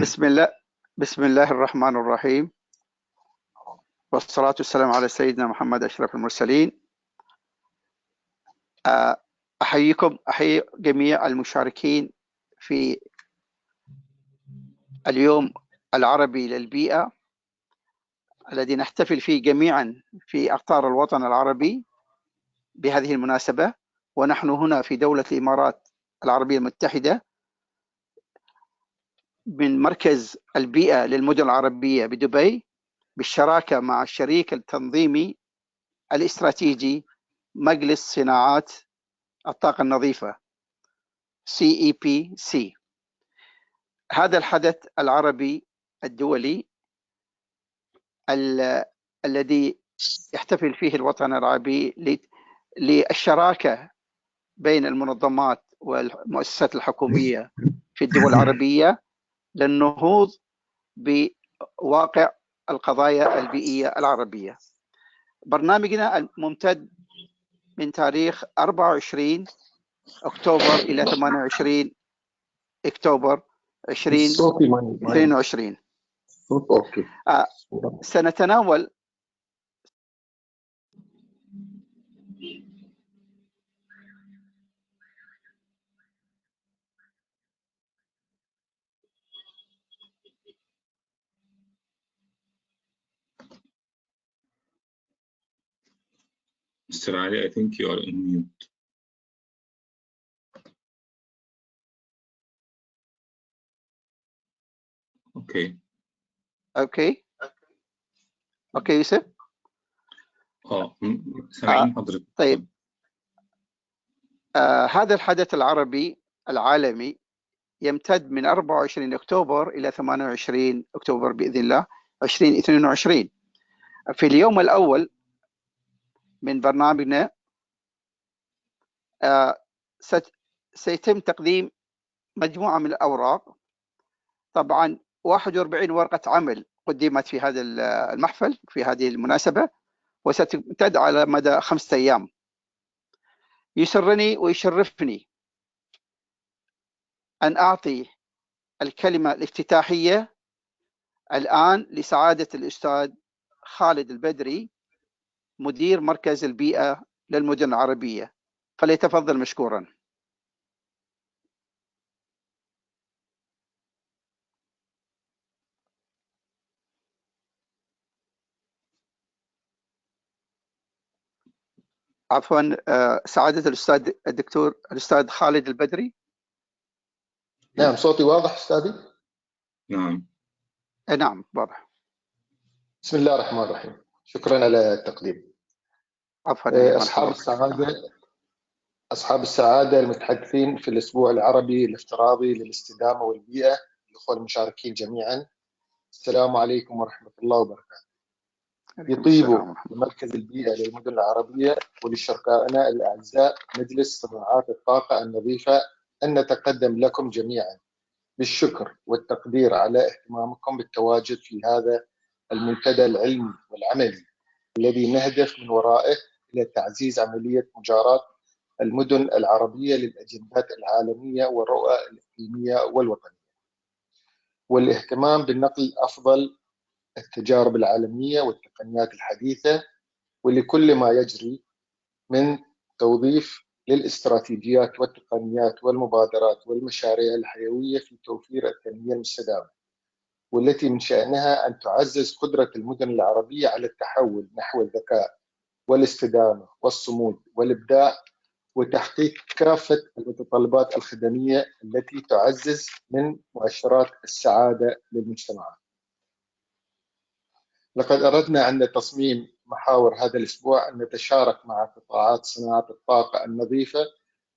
بسم الله بسم الله الرحمن الرحيم، والصلاة والسلام على سيدنا محمد أشرف المرسلين. أحيي جميع المشاركين في اليوم العربي للبيئة الذي نحتفل فيه جميعا في أقطار الوطن العربي بهذه المناسبة، ونحن هنا في دولة الإمارات العربية المتحدة من مركز البيئة للمدن العربية بدبي، بالشراكة مع الشريك التنظيمي الاستراتيجي مجلس صناعات الطاقة النظيفة CEPC. هذا الحدث العربي الدولي الذي يحتفل فيه الوطن العربي للشراكة بين المنظمات والمؤسسات الحكومية في الدول العربية للنهوض بواقع القضايا البيئية العربية. برنامجنا ممتد من تاريخ 24 أكتوبر إلى 28 أكتوبر 2022. سنتناول Mr. Ali, I think you are on mute. اوكي يوسف. سامعين حضرتك. طيب، هذا الحدث العربي العالمي يمتد من 24 أكتوبر إلى 28 أكتوبر بإذن الله 2022. في اليوم الأول من برنامجنا سيتم تقديم مجموعة من الأوراق. طبعا 41 ورقة عمل قدمت في هذا المحفل في هذه المناسبة، وستمتد على مدى 5 أيام. يسرني ويشرفني أن أعطي الكلمة الافتتاحية الآن لسعادة الأستاذ خالد البدري، مدير مركز البيئة للمدن العربية، فليتفضل مشكورا. عفوا، سعادة الأستاذ خالد البدري. نعم، صوتي واضح أستاذي؟ نعم واضح. بسم الله الرحمن الرحيم. شكرا على التقديم. عفوا. أصحاب السعادة المتحدثين في الأسبوع العربي الافتراضي للاستدامة والبيئة، الأخوة المشاركين جميعا، السلام عليكم ورحمة الله وبركاته. يطيب لمركز البيئة للمدن العربية ولشركائنا الأعزاء مجلس صناعات الطاقة النظيفة أن نتقدم لكم جميعا بالشكر والتقدير على اهتمامكم بالتواجد في هذا المنتدى العلمي والعملي الذي نهدف من ورائه إلى تعزيز عملية مجاراة المدن العربية للأجندات العالمية والرؤى الإقليمية والوطنية، والاهتمام بالنقل أفضل التجارب العالمية والتقنيات الحديثة، ولكل ما يجري من توظيف للاستراتيجيات والتقنيات والمبادرات والمشاريع الحيوية في توفير التنمية المستدامة، والتي من شأنها أن تعزز قدرة المدن العربية على التحول نحو الذكاء والاستدامة والصمود والإبداع، وتحقيق كافة المتطلبات الخدمية التي تعزز من مؤشرات السعادة للمجتمعات. لقد أردنا عند تصميم محاور هذا الأسبوع أن نتشارك مع قطاعات صناعة الطاقة النظيفة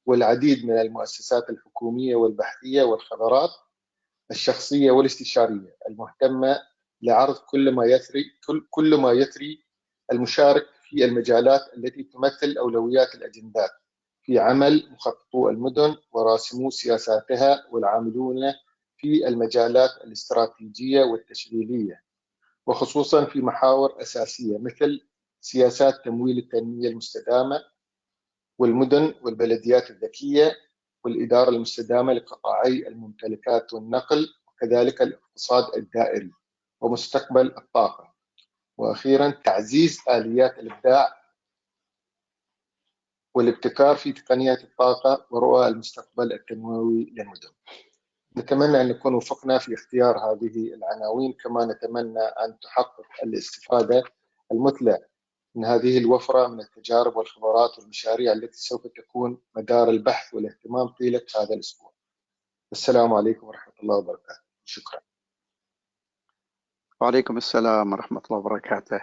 والعديد من المؤسسات الحكومية والبحثية والخبرات الشخصية والاستشارية المهتمة لعرض كل ما يثري المشارك في المجالات التي تمثل أولويات الأجندات في عمل مخططو المدن وراسمو سياساتها والعاملون في المجالات الاستراتيجية والتشغيلية، وخصوصا في محاور أساسية مثل سياسات تمويل التنمية المستدامة والمدن والبلديات الذكية والإدارة المستدامة لقطاعي الممتلكات والنقل، وكذلك الاقتصاد الدائري ومستقبل الطاقة. وأخيرا تعزيز آليات الإبداع والابتكار في تقنيات الطاقة ورؤى المستقبل التنموي للمدن. نتمنى أن نكون وفقنا في اختيار هذه العناوين، كما نتمنى أن تحقق الاستفادة المثلى من هذه الوفرة من التجارب والخبرات والمشاريع التي سوف تكون مدار البحث والاهتمام طيلة هذا الأسبوع. السلام عليكم ورحمة الله وبركاته. شكرا. وعليكم السلام ورحمة الله وبركاته.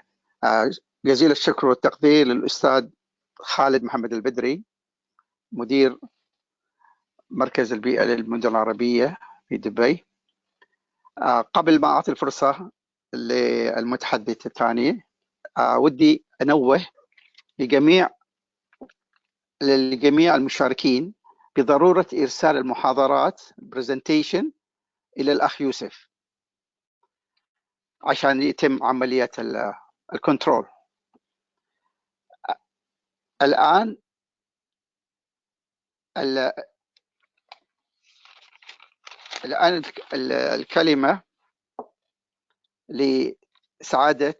جزيل الشكر والتقدير للأستاذ خالد محمد البدري، مدير مركز البيئة للمدن العربية في دبي. قبل ما أعطي الفرصة للمتحدث الثاني، ودي أنوه لجميع المشاركين بضرورة إرسال المحاضرات presentation إلى الأخ يوسف عشان يتم عملية الكنترول. الآن الكلمة لسعادة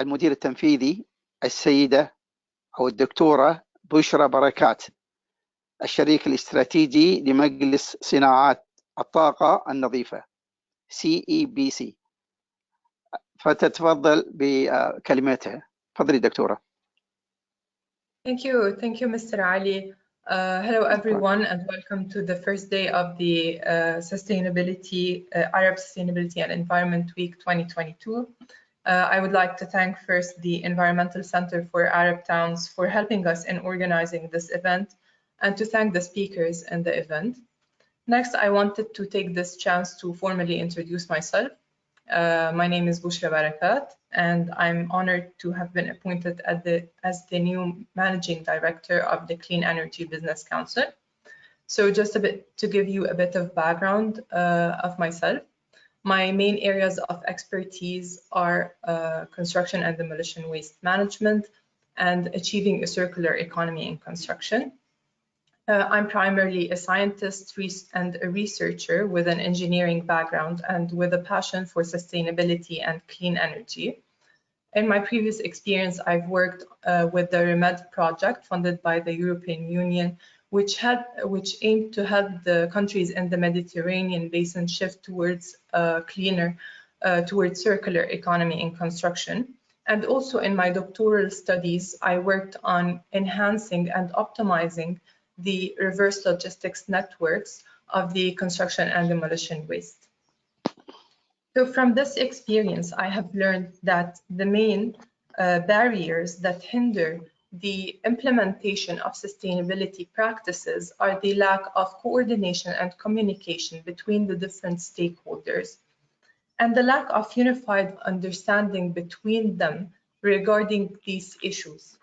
المدير التنفيذي السيدة أو الدكتورة بشرى بركات، الشريك الاستراتيجي لمجلس صناعات الطاقة النظيفة CEBC، فتتفضل بكلمتها. تفضلي دكتورة. Thank you, Mr. Ali. Hello, everyone, and welcome to the first day of the Arab Sustainability and Environment Week 2022. I would like to thank first the Environmental Center for Arab Towns for helping us in organizing this event, and to thank the speakers in the event. Next, I wanted to take this chance to formally introduce myself. My name is Bushra Barakat, and I'm honored to have been appointed as the new Managing Director of the Clean Energy Business Council. So just a bit to give you a bit of background of myself. My main areas of expertise are construction and demolition waste management and achieving a circular economy in construction. I'm primarily a scientist and a researcher with an engineering background and with a passion for sustainability and clean energy. In my previous experience, I've worked with the REMED project funded by the European Union, which aimed to help the countries in the Mediterranean basin shift towards towards circular economy in construction. And also in my doctoral studies, I worked on enhancing and optimizing the reverse logistics networks of the construction and demolition waste. So from this experience, I have learned that the main barriers that hinder the implementation of sustainability practices are the lack of coordination and communication between the different stakeholders, and the lack of unified understanding between them regarding these issues.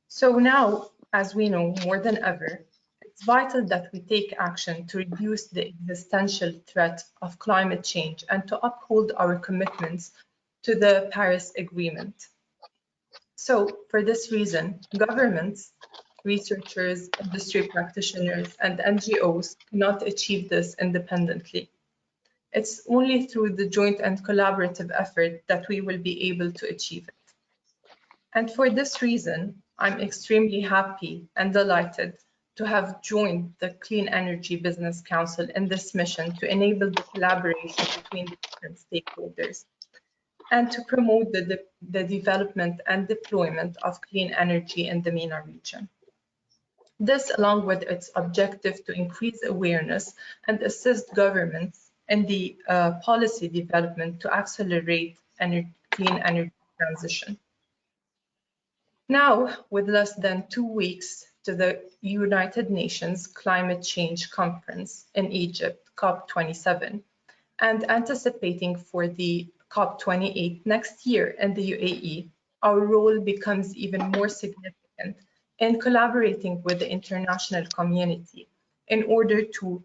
So now, as we know more than ever, it's vital that we take action to reduce the existential threat of climate change and to uphold our commitments to the Paris Agreement. So for this reason, governments, researchers, industry practitioners, and NGOs cannot achieve this independently. It's only through the joint and collaborative effort that we will be able to achieve it. And for this reason, I'm extremely happy and delighted to have joined the Clean Energy Business Council in this mission to enable the collaboration between the different stakeholders and to promote the development and deployment of clean energy in the MENA region. This, along with its objective to increase awareness and assist governments in the policy development to accelerate clean energy transition. Now, with less than 2 weeks to the United Nations Climate Change Conference in Egypt, COP27, and anticipating for the COP28 next year in the UAE, our role becomes even more significant in collaborating with the international community in order to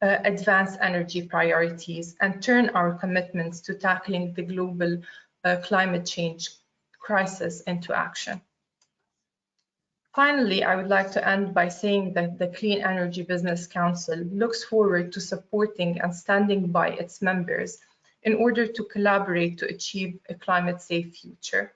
advance energy priorities and turn our commitments to tackling the global climate change crisis into action. Finally, I would like to end by saying that the Clean Energy Business Council looks forward to supporting and standing by its members in order to collaborate to achieve a climate-safe future.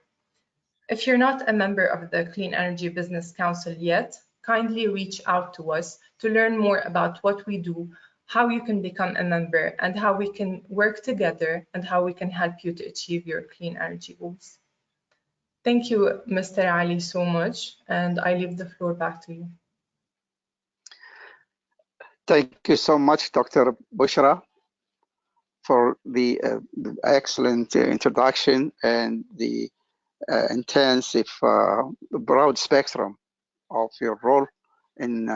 If you're not a member of the Clean Energy Business Council yet, kindly reach out to us to learn more about what we do, how you can become a member, and how we can work together and how we can help you to achieve your clean energy goals. Thank you, Mr. Ali, so much, and I leave the floor back to you. Thank you so much, Dr. Bushra, for the excellent introduction and the intensive, broad spectrum of your role in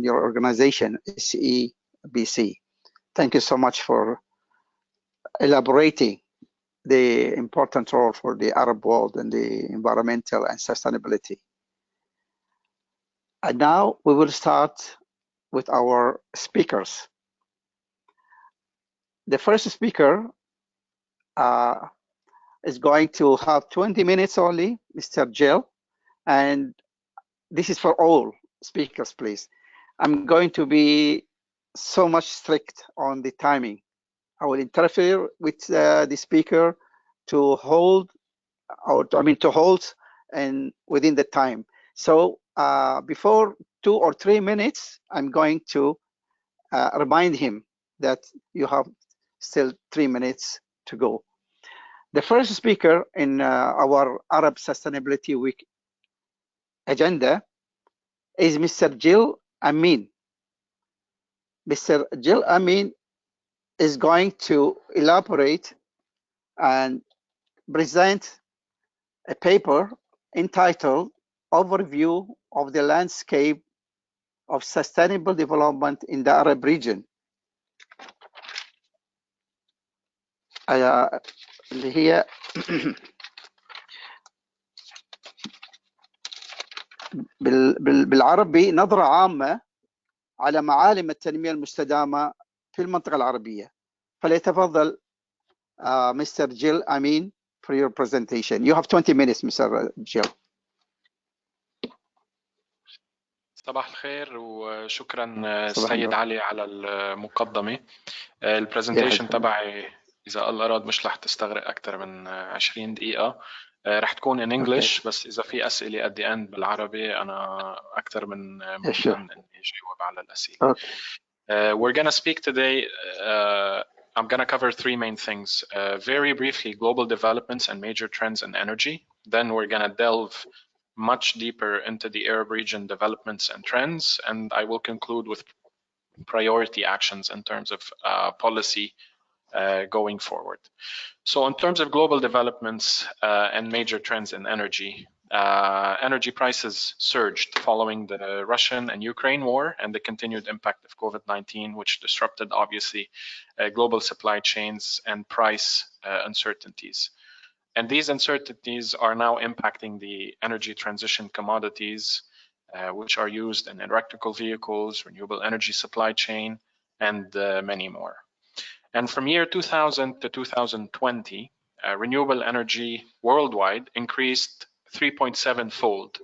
your organization, SEBC. Thank you so much for elaborating the important role for the Arab world in the environmental and sustainability. And now we will start with our speakers. The first speaker is going to have 20 minutes only, Mr. Jill, and this is for all speakers, please. I'm going to be so much strict on the timing. I will interfere with the speaker to hold, to hold and within the time. So before 2 or 3 minutes, I'm going to remind him that you have still 3 minutes to go. The first speaker in our Arab Sustainability Week agenda is Mr. Jill Amin. Mr. Jill Amin is going to elaborate and present a paper entitled Overview of the Landscape of Sustainable Development in the Arab Region. اللي هي بالعربي نظرة عامة على معالم التنمية المستدامة في المنطقة العربية. فليتفضل Mr. Jill Amin for your presentation. You have 20 minutes, Mr. Jill. صباح الخير وشكرا سيد علي على المقدمة. البرزنتيشن تبعي إذا الله أراد مش رح تستغرق أكثر من 20 دقيقة. رح تكون in English بس إذا في أسئلة at the end بالعربي أنا أكثر من ممكن إني أجاوب على الأسئلة. We're gonna speak today. I'm gonna cover 3 main things. Very briefly, global developments and major trends in energy. Then we're gonna delve much deeper into the Arab region developments and trends, and I will conclude with priority actions in terms of policy going forward. So in terms of global developments and major trends in energy, energy prices surged following the Russian and Ukraine war and the continued impact of COVID-19, which disrupted obviously global supply chains and price uncertainties. And these uncertainties are now impacting the energy transition commodities, which are used in electrical vehicles, renewable energy supply chain, and many more. And from year 2000 to 2020, renewable energy worldwide increased 3.7-fold,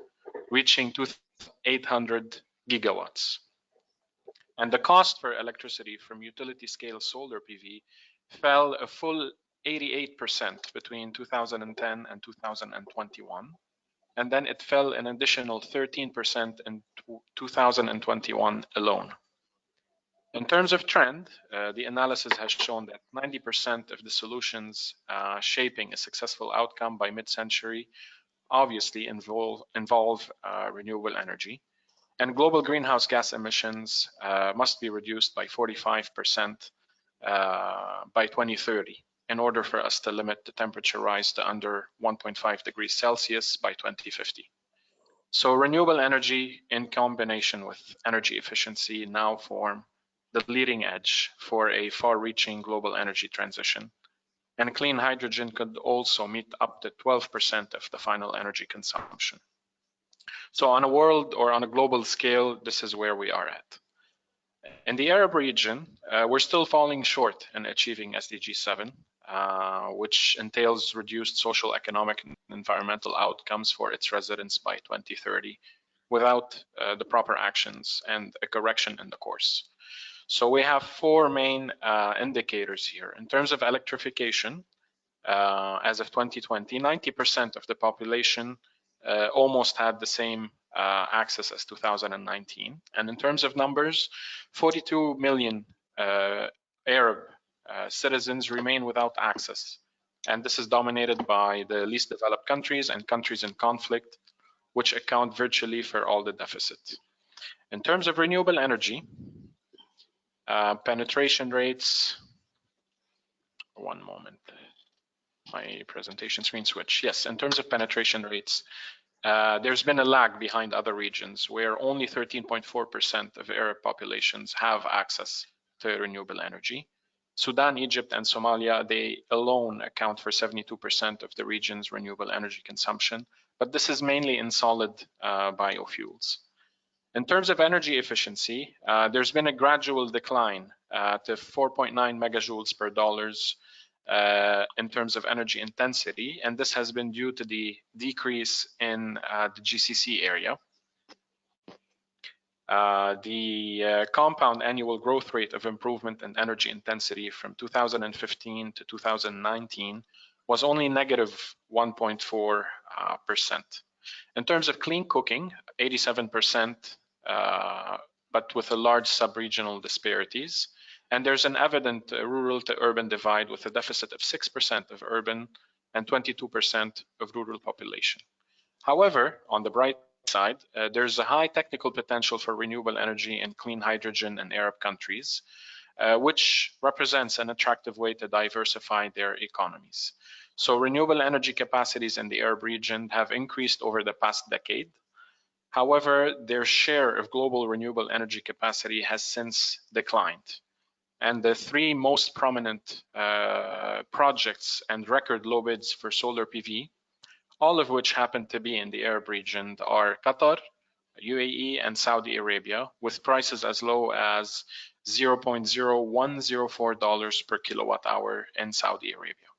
reaching 2,800 gigawatts. And the cost for electricity from utility-scale solar PV fell a full 88% between 2010 and 2021, and then it fell an additional 13% in 2021 alone. In terms of trend, the analysis has shown that 90% of the solutions shaping a successful outcome by mid-century obviously involve renewable energy, and global greenhouse gas emissions must be reduced by 45% by 2030 in order for us to limit the temperature rise to under 1.5 degrees Celsius by 2050. So renewable energy in combination with energy efficiency now form the leading edge for a far-reaching global energy transition. And clean hydrogen could also meet up to 12% of the final energy consumption. So on a world or on a global scale, this is where we are at. In the Arab region, we're still falling short in achieving SDG 7, which entails reduced social, economic, and environmental outcomes for its residents by 2030. without the proper actions and a correction in the course. So we have four main indicators here. In terms of electrification, as of 2020, 90% of the population almost had the same access as 2019. And in terms of numbers, 42 million Arab citizens remain without access. And this is dominated by the least developed countries and countries in conflict, which account virtually for all the deficit. In terms of renewable energy, penetration rates, one moment, my presentation screen switch. Yes, in terms of penetration rates, there's been a lag behind other regions where only 13.4% of Arab populations have access to renewable energy. Sudan, Egypt, and Somalia, they alone account for 72% of the region's renewable energy consumption, but this is mainly in solid biofuels. In terms of energy efficiency, there's been a gradual decline to 4.9 megajoules per dollars in terms of energy intensity, and this has been due to the decrease in the GCC area. The compound annual growth rate of improvement in energy intensity from 2015 to 2019 was only negative 1.4%. In terms of clean cooking, 87%, but with a large sub-regional disparities. And there's an evident rural to urban divide with a deficit of 6% of urban and 22% of rural population. However, on the bright side, there's a high technical potential for renewable energy and clean hydrogen in Arab countries, which represents an attractive way to diversify their economies. So renewable energy capacities in the Arab region have increased over the past decade. However, their share of global renewable energy capacity has since declined. And the three most prominent projects and record low bids for solar PV, all of which happen to be in the Arab region, are Qatar, UAE, and Saudi Arabia, with prices as low as $0.0104 per kilowatt hour in Saudi Arabia.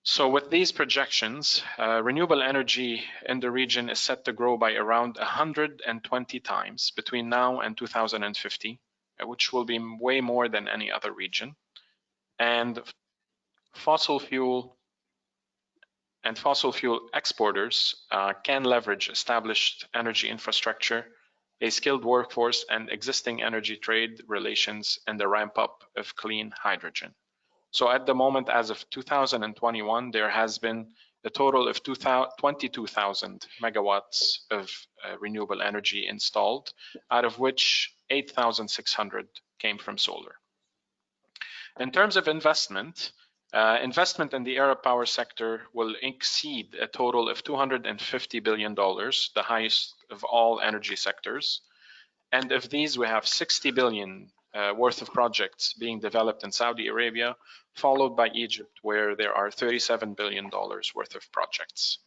So with these projections, renewable energy in the region is set to grow by around 120 times between now and 2050, which will be way more than any other region. And fossil fuel exporters can leverage established energy infrastructure, a skilled workforce, and existing energy trade relations in the ramp up of clean hydrogen. So at the moment, as of 2021, there has been a total of 22,000 megawatts of renewable energy installed, out of which 8,600 came from solar. In terms of investment, investment in the Arab power sector will exceed a total of $250 billion, the highest of all energy sectors. And of these, we have $60 billion worth of projects being developed in Saudi Arabia, followed by Egypt, where there are $37 billion worth of projects.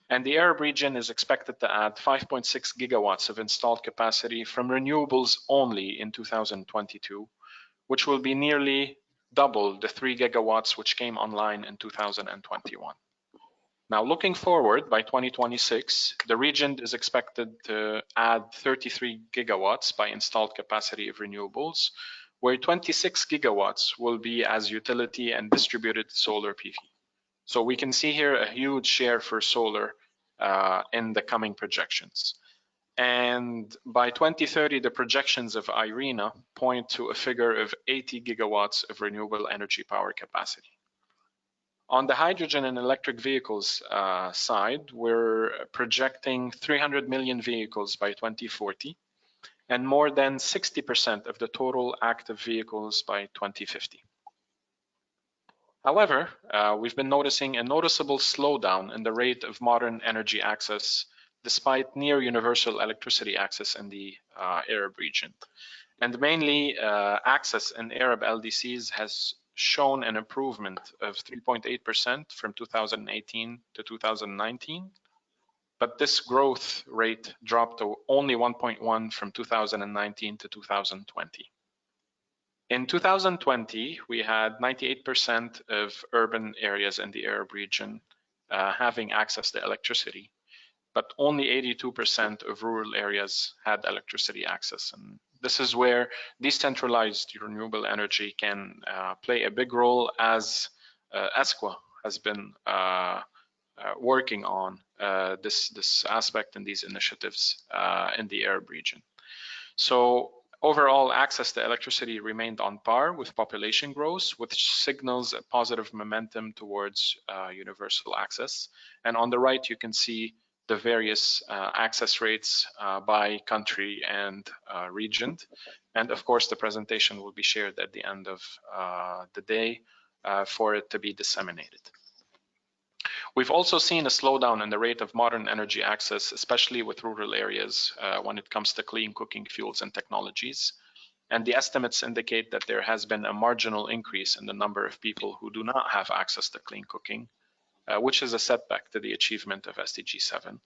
And the Arab region is expected to add 5.6 gigawatts of installed capacity from renewables only in 2022, which will be nearly double the 3 gigawatts which came online in 2021. Now, looking forward, by 2026, the region is expected to add 33 gigawatts by installed capacity of renewables, where 26 gigawatts will be as utility and distributed solar PV. So we can see here a huge share for solar in the coming projections. And by 2030, the projections of IRENA point to a figure of 80 gigawatts of renewable energy power capacity. On the hydrogen and electric vehicles side, we're projecting 300 million vehicles by 2040 and more than 60% of the total active vehicles by 2050. However, we've been noticing a noticeable slowdown in the rate of modern energy access despite near universal electricity access in the Arab region. And mainly access in Arab LDCs has shown an improvement of 3.8% from 2018 to 2019, but this growth rate dropped to only 1.1 from 2019 to 2020. In 2020, we had 98% of urban areas in the Arab region having access to electricity. but only 82% of rural areas had electricity access. And this is where decentralized renewable energy can play a big role, as ESCWA has been working on this aspect and these initiatives in the Arab region. So overall, access to electricity remained on par with population growth, which signals a positive momentum towards universal access. And on the right, you can see the various access rates by country and region. And of course, the presentation will be shared at the end of the day for it to be disseminated. We've also seen a slowdown in the rate of modern energy access, especially with rural areas when it comes to clean cooking fuels and technologies. And the estimates indicate that there has been a marginal increase in the number of people who do not have access to clean cooking, which is a setback to the achievement of SDG 7.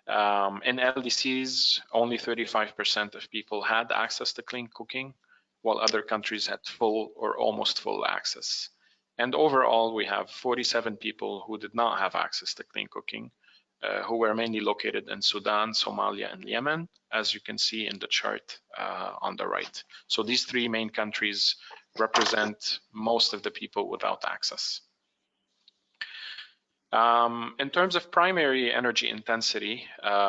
In LDCs, only 35% of people had access to clean cooking, while other countries had full or almost full access. And overall, we have 47 people who did not have access to clean cooking, who were mainly located in Sudan, Somalia, and Yemen, as you can see in the chart on the right. So these three main countries represent most of the people without access. In terms of primary energy intensity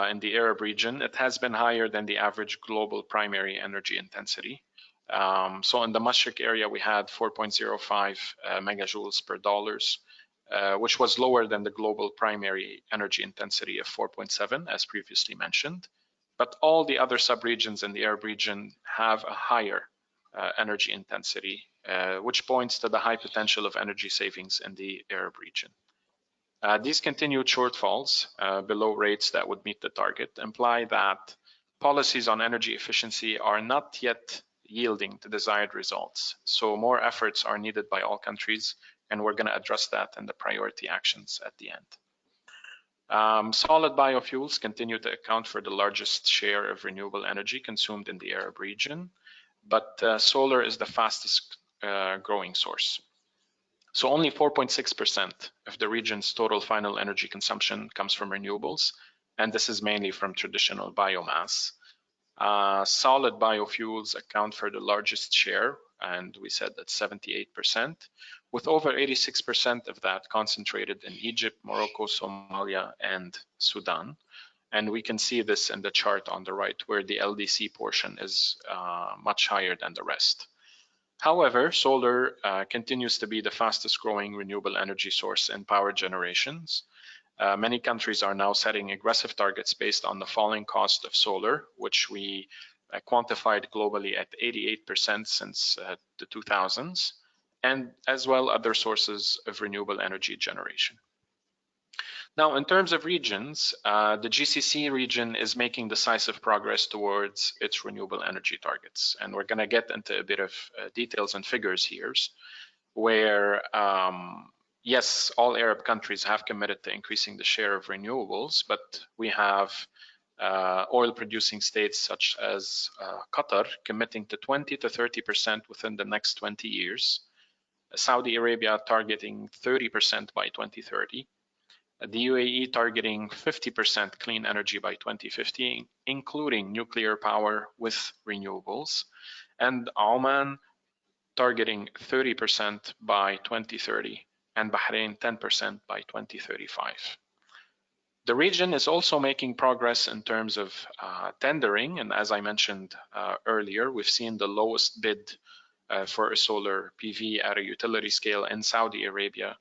in the Arab region, it has been higher than the average global primary energy intensity. So in the Mashriq area, we had 4.05 megajoules per dollars, which was lower than the global primary energy intensity of 4.7, as previously mentioned. But all the other subregions in the Arab region have a higher energy intensity, which points to the high potential of energy savings in the Arab region. These continued shortfalls below rates that would meet the target imply that policies on energy efficiency are not yet yielding the desired results. So more efforts are needed by all countries, and we're going to address that in the priority actions at the end. Solid biofuels continue to account for the largest share of renewable energy consumed in the Arab region, but solar is the fastest growing source. So only 4.6% of the region's total final energy consumption comes from renewables, and this is mainly from traditional biomass. Solid biofuels account for the largest share, and we said that 78%, with over 86% of that concentrated in Egypt, Morocco, Somalia, and Sudan. And we can see this in the chart on the right, where the LDC portion is much higher than the rest. However, solar continues to be the fastest growing renewable energy source in power generations. Many countries are now setting aggressive targets based on the falling cost of solar, which we quantified globally at 88% since the 2000s, and as well other sources of renewable energy generation. Now, in terms of regions, the GCC region is making decisive progress towards its renewable energy targets. And we're going to get into a bit of details and figures here, where, yes, all Arab countries have committed to increasing the share of renewables, but we have oil-producing states such as Qatar committing to 20 to 30% within the next 20 years, Saudi Arabia targeting 30% by 2030, the UAE targeting 50% clean energy by 2050, including nuclear power with renewables, and Oman targeting 30% by 2030, and Bahrain 10% by 2035. The region is also making progress in terms of tendering, and as I mentioned earlier, we've seen the lowest bid for a solar PV at a utility scale in Saudi Arabia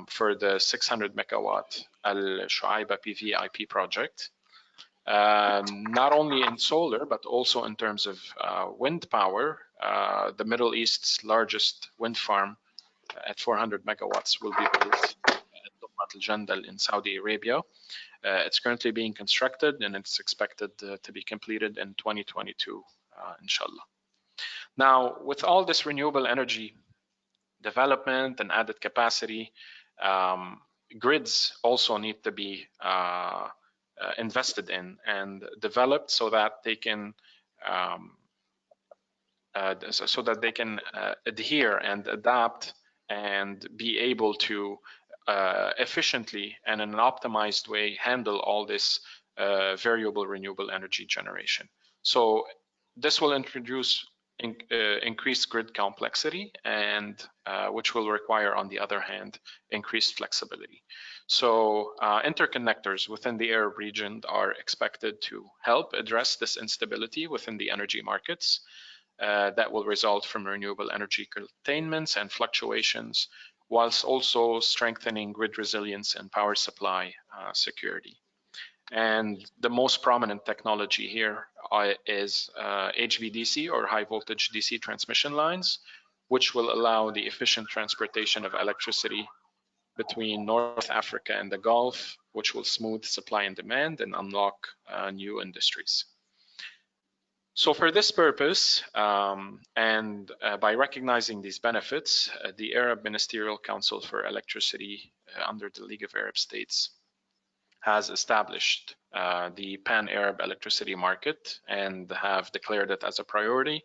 for the 600 megawatt Al Shuaiba PV IP project, not only in solar, but also in terms of wind power. The Middle East's largest wind farm at 400 megawatts will be built at Duqmat al-Jandal in Saudi Arabia. It's currently being constructed, and it's expected to be completed in 2022, inshallah. Now, with all this renewable energy development and added capacity, grids also need to be invested in and developed so that they can adhere and adapt and be able to efficiently and in an optimized way handle all this variable renewable energy generation. So this will introduce increased grid complexity, and which will require, on the other hand, increased flexibility. So interconnectors within the Arab region are expected to help address this instability within the energy markets that will result from renewable energy curtailments and fluctuations, whilst also strengthening grid resilience and power supply security. And the most prominent technology here is HVDC, or high voltage DC transmission lines, which will allow the efficient transportation of electricity between North Africa and the Gulf, which will smooth supply and demand and unlock new industries. So for this purpose, by recognizing these benefits, the Arab Ministerial Council for Electricity under the League of Arab States has established the Pan-Arab electricity market and have declared it as a priority.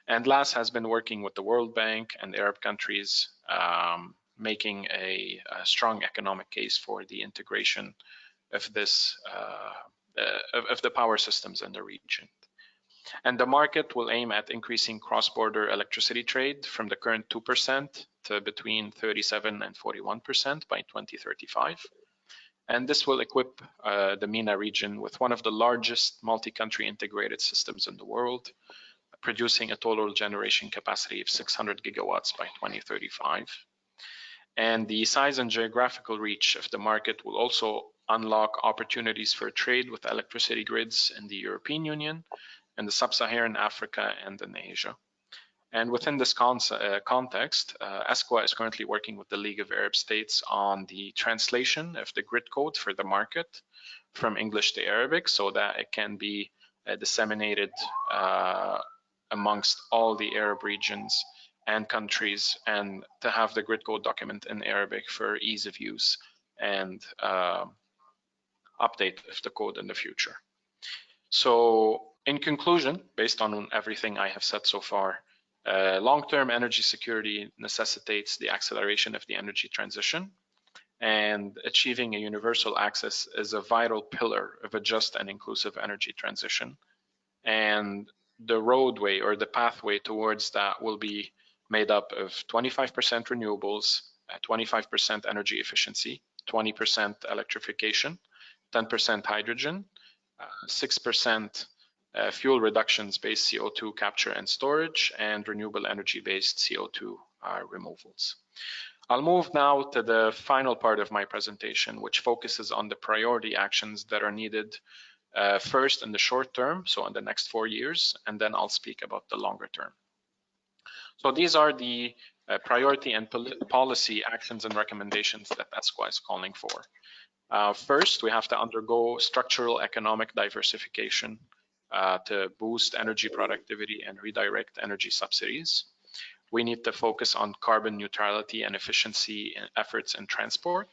And LAS has been working with the World Bank and Arab countries, making a strong economic case for the integration of this of the power systems in the region. And the market will aim at increasing cross-border electricity trade from the current 2% to between 37 and 41% by 2035. And this will equip the MENA region with one of the largest multi-country integrated systems in the world, producing a total generation capacity of 600 gigawatts by 2035. And the size and geographical reach of the market will also unlock opportunities for trade with electricity grids in the European Union, in the sub-Saharan Africa, and in Asia. And within this context, ESCWA is currently working with the League of Arab States on the translation of the grid code for the market from English to Arabic, so that it can be disseminated amongst all the Arab regions and countries, and to have the grid code document in Arabic for ease of use and update of the code in the future. So in conclusion, based on everything I have said so far, long-term energy security necessitates the acceleration of the energy transition, and achieving a universal access is a vital pillar of a just and inclusive energy transition. And the roadway or the pathway towards that will be made up of 25% renewables, 25% energy efficiency, 20% electrification, 10% hydrogen, 6% fuel reductions-based CO2 capture and storage, and renewable energy-based CO2 removals. I'll move now to the final part of my presentation, which focuses on the priority actions that are needed first in the short term, so in the next 4 years, and then I'll speak about the longer term. So these are the priority and policy actions and recommendations that ESCWA is calling for. First, we have to undergo structural economic diversification to boost energy productivity and redirect energy subsidies. We need to focus on carbon neutrality and efficiency efforts in transport.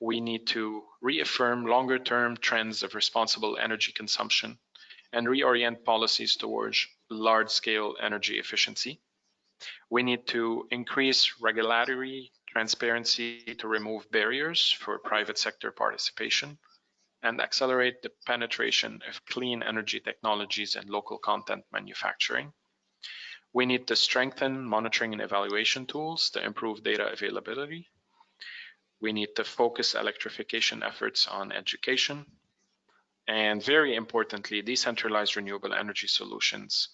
We need to reaffirm longer-term trends of responsible energy consumption and reorient policies towards large-scale energy efficiency. We need to increase regulatory transparency to remove barriers for private sector participation and accelerate the penetration of clean energy technologies and local content manufacturing. We need to strengthen monitoring and evaluation tools to improve data availability. We need to focus electrification efforts on education. And very importantly, decentralized renewable energy solutions,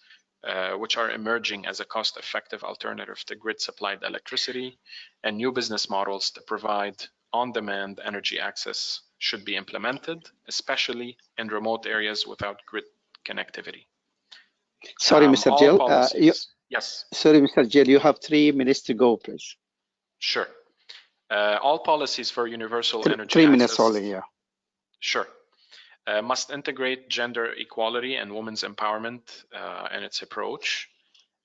which are emerging as a cost-effective alternative to grid-supplied electricity, and new business models to provide on-demand energy access should be implemented, especially in remote areas without grid connectivity. Sorry, Mr. Jill. Yes. Sorry, Mr. Jill, you have 3 minutes to go, please. Sure. All policies for universal energy 3 minutes access, only, yeah. Sure. Must integrate gender equality and women's empowerment in its approach,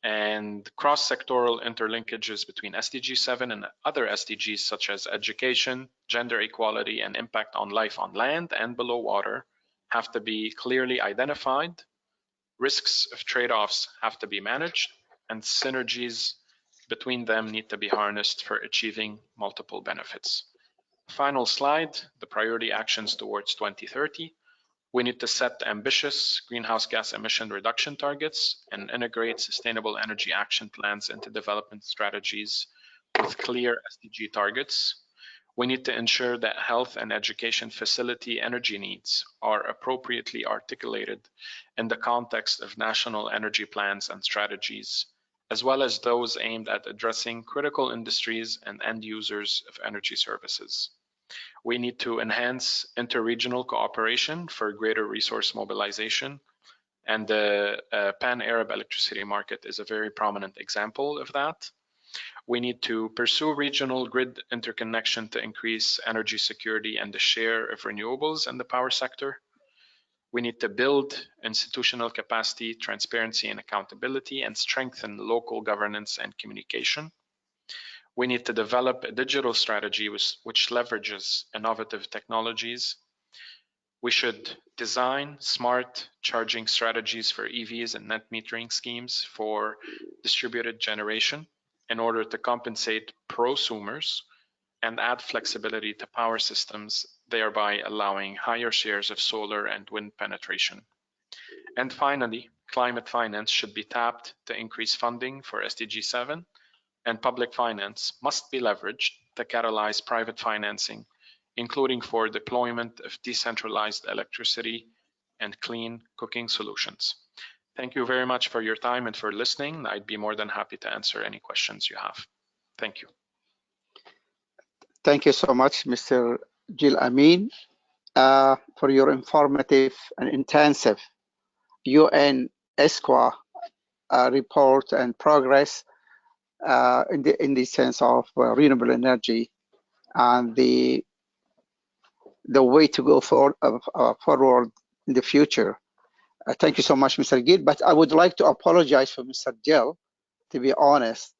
and cross-sectoral interlinkages between SDG 7 and other SDGs such as education, gender equality, and impact on life on land and below water have to be clearly identified. Risks of trade-offs have to be managed, and synergies between them need to be harnessed for achieving multiple benefits. Final slide, the priority actions towards 2030. We need to set ambitious greenhouse gas emission reduction targets and integrate sustainable energy action plans into development strategies with clear SDG targets. We need to ensure that health and education facility energy needs are appropriately articulated in the context of national energy plans and strategies, as well as those aimed at addressing critical industries and end users of energy services. We need to enhance interregional cooperation for greater resource mobilization, and the Pan-Arab electricity market is a very prominent example of that. We need to pursue regional grid interconnection to increase energy security and the share of renewables in the power sector. We need to build institutional capacity, transparency, and accountability, and strengthen local governance and communication. We need to develop a digital strategy which leverages innovative technologies. We should design smart charging strategies for EVs and net metering schemes for distributed generation in order to compensate prosumers and add flexibility to power systems, thereby allowing higher shares of solar and wind penetration. And finally, climate finance should be tapped to increase funding for SDG 7, and public finance must be leveraged to catalyze private financing, including for deployment of decentralized electricity and clean cooking solutions. Thank you very much for your time and for listening. I'd be more than happy to answer any questions you have. Thank you. Thank you so much, Mr. Jill Amin, for your informative and intensive UN ESCWA report and progress in the sense of renewable energy and the way to go forward in the future. Thank you so much, Mr. Gill. But I would like to apologize for Mr. Jill. To be honest,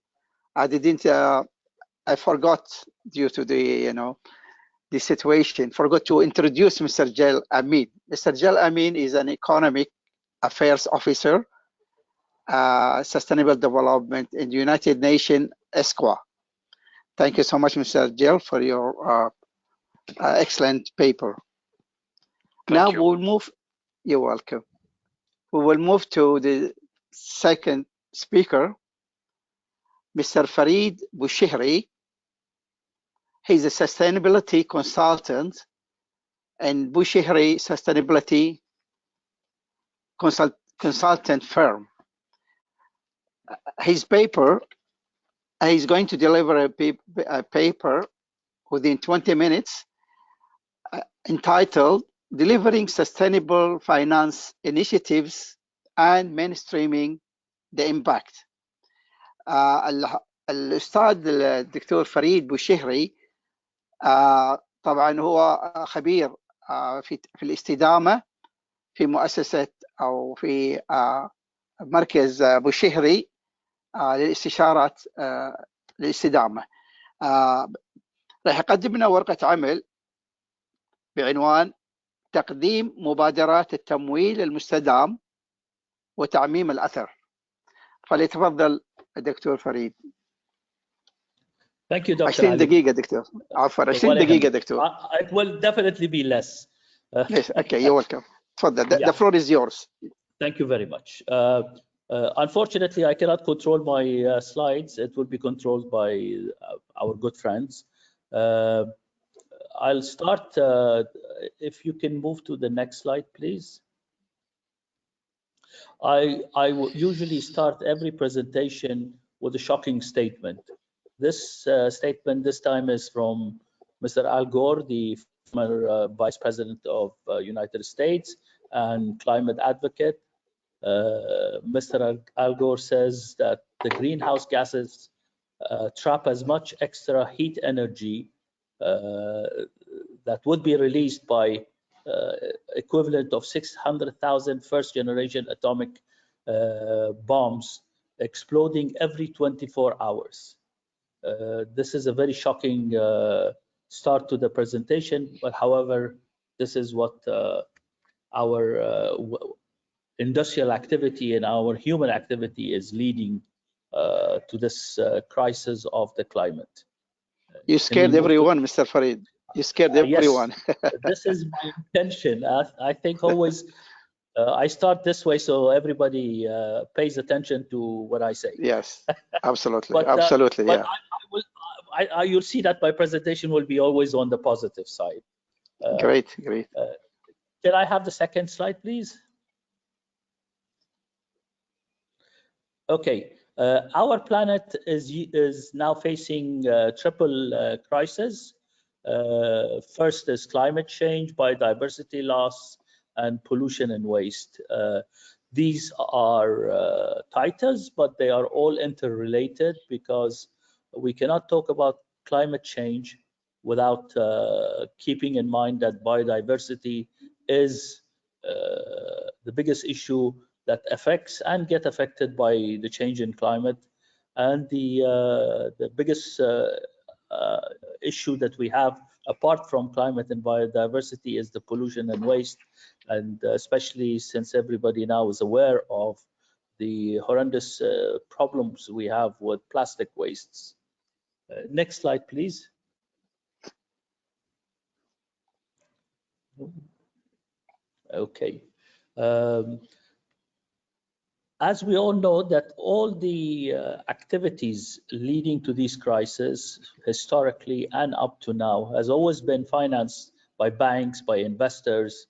I forgot, due to the situation, forgot to introduce Mr. Jill Amin. Mr. Jill Amin is an economic affairs officer, sustainable development in the United Nations ESCWA. Thank you so much, Mr. Jill, for your excellent paper. Now we'll move. You're welcome. We will move to the second speaker, Mr. Farid Bouchehri. He's a sustainability consultant and Bouchehri Sustainability Consultant firm. His paper, he's going to deliver a paper within 20 minutes entitled Delivering Sustainable Finance Initiatives and Mainstreaming the Impact. الأستاذ الدكتور فريد بوشهري طبعا هو خبير في الاستدامة في مؤسسة أو في مركز بوشهري للاستشارات للاستدامة. راح يقدم لنا ورقة عمل بعنوان تقديم مبادرات التمويل المستدام وتعميم الأثر. فليتفضل الدكتور فريد. Thank you, Dr. 20 دقيقة دكتور. عفوا 20 دقيقة دكتور. It will definitely be less. Yes, okay, you're welcome. تفضل. The floor is yours. Thank you very much. Unfortunately, I cannot control my slides. It will be controlled by our good friends. I'll start. If you can move to the next slide, please. I usually start every presentation with a shocking statement. This statement this time is from Mr. Al Gore, the former Vice President of United States and climate advocate. Mr. Al Gore says that the greenhouse gases trap as much extra heat energy that would be released by equivalent of 600,000 first-generation atomic bombs exploding every 24 hours. This is a very shocking start to the presentation, but however, this is what our industrial activity and our human activity is leading to this crisis of the climate. You scared everyone, Mr. Farid. You scared everyone. Yes, this is my intention. I think always I start this way so everybody pays attention to what I say. Yes, absolutely, but, absolutely, but yeah. you'll see that my presentation will be always on the positive side. Great. Can I have the second slide, please? Okay, our planet is now facing triple crisis. First is climate change, biodiversity loss, and pollution and waste. These are titles, but they are all interrelated because we cannot talk about climate change without keeping in mind that biodiversity is the biggest issue that affects and get affected by the change in climate. And the biggest issue that we have apart from climate and biodiversity is the pollution and waste, and especially since everybody now is aware of the horrendous problems we have with plastic wastes. Next slide, please. Okay. As we all know that all the activities leading to these crises historically and up to now has always been financed by banks, by investors.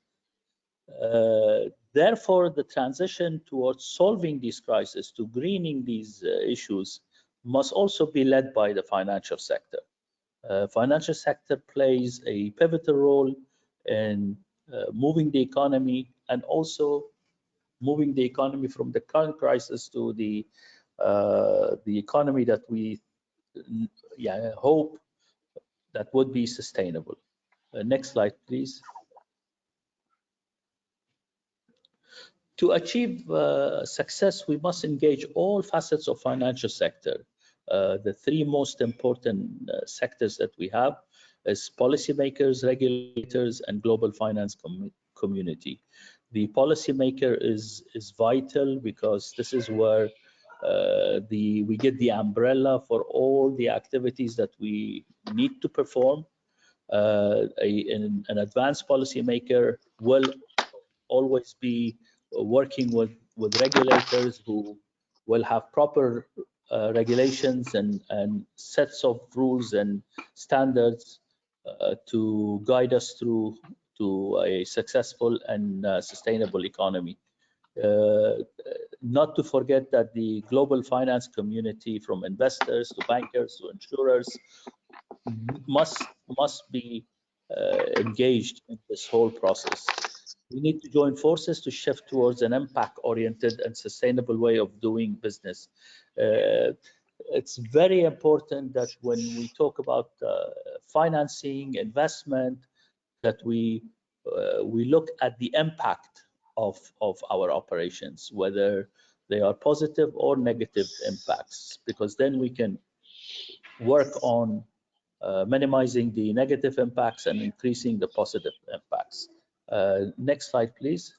Therefore, the transition towards solving these crises, to greening these issues, must also be led by the financial sector. Financial sector plays a pivotal role in moving the economy and also moving the economy from the current crisis to the economy that we hope that would be sustainable. Next slide, please. To achieve success, we must engage all facets of financial sector. The three most important sectors that we have is policymakers, regulators, and global finance community. The policymaker is vital because this is where we get the umbrella for all the activities that we need to perform. An advanced policymaker will always be working with regulators who will have proper regulations and sets of rules and standards to guide us through to a successful and sustainable economy. Not to forget that the global finance community, from investors to bankers to insurers, must be engaged in this whole process. We need to join forces to shift towards an impact-oriented and sustainable way of doing business. It's very important that when we talk about financing, investment, that we look at the impact of our operations, whether they are positive or negative impacts, because then we can work on minimizing the negative impacts and increasing the positive impacts. Next slide, please.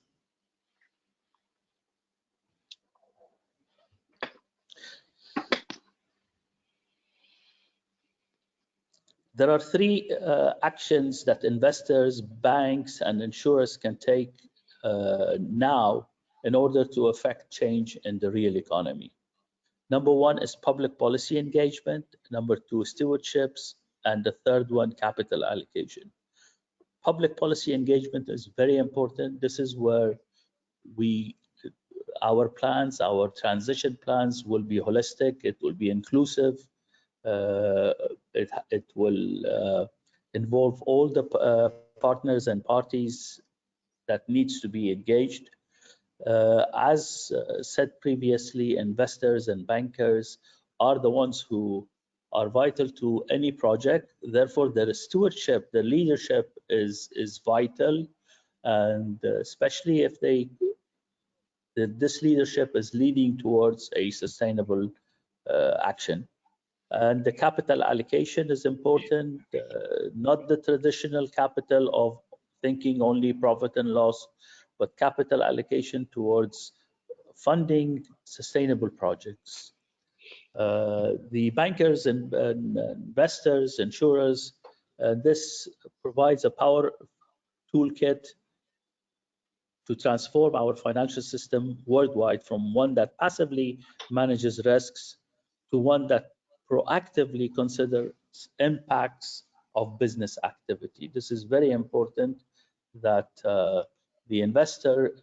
There are three actions that investors, banks, and insurers can take now in order to affect change in the real economy. Number one is public policy engagement. Number two, stewardships. And the third one, capital allocation. Public policy engagement is very important. This is where our plans, our transition plans will be holistic, it will be inclusive, it will involve all the partners and parties that needs to be engaged. As said previously, investors and bankers are the ones who are vital to any project. Therefore, their stewardship, the leadership is vital, and especially if this leadership is leading towards a sustainable action. And the capital allocation is important, not the traditional capital of thinking only profit and loss, but capital allocation towards funding sustainable projects. The bankers and investors, insurers This provides a power toolkit to transform our financial system worldwide from one that passively manages risks to one that proactively considers impacts of business activity. This is very important that the investor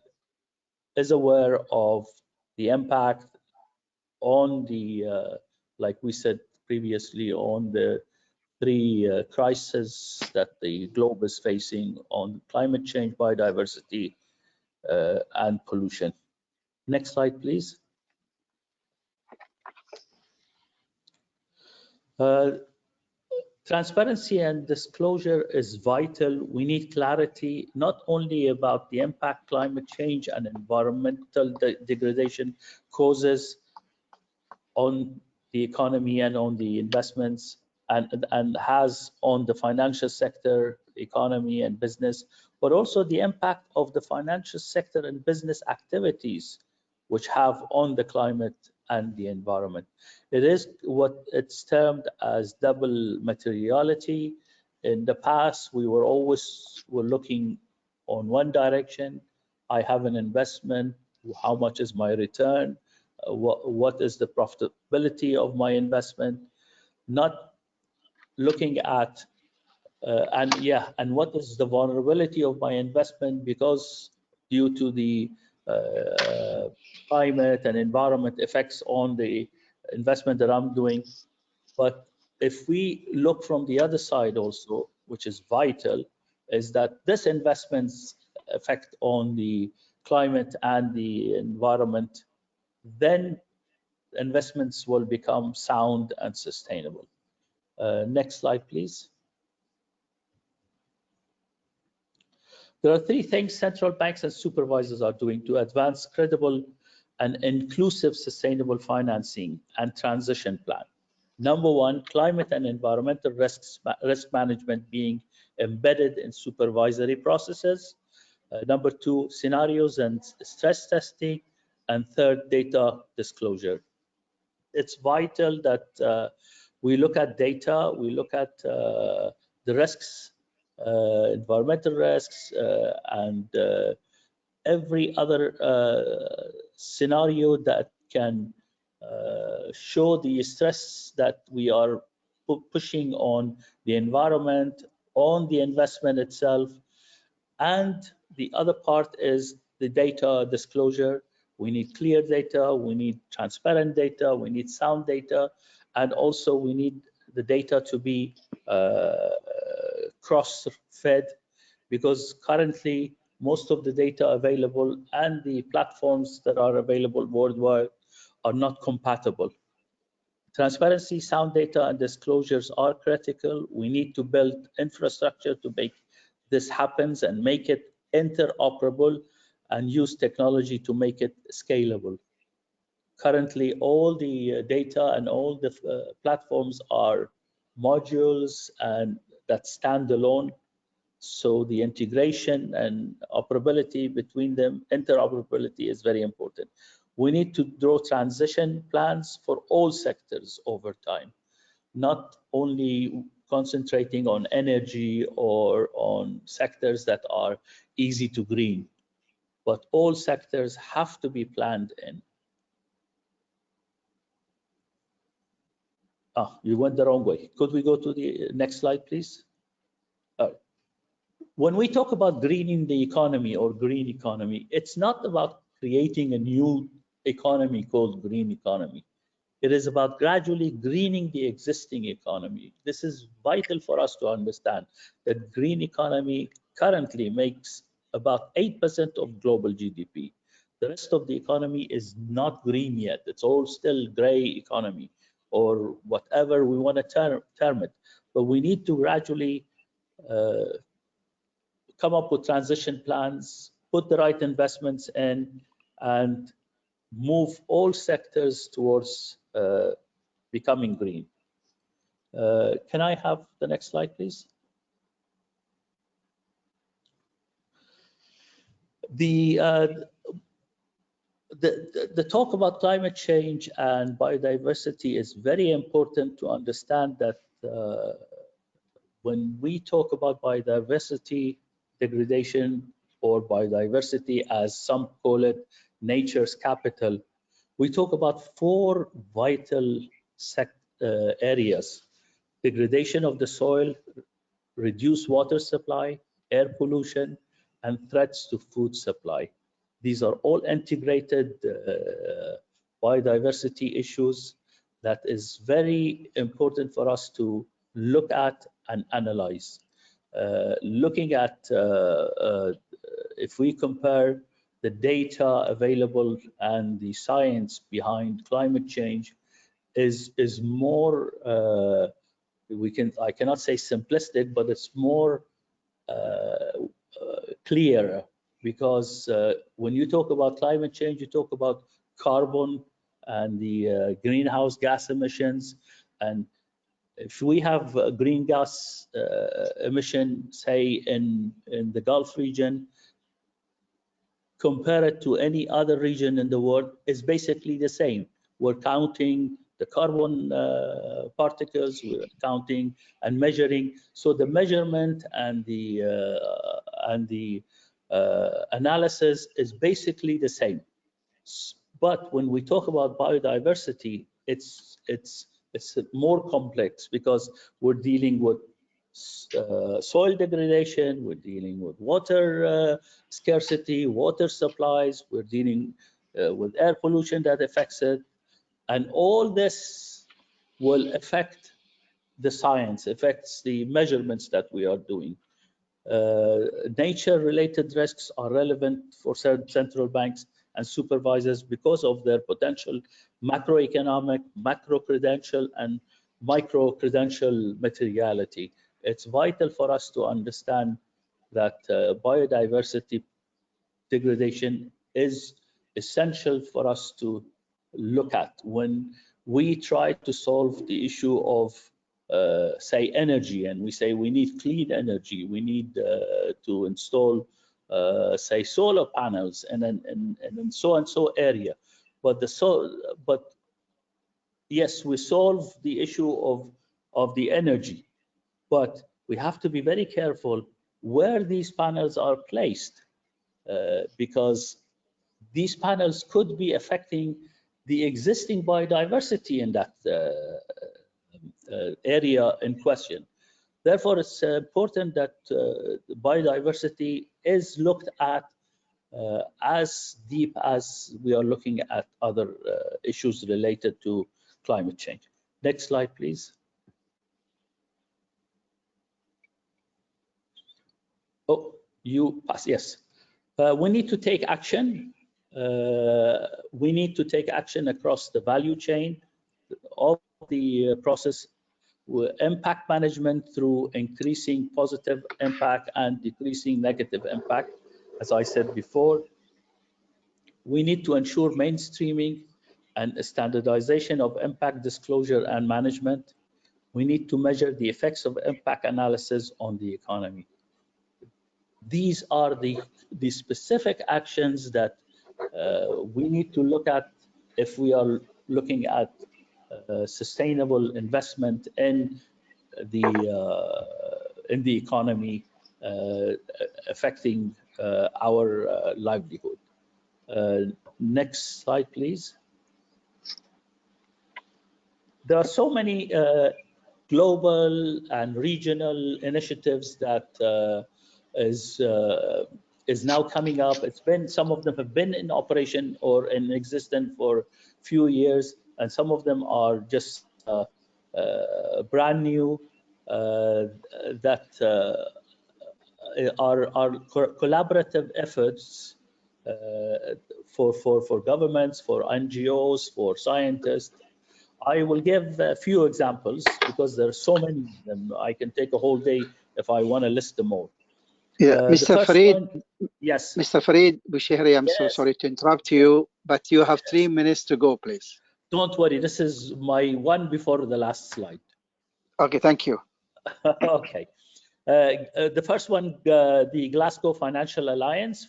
is aware of the impact on the, like we said previously, on the three crises that the globe is facing on climate change, biodiversity, and pollution. Next slide, please. Transparency and disclosure is vital. We need clarity not only about the impact climate change and environmental degradation causes on the economy and on the investments and has on the financial sector, economy and business, but also the impact of the financial sector and business activities which have on the climate and the environment. It is what it's termed as double materiality. In the past, we were always looking on one direction. I have an investment, how much is my return? What is the profitability of my investment? Not looking at and what is the vulnerability of my investment because due to the climate and environment effects on the investment that I'm doing. But if we look from the other side also, which is vital, is that this investment's effect on the climate and the environment, then investments will become sound and sustainable. Next slide, please. There are three things central banks and supervisors are doing to advance credible and inclusive sustainable financing and transition plan. Number one, climate and environmental risk management being embedded in supervisory processes. Number two, scenarios and stress testing. And third, data disclosure. It's vital that we look at data, we look at the risks, environmental risks, and every other scenario that can show the stress that we are pushing on the environment, on the investment itself. And the other part is the data disclosure. We need clear data, we need transparent data, we need sound data, and also we need the data to be cross-fed, because currently most of the data available and the platforms that are available worldwide are not compatible. Transparency, sound data, and disclosures are critical. We need to build infrastructure to make this happen and make it interoperable and use technology to make it scalable. Currently, all the data and all the platforms are modules and that stand alone. So the integration and operability between them, interoperability is very important. We need to draw transition plans for all sectors over time, not only concentrating on energy or on sectors that are easy to green, but all sectors have to be planned in. You went the wrong way. Could we go to the next slide, please? When we talk about greening the economy or green economy, it's not about creating a new economy called green economy. It is about gradually greening the existing economy. This is vital for us to understand that green economy currently makes about 8% of global GDP. The rest of the economy is not green yet. It's all still gray economy or whatever we want to term it. But we need to gradually come up with transition plans, put the right investments in, and move all sectors towards becoming green. Can I have the next slide, please? The talk about climate change and biodiversity is very important to understand that when we talk about biodiversity degradation, or biodiversity as some call it, nature's capital, we talk about 4 vital areas: degradation of the soil, reduced water supply, air pollution, and threats to food supply. These are all integrated biodiversity issues that is very important for us to look at and analyze. Looking at, if we compare the data available and the science behind climate change, is more, I cannot say simplistic, but it's more clear, because when you talk about climate change, you talk about carbon and the greenhouse gas emissions. And if we have a green gas emission, say in the Gulf region, compare it to any other region in the world, is basically the same. We're counting the carbon particles, we're counting and measuring. So the measurement and the analysis is basically the same. But when we talk about biodiversity, it's more complex, because we're dealing with soil degradation, we're dealing with water scarcity, water supplies, we're dealing with air pollution that affects it. And all this will affect the science, affects the measurements that we are doing. Nature-related risks are relevant for central banks and supervisors because of their potential macroeconomic, macro-credential, and micro-credential materiality. It's vital for us to understand that biodiversity degradation is essential for us to look at when we try to solve the issue of say energy, and we say we need clean energy, we need to install say solar panels and then so and so area. But yes, we solve the issue of the energy, but we have to be very careful where these panels are placed, because these panels could be affecting the existing biodiversity in that area in question. Therefore, it's important that biodiversity is looked at as deep as we are looking at other issues related to climate change. Next slide, please. Oh, you pass, yes. We need to take action. We need to take action across the value chain of the process. Impact management through increasing positive impact and decreasing negative impact. As I said before, we need to ensure mainstreaming and standardization of impact disclosure and management. We need to measure the effects of impact analysis on the economy. These are the specific actions that we need to look at if we are looking at sustainable investment in the economy, affecting our livelihood. Next slide, please. There are so many global and regional initiatives that is now coming up. It's been, some of them have been in operation or in existence for a few years, and some of them are just brand new, that are collaborative efforts for governments, for NGOs, for scientists. I will give a few examples because there are so many of them. I can take a whole day if I want to list them all. Yeah, Mr. Farid. Yes. Mr. Farid Bushehri, I'm so sorry to interrupt you, but you have 3 minutes to go, please. Don't worry, this is my one before the last slide. Okay, thank you. Okay. The first one, the Glasgow Financial Alliance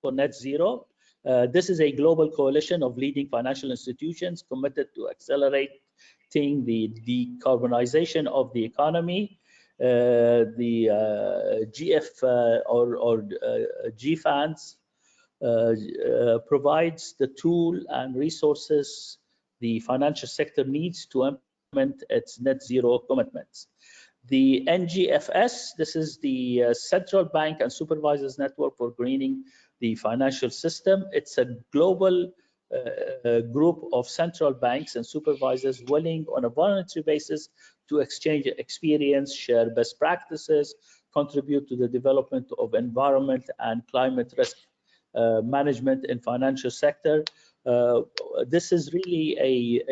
for Net Zero. This is a global coalition of leading financial institutions committed to accelerating the decarbonization of the economy. The GF or GFANZ provides the tool and resources the financial sector needs to implement its net zero commitments. The NGFS, this is the Central Bank and Supervisors Network for Greening the Financial System. It's a global group of central banks and supervisors willing on a voluntary basis to exchange experience, share best practices, contribute to the development of environment and climate risk management in financial sector. This is really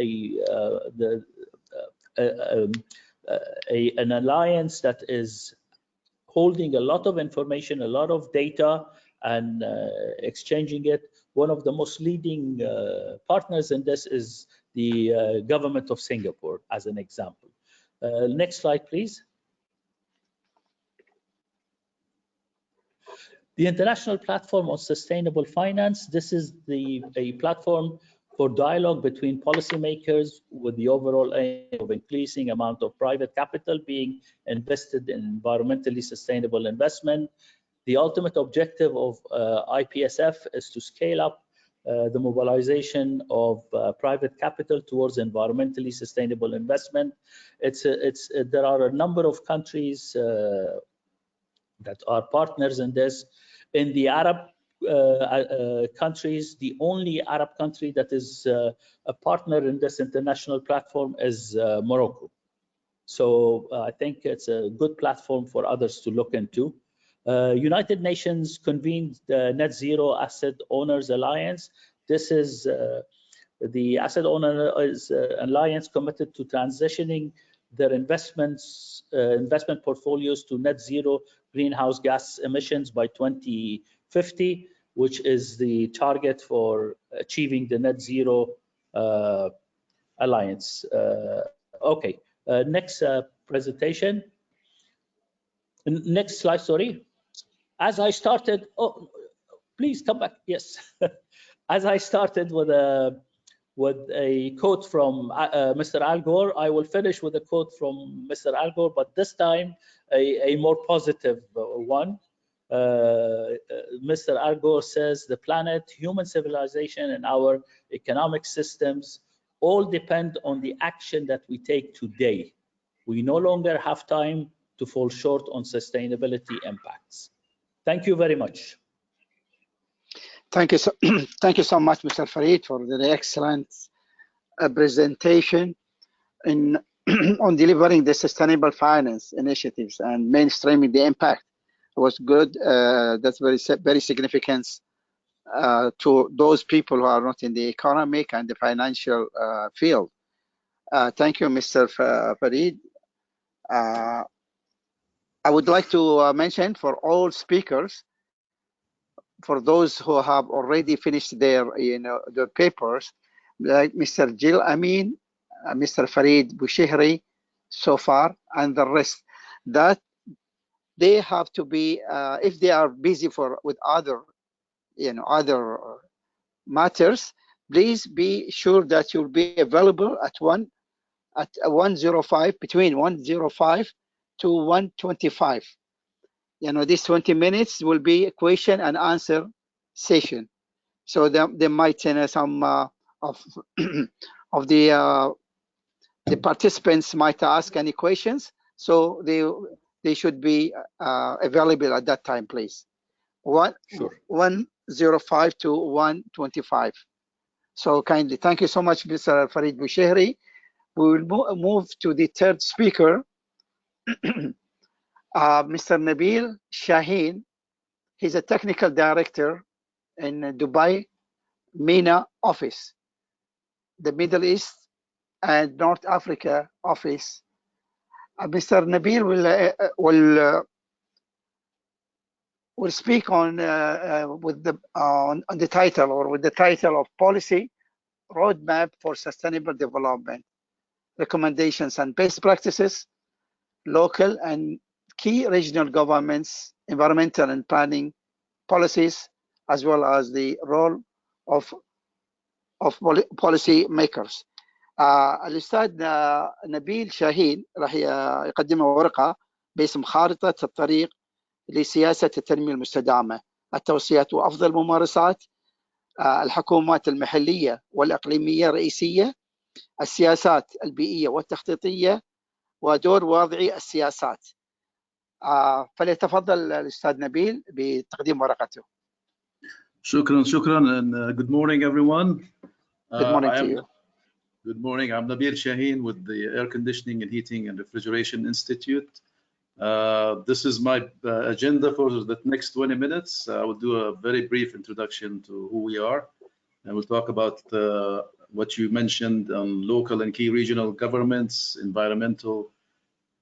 an alliance that is holding a lot of information, a lot of data, and exchanging it. One of the most leading partners in this is the government of Singapore, as an example. Next slide, please. The International Platform on Sustainable Finance. This is a platform for dialogue between policymakers with the overall aim of increasing amount of private capital being invested in environmentally sustainable investment. The ultimate objective of IPSF is to scale up the mobilization of private capital towards environmentally sustainable investment. There are a number of countries that are partners in this. In the Arab countries, the only Arab country that is a partner in this international platform is Morocco. So I think it's a good platform for others to look into. United Nations convened the Net Zero Asset Owners Alliance. This is the Asset Owners Alliance committed to transitioning their investment portfolios to net zero greenhouse gas emissions by 2050, which is the target for achieving the net zero alliance. Okay, next presentation. Next slide, sorry. As I started, oh, please come back. Yes. As I started with a quote from Mr. Al Gore, I will finish with a quote from Mr. Al Gore, but this time a more positive one. Mr. Al Gore says, the planet, human civilization, and our economic systems all depend on the action that we take today. We no longer have time to fall short on sustainability impacts. Thank you very much. Thank you so much, Mr. Farid, for the excellent presentation on delivering the sustainable finance initiatives and mainstreaming the impact. It was good. That's very significant to those people who are not in the economic and the financial field. Thank you, Mr. Farid. I would like to mention for all speakers, for those who have already finished their papers, like Mr. Jill Amin, Mr. Farid Bouchehri, so far, and the rest, that they have to be, if they are busy with other, other matters, please be sure that you'll be available at 1:05, between 1:05 to 1:25. These 20 minutes will be a question and answer session. So they might some of the participants might ask any questions. So they should be available at that time, please. 1:05 to 1:25. So kindly, thank you so much, Mr. Farid Bouchehri. We will move to the third speaker. Mr. Nabil Shaheen. He's a technical director in Dubai MENA office, the Middle East and North Africa office. Mr. Nabil will speak on the title, or with the title of Policy Roadmap for Sustainable Development, Recommendations and Best Practices, Local and Key Regional Governments, Environmental and Planning Policies, as well as the role of policy makers. الأستاذ نبيل شاهين راح يقدم ورقة باسم خارطة الطريق لسياسة التنمية المستدامة، التوصيات وأفضل الممارسات، الحكومات المحلية والإقليمية الرئيسية، السياسات البيئية والتخطيطية، ودور واضعي السياسات. فليتفضل الأستاذ نبيل بتقديم ورقته. شكرا and good morning everyone. Good morning to you. Good morning. I'm Nabil Shaheen with the Air Conditioning and Heating and Refrigeration Institute. This is my agenda for the next 20 minutes. I will do a very brief introduction to who we are, and we'll talk about what you mentioned on local and key regional governments, environmental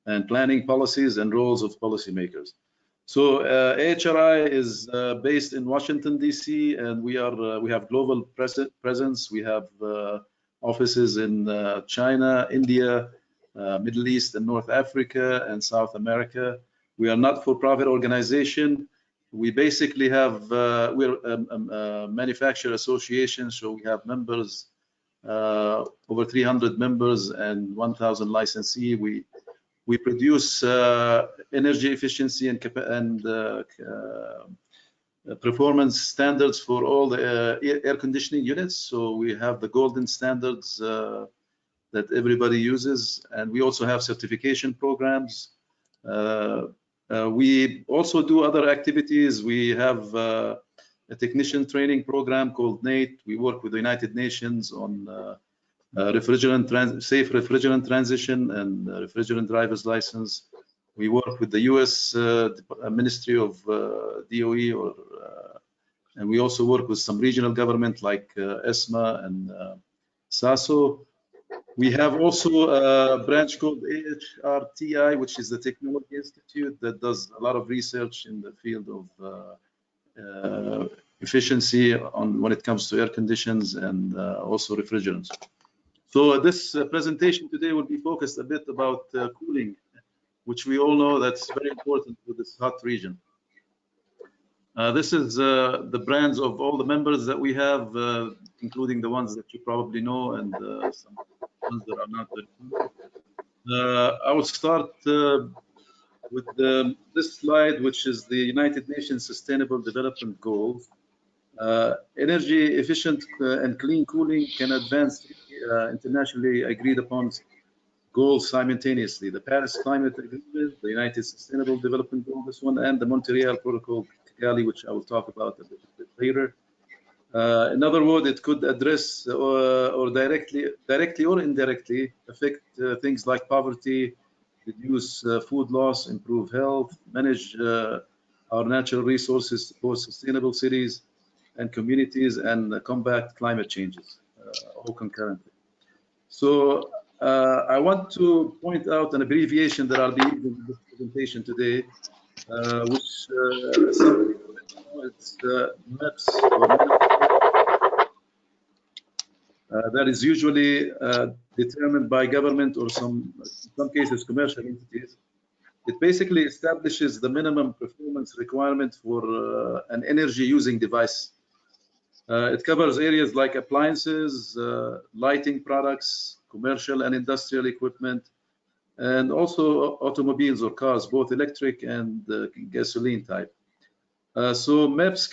and planning policies, and roles of policymakers. So AHRI is based in Washington, D.C., and we have global presence. We have offices in China, India, Middle East and North Africa, and South America. We are not for-profit organization. We basically have, we're a manufacturer association, so we have members, over 300 members and 1,000 licensee. We produce energy efficiency and performance standards for all the air conditioning units. So we have the golden standards that everybody uses, and we also have certification programs. We also do other activities. We have a technician training program called NATE. We work with the United Nations on safe refrigerant transition and refrigerant driver's license. We work with the U.S. Ministry of DOE, and we also work with some regional government like ESMA and SASO. We have also a branch called AHRTI, which is the Technology Institute that does a lot of research in the field of efficiency when it comes to air conditions and also refrigerants. So this presentation today will be focused a bit about cooling, which we all know that's very important for this hot region. This is the brands of all the members that we have, including the ones that you probably know and some ones that are not very familiar. I will start with this slide, which is the United Nations Sustainable Development Goals. Energy efficient and clean cooling can advance internationally agreed upon goals simultaneously: the Paris Climate Agreement, the United Sustainable Development Goal, this one, and the Montreal Protocol, which I will talk about a bit later. In other words, it could address or directly or indirectly affect things like poverty, reduce food loss, improve health, manage our natural resources, support sustainable cities and communities, and combat climate changes, all concurrently. So I want to point out an abbreviation that I'll be using in this presentation today, which it's MEPS, that is usually determined by government or in some cases commercial entities. It basically establishes the minimum performance requirement for an energy using device. It covers areas like appliances, lighting products, commercial and industrial equipment, and also automobiles or cars, both electric and gasoline type. So MEPS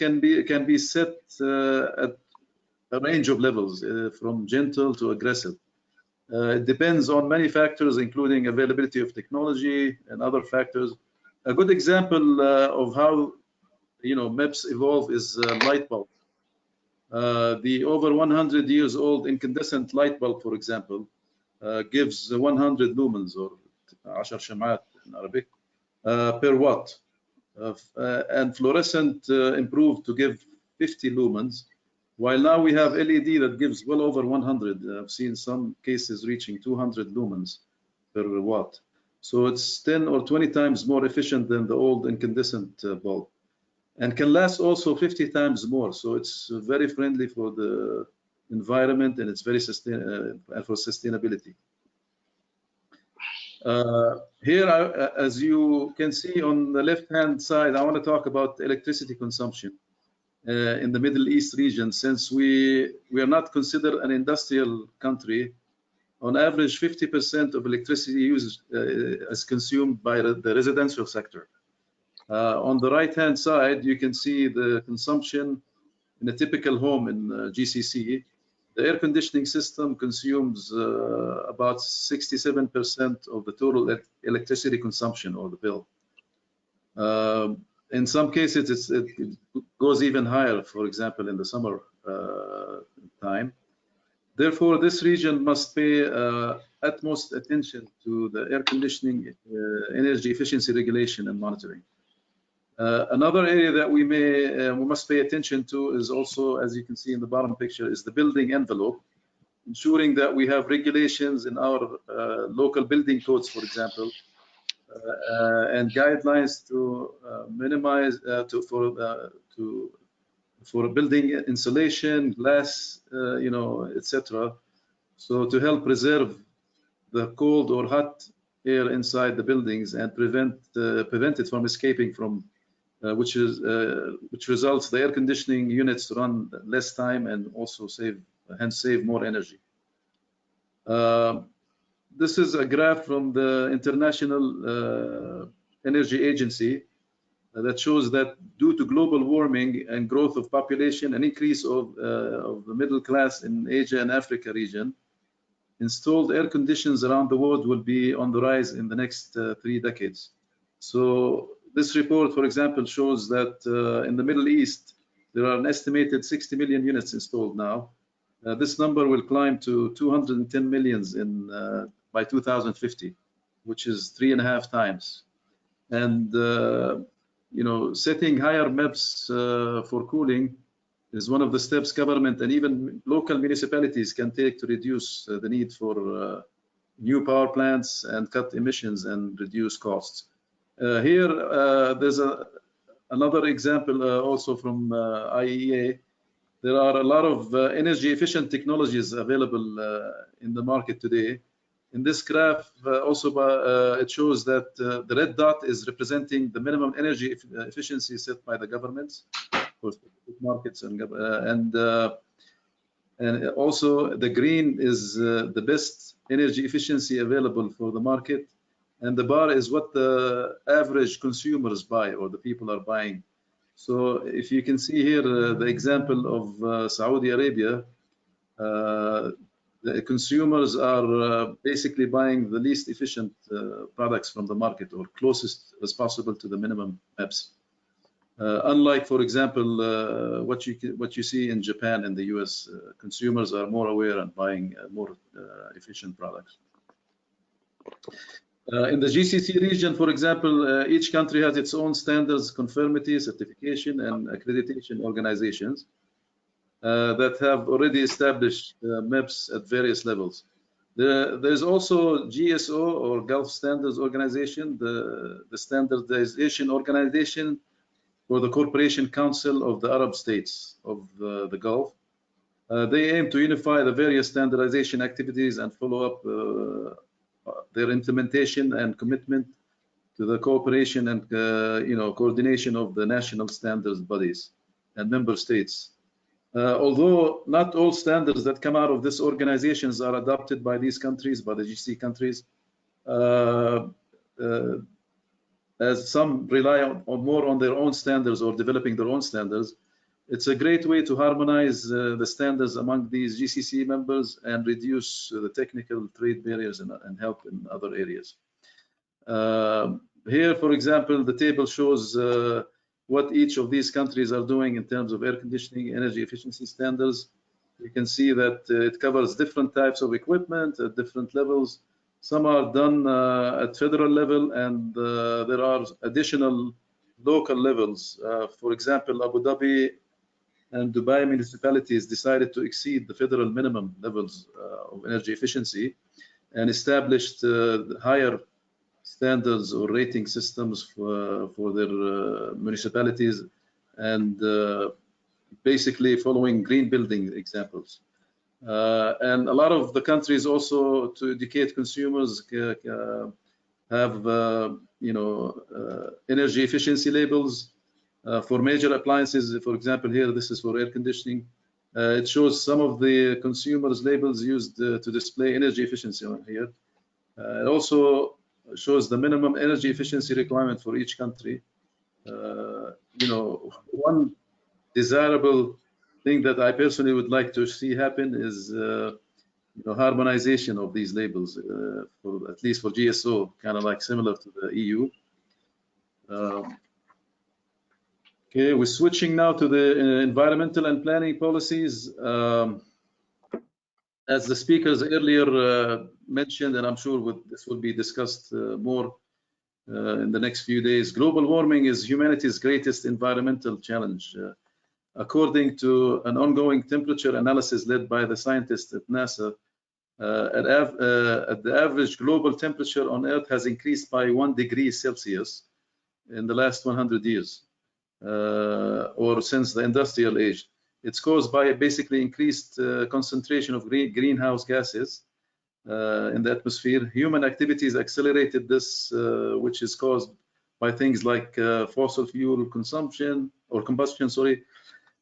can be set at a range of levels, from gentle to aggressive. It depends on many factors, including availability of technology and other factors. A good example of how MEPS evolve is light bulb. The over 100 years old incandescent light bulb, for example, gives 100 lumens, or 10 شمعات in Arabic, per watt. And fluorescent improved to give 50 lumens, while now we have LED that gives well over 100. I've seen some cases reaching 200 lumens per watt. So it's 10 or 20 times more efficient than the old incandescent bulb, and can last also 50 times more. So it's very friendly for the environment, and it's very for sustainability. Here, as you can see on the left-hand side, I want to talk about electricity consumption in the Middle East region. Since we are not considered an industrial country, on average, 50% of electricity used is consumed by the residential sector. On the right-hand side, you can see the consumption in a typical home in GCC. The air conditioning system consumes about 67% of the total electricity consumption or the bill. In some cases, it goes even higher, for example, in the summer time. Therefore, this region must pay utmost attention to the air conditioning energy efficiency regulation and monitoring. Another area that we must pay attention to is also, as you can see in the bottom picture, is the building envelope, ensuring that we have regulations in our local building codes, for example, and guidelines to minimize for building insulation, glass, etc. So to help preserve the cold or hot air inside the buildings and prevent it from escaping from, which results the air conditioning units to run less time and also save more energy. This is a graph from the International Energy Agency that shows that due to global warming and growth of population and increase of the middle class in Asia and Africa region, installed air conditions around the world will be on the rise in the next 3 decades. So this report, for example, shows that in the Middle East, there are an estimated 60 million units installed now. This number will climb to 210 millions by 2050, which is 3.5 times. And setting higher MEPs for cooling is one of the steps government and even local municipalities can take to reduce the need for new power plants and cut emissions and reduce costs. Here, there's another example also from IEA. There are a lot of energy efficient technologies available in the market today. In this graph, it shows that the red dot is representing the minimum energy efficiency set by the governments for specific markets, and also the green is the best energy efficiency available for the market, and the bar is what the average consumers buy or the people are buying. So if you can see here the example of Saudi Arabia, the consumers are basically buying the least efficient products from the market or closest as possible to the minimum MEPs. Unlike, for example, what you see in Japan and the US, consumers are more aware and buying more efficient products. In the GCC region, for example, each country has its own standards, conformity, certification, and accreditation organizations that have already established MEPs at various levels. There's also GSO or Gulf Standards Organization, the standardization organization for the Cooperation Council of the Arab States of the Gulf. They aim to unify the various standardization activities and follow up their implementation and commitment to the cooperation and coordination of the national standards bodies and member states. Although not all standards that come out of these organizations are adopted by these countries, by the GCC countries, as some rely more on their own standards or developing their own standards, it's a great way to harmonize the standards among these GCC members and reduce the technical trade barriers and help in other areas. Here, for example, the table shows what each of these countries are doing in terms of air conditioning energy efficiency standards. You can see that it covers different types of equipment at different levels. Some are done at federal level, and there are additional local levels. For example, Abu Dhabi and Dubai municipalities decided to exceed the federal minimum levels of energy efficiency and established higher standards or rating systems for their municipalities, and basically following green building examples. And a lot of the countries also, to educate consumers, have energy efficiency labels for major appliances. For example, here this is for air conditioning. It shows some of the consumers' labels used to display energy efficiency on here. It also shows the minimum energy efficiency requirement for each country. One desirable thing that I personally would like to see happen is harmonization of these labels, at least for GSO, kind of like similar to the EU. Okay, we're switching now to the environmental and planning policies. As the speakers earlier mentioned, and I'm sure this will be discussed more in the next few days, global warming is humanity's greatest environmental challenge. According to an ongoing temperature analysis led by the scientists at NASA, the average global temperature on Earth has increased by 1 degree Celsius in the last 100 years, or since the industrial age. It's caused by basically increased concentration of greenhouse gases in the atmosphere. Human activities accelerated this, which is caused by things like fossil fuel consumption or combustion,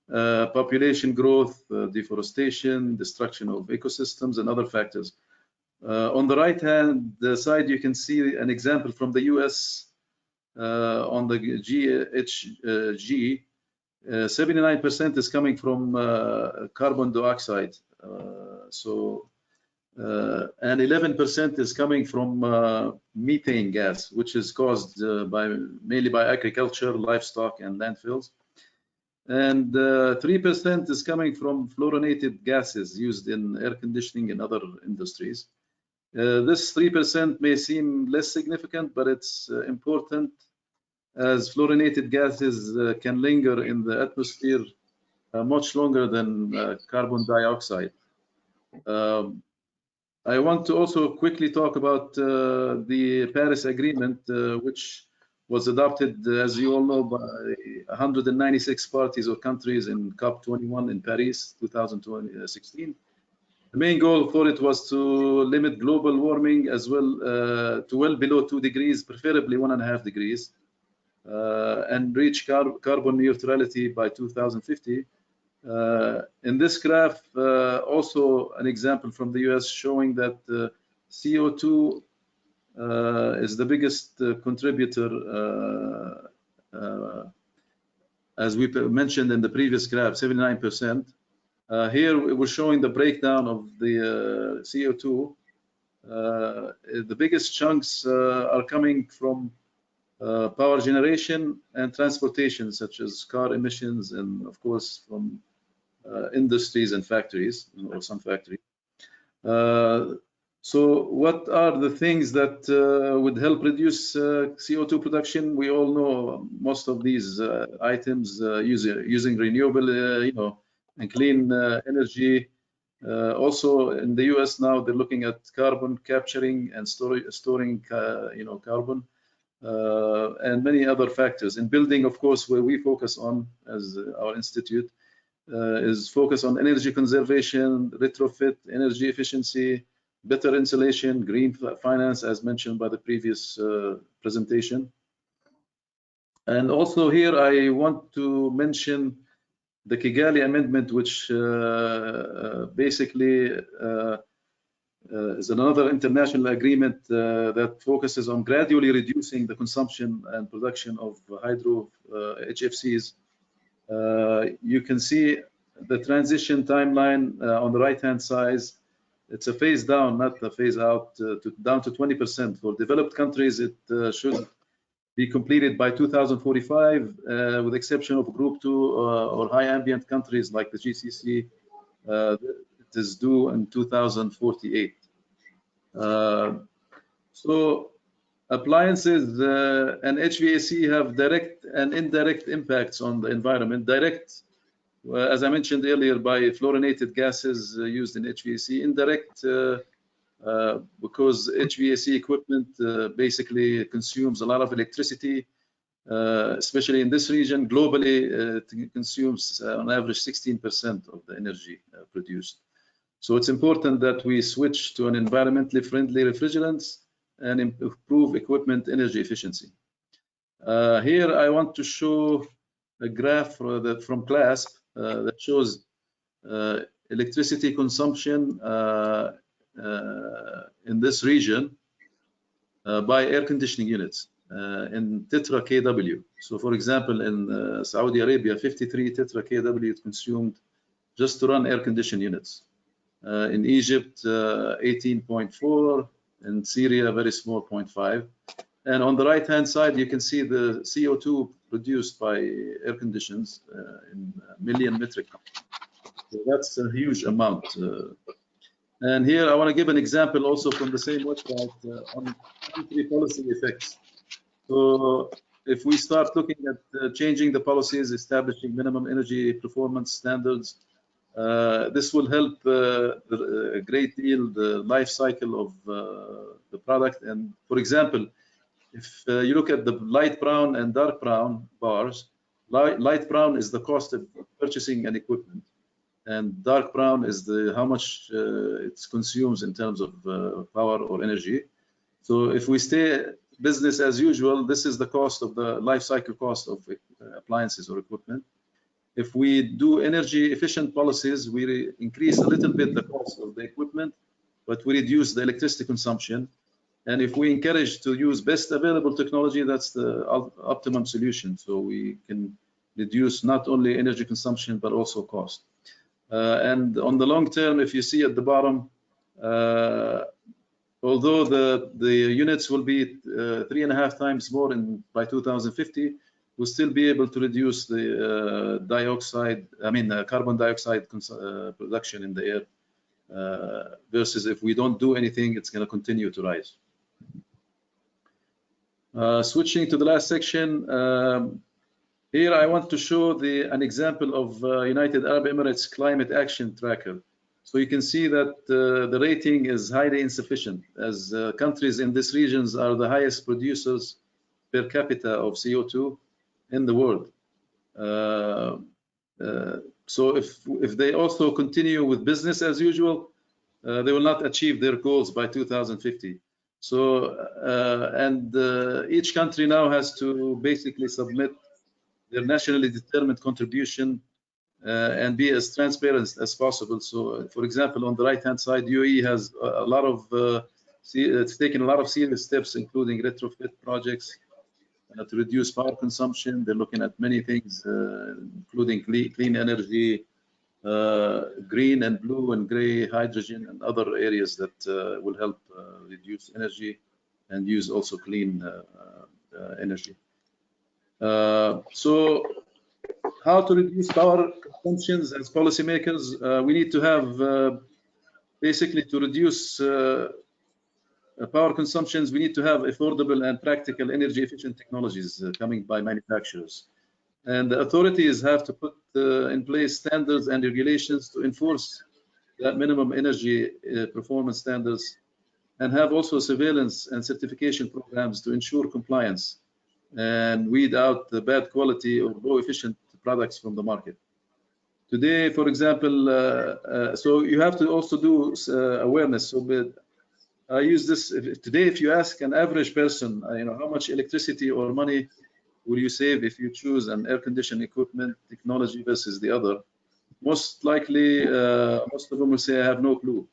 population growth, deforestation, destruction of ecosystems, and other factors. On the right-hand side, you can see an example from the US on the GHG. 79% is coming from carbon dioxide, and 11% is coming from methane gas, which is caused mainly by agriculture, livestock, and landfills. And 3% is coming from fluorinated gases used in air conditioning and other industries. This 3% may seem less significant, but it's important, as fluorinated gases can linger in the atmosphere much longer than carbon dioxide. I want to also quickly talk about the Paris Agreement, which was adopted, as you all know, by 196 parties or countries in COP21 in Paris, 2016. The main goal for it was to limit global warming as well to well below 2 degrees, preferably 1.5 degrees, and reach carbon neutrality by 2050. In this graph, also an example from the US showing that CO2 is the biggest contributor, as we mentioned in the previous graph, 79%. Here we're showing the breakdown of the CO2. The biggest chunks are coming from power generation and transportation, such as car emissions, and of course from industries and factories, or some factories. So what are the things that would help reduce CO2 production? We all know most of these items using renewable, and clean energy. Also in the US now, they're looking at carbon capturing and storing carbon, and many other factors. In building, of course, where we focus on as our institute, is focus on energy conservation, retrofit, energy efficiency, better insulation, green finance, as mentioned by the previous presentation. And also here, I want to mention the Kigali Amendment, which basically is another international agreement that focuses on gradually reducing the consumption and production of hydro HFCs. You can see the transition timeline on the right-hand side. It's a phase down, not a phase out, down to 20%. For developed countries, it should be completed by 2045, with the exception of Group 2 or high ambient countries like the GCC. It is due in 2048. So appliances and HVAC have direct and indirect impacts on the environment. Direct, as I mentioned earlier, by fluorinated gases used in HVAC. Indirect, because HVAC equipment basically consumes a lot of electricity, especially in this region. Globally, it consumes on average 16% of the energy produced. So it's important that we switch to an environmentally friendly refrigerants and improve equipment energy efficiency. Here I want to show a graph from CLASP that shows electricity consumption in this region by air conditioning units in tetra kW. So for example, in Saudi Arabia, 53 tetra kW is consumed just to run air conditioning units. In Egypt, 18.4, in Syria, very small, 0.5. And on the right-hand side, you can see the CO2 produced by air conditions in million metric tons. So that's a huge amount. And here I want to give an example also from the same website on country policy effects. So if we start looking at changing the policies, establishing minimum energy performance standards, this will help a great deal the life cycle of the product. And for example, if you look at the light brown and dark brown bars, light brown is the cost of purchasing an equipment, and dark brown is the how much it consumes in terms of power or energy. So if we stay business as usual, this is the cost of the life cycle cost of appliances or equipment. If we do energy efficient policies, we increase a little bit the cost of the equipment, but we reduce the electricity consumption. And if we encourage to use best available technology, that's the optimum solution. So we can reduce not only energy consumption, but also cost. And on the long term, if you see at the bottom, although the units will be 3.5 times more by 2050, we'll still be able to reduce the carbon dioxide production in the air, versus if we don't do anything, it's going to continue to rise. Switching to the last section, here I want to show an example of United Arab Emirates Climate Action Tracker. So you can see that the rating is highly insufficient, as countries in these regions are the highest producers per capita of CO2 in the world. So if they also continue with business as usual, they will not achieve their goals by 2050. So each country now has to basically submit their nationally determined contribution and be as transparent as possible. So, for example, on the right-hand side, UAE has a lot of it's taken a lot of serious steps, including retrofit projects to reduce power consumption. They're looking at many things, including clean energy, green and blue and gray hydrogen, and other areas that will help reduce energy and use also clean energy. So how to reduce power consumptions as policymakers? We need to have basically to reduce power consumptions, we need to have affordable and practical energy efficient technologies coming by manufacturers. And the authorities have to put in place standards and regulations to enforce that minimum energy performance standards, and have also surveillance and certification programs to ensure compliance and weed out the bad quality or low efficient products from the market. Today, for example, so you have to also do awareness. So I use this today. If you ask an average person, how much electricity or money will you save if you choose an air conditioning equipment technology versus the other, most likely most of them will say I have no clue.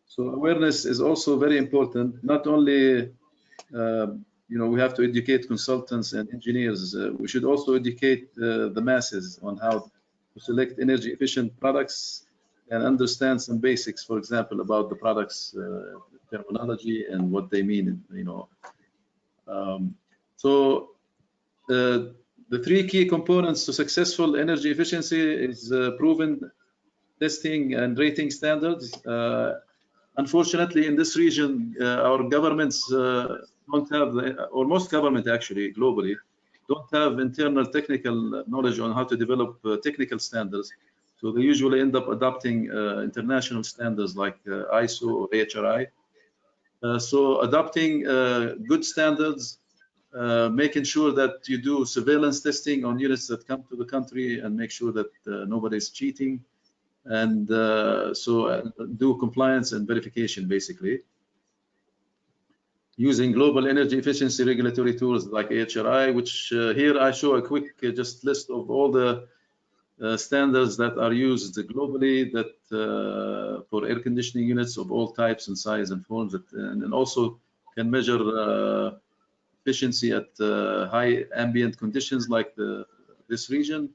So awareness is also very important. Not only we have to educate consultants and engineers, we should also educate the masses on how to select energy efficient products and understand some basics, for example, about the products terminology and what they mean. So the three key components to successful energy efficiency is proven testing and rating standards. Unfortunately, in this region, our governments don't have, or most governments actually globally, don't have internal technical knowledge on how to develop technical standards. So they usually end up adopting international standards like ISO or AHRI. So adopting good standards, making sure that you do surveillance testing on units that come to the country and make sure that nobody's cheating, and so do compliance and verification basically. Using global energy efficiency regulatory tools like AHRI, which here I show a quick just list of all the standards that are used globally that for air conditioning units of all types and size and forms, and also can measure efficiency at high ambient conditions like this region.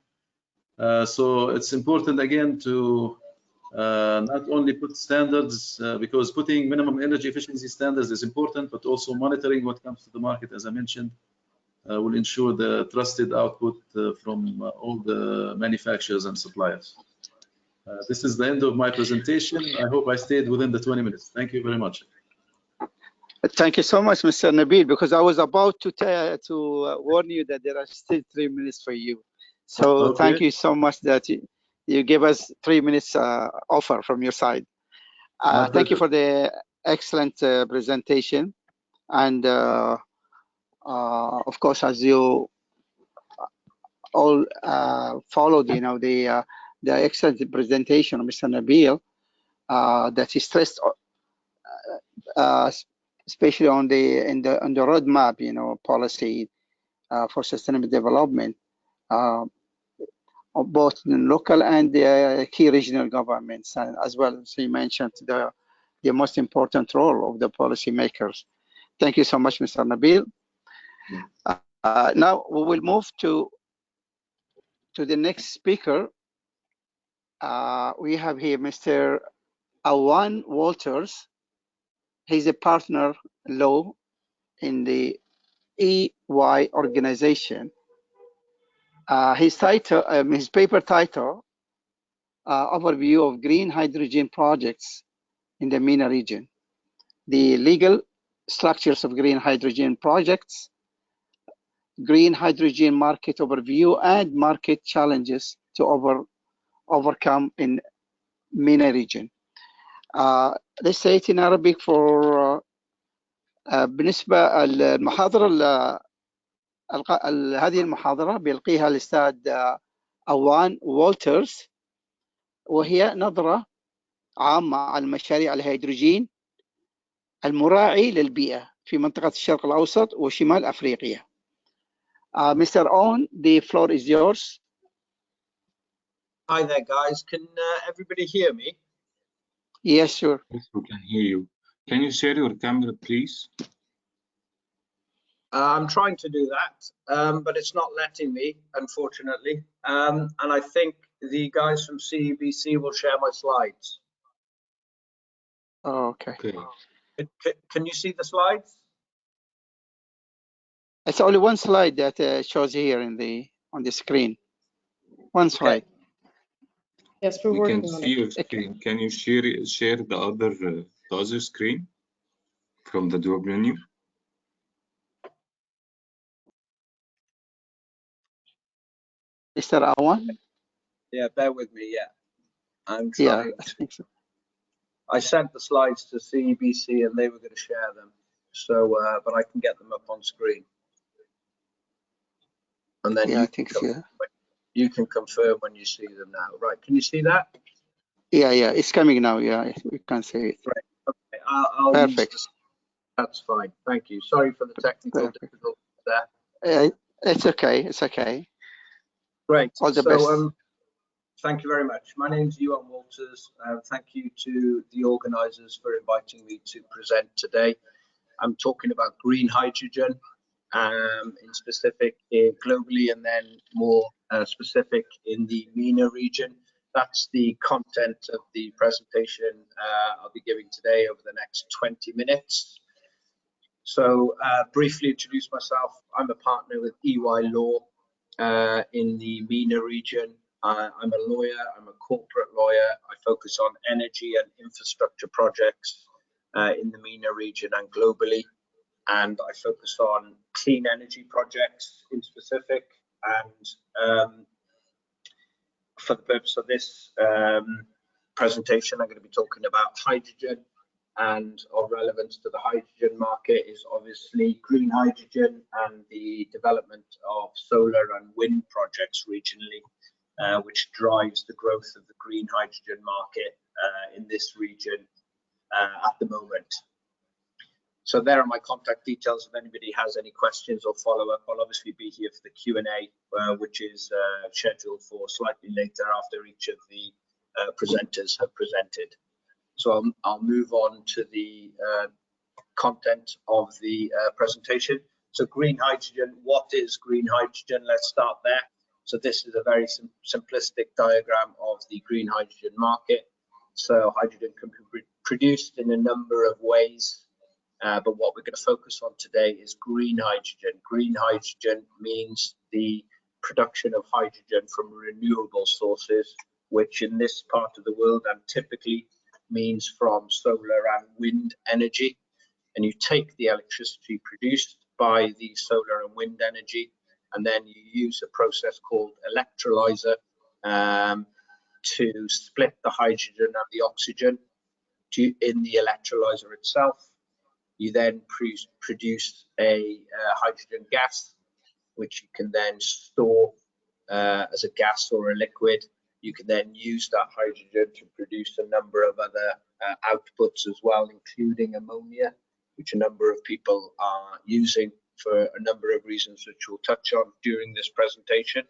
So it's important again to not only put standards, because putting minimum energy efficiency standards is important, but also monitoring what comes to the market, as I mentioned, will ensure the trusted output from all the manufacturers and suppliers. This is the end of my presentation. I hope I stayed within the 20 minutes. Thank you very much. Thank you so much, Mr. Nabil, because I was about to warn you that there are still 3 minutes for you. So Okay. Thank you so much that you gave us 3 minutes offer from your side. Thank you for the excellent presentation. And of course, as you all followed, the excellent presentation of Mr. Nabil, that he stressed, especially on the roadmap, policy for sustainable development, both in local and key regional governments, and as well as he mentioned the most important role of the policymakers. Thank you so much, Mr. Nabil. Now we will move to the next speaker. We have here Mr. Awan Walters. He's a partner law in the EY organization. His title, his paper title, overview of green hydrogen projects in the MENA region, the legal structures of green hydrogen projects, green hydrogen market overview, and market challenges to overcome in MENA region. Let's say it in Arabic for بالنسبة المحاضرة هذه المحاضرة بيلقيها الأستاذ أوان وولترز، وهي نظرة عامة على المشاريع الهيدروجين المراعي للبيئة في منطقة الشرق الأوسط وشمال أفريقيا. Mr. Owen, the floor is yours. Hi there, guys. Can everybody hear me? Yes, sure. Yes, we can hear you. Can you share your camera, please? I'm trying to do that, but it's not letting me, unfortunately. And I think the guys from CEBC will share my slides. Oh, okay. Can you see the slides? It's only one slide that shows here on the screen. One slide. Yes, we're We working can on see it. your screen. Can you share the other screen from the drop menu? Mr. Awan? Yeah, bear with me. Yeah, I'm Yeah, trying. I think so. I sent the slides to CEBC and they were going to share them. So, but I can get them up on screen. And then Yeah, I think so. You can confirm when you see them now. Right, can you see that? Yeah, it's coming now. Yeah, we can see it. Right. Okay. I'll Perfect. That's fine. Thank you. Sorry for the technical difficulties there. It's okay. It's okay. Great. All the best. Thank you very much. My name is Ewan Walters. Thank you to the organisers for inviting me to present today. I'm talking about green hydrogen, in specific globally, and then more specific in the MENA region. That's the content of the presentation I'll be giving today over the next 20 minutes. So briefly introduce myself. I'm a partner with EY Law in the MENA region. I'm a lawyer, I'm a corporate lawyer. I focus on energy and infrastructure projects in the MENA region and globally. And I focus on clean energy projects in specific. And for the purpose of this presentation, I'm going to be talking about hydrogen. And of relevance to the hydrogen market is obviously green hydrogen and the development of solar and wind projects regionally, which drives the growth of the green hydrogen market in this region at the moment. So there are my contact details. If anybody has any questions or follow-up, I'll obviously be here for the Q&A, which is scheduled for slightly later after each of the presenters have presented. So I'll move on to the content of the presentation. So green hydrogen, what is green hydrogen? Let's start there. So this is a very simplistic diagram of the green hydrogen market. So hydrogen can be produced in a number of ways, but what we're going to focus on today is green hydrogen. Green hydrogen means the production of hydrogen from renewable sources, which in this part of the world and typically means from solar and wind energy. And you take the electricity produced by the solar and wind energy, and then you use a process called electrolyzer to split the hydrogen and the oxygen in the electrolyzer itself. You then produce a hydrogen gas, which you can then store as a gas or a liquid. You can then use that hydrogen to produce a number of other outputs as well, including ammonia, which a number of people are using for a number of reasons, which we'll touch on during this presentation.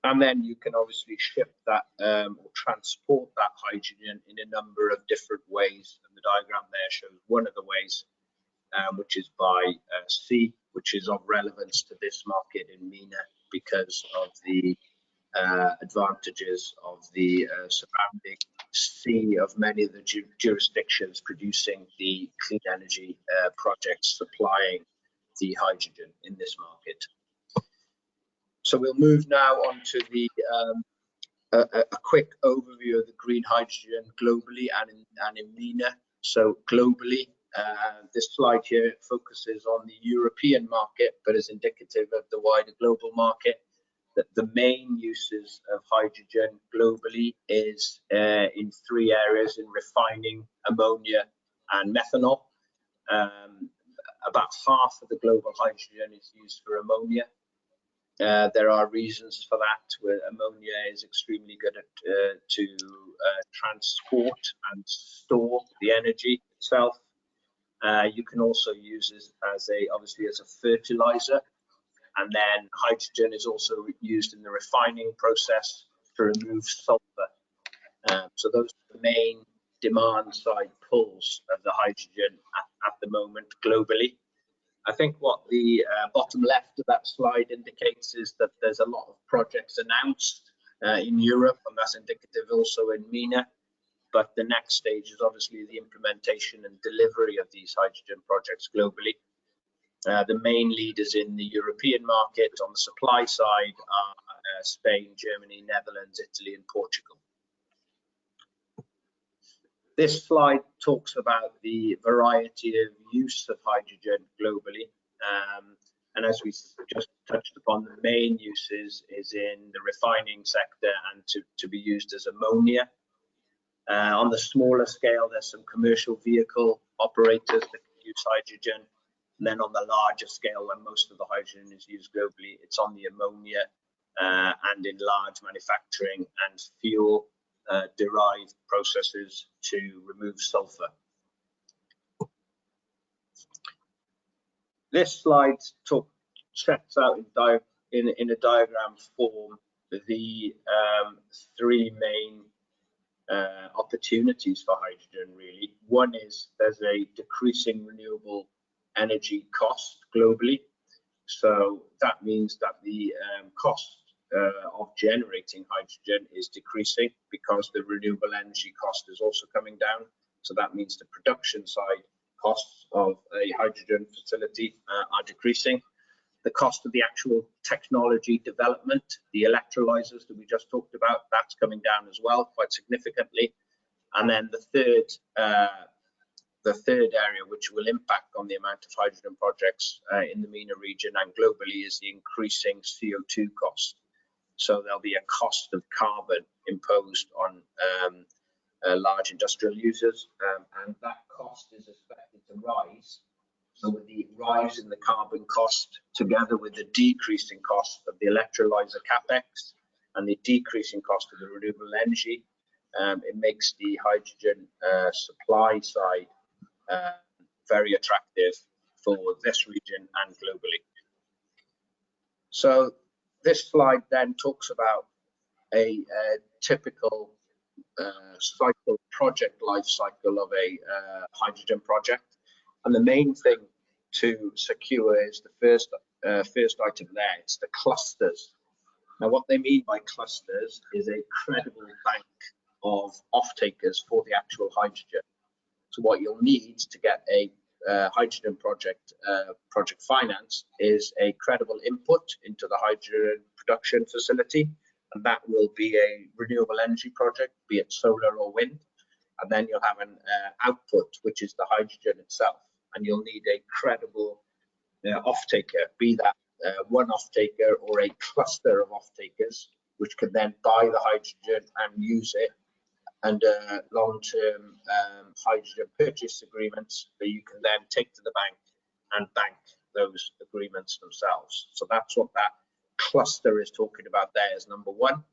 And then you can obviously ship that or transport that hydrogen in a number of different ways. And the diagram there shows one of the ways, which is by sea, which is of relevance to this market in MENA because of the advantages of the surrounding sea of many of the jurisdictions producing the clean energy projects supplying the hydrogen in this market. So we'll move now on to the a quick overview of the green hydrogen globally and in MENA. So globally, this slide here focuses on the European market, but is indicative of the wider global market. That the main uses of hydrogen globally is in three areas: in refining, ammonia, and methanol. About half of the global hydrogen is used for ammonia. There are reasons for that, where ammonia is extremely good at to transport and store the energy itself. You can also use it as obviously as a fertilizer, and then hydrogen is also used in the refining process to remove sulfur. So those are the main demand side pulls of the hydrogen at the moment globally. I think what the bottom left of that slide indicates is that there's a lot of projects announced in Europe, and that's indicative also in MENA. But the next stage is obviously the implementation and delivery of these hydrogen projects globally. The main leaders in the European market on the supply side are Spain, Germany, Netherlands, Italy, and Portugal. This slide talks about the variety of use of hydrogen globally. And as we just touched upon, the main uses is in the refining sector and to be used as ammonia. On the smaller scale, there's some commercial vehicle operators that can use hydrogen. And then on the larger scale, when most of the hydrogen is used globally, it's on the ammonia and in large manufacturing and fuel derived processes to remove sulfur. This slide sets out in a diagram form the three main opportunities for hydrogen really. One is there's a decreasing renewable energy cost globally. So that means that the cost of generating hydrogen is decreasing because the renewable energy cost is also coming down. So that means the production side costs of a hydrogen facility are decreasing. The cost of the actual technology development, the electrolyzers that we just talked about, that's coming down as well quite significantly. And then the third area which will impact on the amount of hydrogen projects in the MENA region and globally is the increasing CO2 cost. So there'll be a cost of carbon imposed on large industrial users, and that cost is expected to rise. So with the rise in the carbon cost, together with the decreasing cost of the electrolyzer capex and the decreasing cost of the renewable energy, it makes the hydrogen supply side very attractive for this region and globally. So this slide then talks about a typical project life cycle of a hydrogen project, and the main thing to secure is the first item there. It's the clusters. Now, what they mean by clusters is a credible bank of off-takers for the actual hydrogen. So what you'll need to get a hydrogen project finance is a credible input into the hydrogen production facility, and that will be a renewable energy project, be it solar or wind. And then you'll have an output, which is the hydrogen itself, and you'll need a credible off-taker, be that one off-taker or a cluster of off-takers, which can then buy the hydrogen and use it under long-term hydrogen purchase agreements that you can then take to the bank and bank those agreements themselves. So that's what that cluster is talking about there as number one.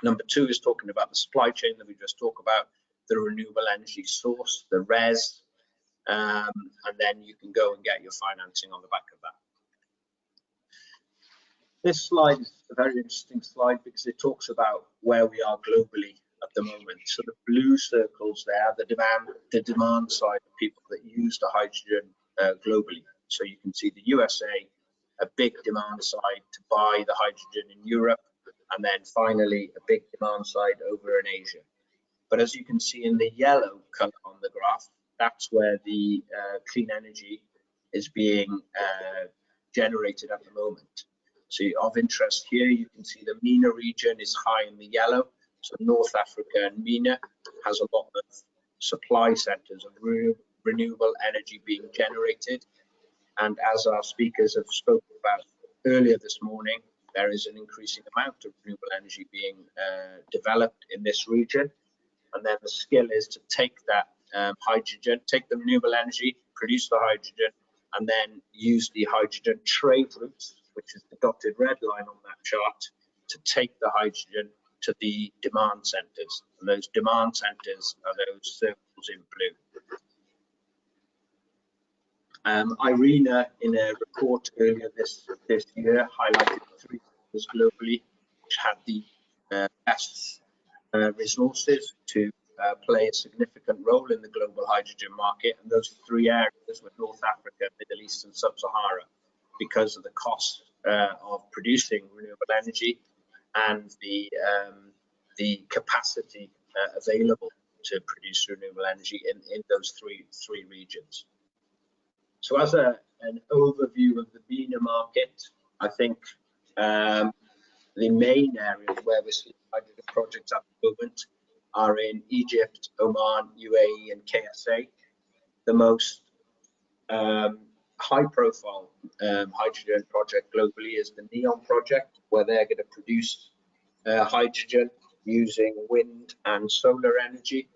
Number two is talking about the supply chain that we just talked about, the renewable energy source, the RES, and then you can go and get your financing on the back of that. This slide is a very interesting slide because it talks about where we are globally at the moment. So the blue circles there, the demand side of people that use the hydrogen globally. So you can see the USA, a big demand side to buy the hydrogen in Europe, and then finally a big demand side over in Asia. But as you can see in the yellow color on the graph, that's where the clean energy is being generated at the moment. So of interest here, you can see the MENA region is high in the yellow. So North Africa and MENA has a lot of supply centers of renewable energy being generated. And as our speakers have spoken about earlier this morning, there is an increasing amount of renewable energy being developed in this region. And then the skill is to take that hydrogen, take the renewable energy, produce the hydrogen, and then use the hydrogen trade routes, which is the dotted red line on that chart, to take the hydrogen to the demand centers. And those demand centers are those circles in blue. IRENA, in a report earlier this year, highlighted 3 sectors globally which had the best resources to play a significant role in the global hydrogen market, and those 3 areas were North Africa, Middle East, and Sub-Sahara, because of the cost of producing renewable energy and the capacity available to produce renewable energy in those three regions. So as an overview of the MENA market, I think the main areas where we're seeing hydrogen projects at the moment are in Egypt, Oman, UAE, and KSA. The most high-profile hydrogen project globally is the NEOM project, where they're going to produce hydrogen using wind and solar energy.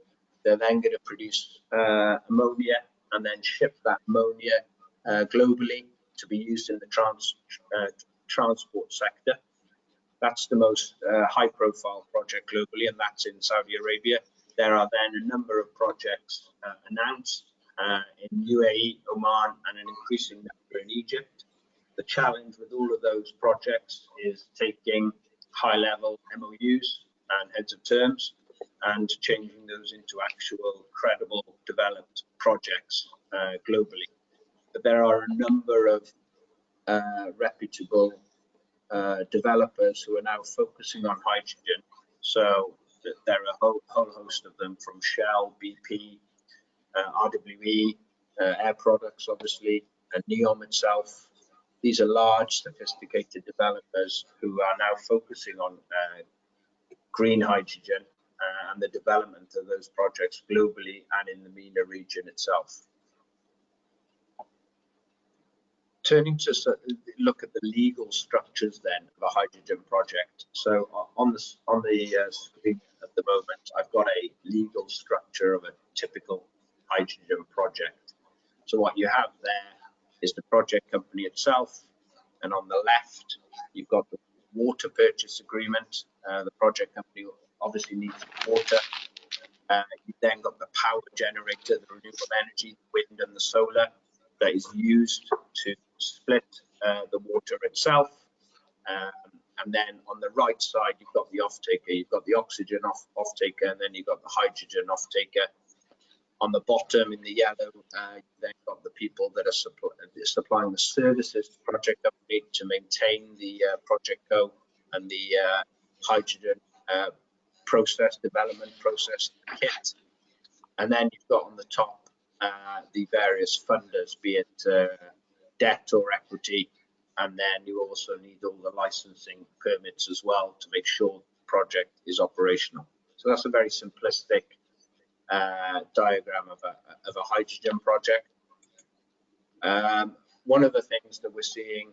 They're then going to produce ammonia and then ship that ammonia globally to be used in the transport sector. That's the most high-profile project globally, and that's in Saudi Arabia. There are then a number of projects announced in UAE, Oman, and an increasing number in Egypt. The challenge with all of those projects is taking high-level MOUs and heads of terms and changing those into actual credible developed projects globally. But there are a number of reputable developers who are now focusing on hydrogen. So there are a whole host of them, from Shell, BP, RWE, Air Products, obviously, and NEOM itself. These are large, sophisticated developers who are now focusing on green hydrogen and the development of those projects globally and in the MENA region itself. Turning to look at the legal structures then of a hydrogen project. So on the screen at the moment, I've got a legal structure of a typical hydrogen project. So what you have there is the project company itself, and on the left you've got the water purchase agreement. The project company obviously needs water, You've then got the power generator, the renewable energy, the wind and the solar that is used to split the water itself. And then on the right side, you've got the off-taker. You've got the oxygen off-taker, and then you've got the hydrogen off-taker. On the bottom in the yellow, you've then got the people that are supplying the services to Project Update to maintain the Project Go and the hydrogen development process kit. And then you've got on the top the various funders, be it debt or equity. And then you also need all the licensing permits as well to make sure the project is operational. So that's a very simplistic diagram of a hydrogen project. One of the things that we're seeing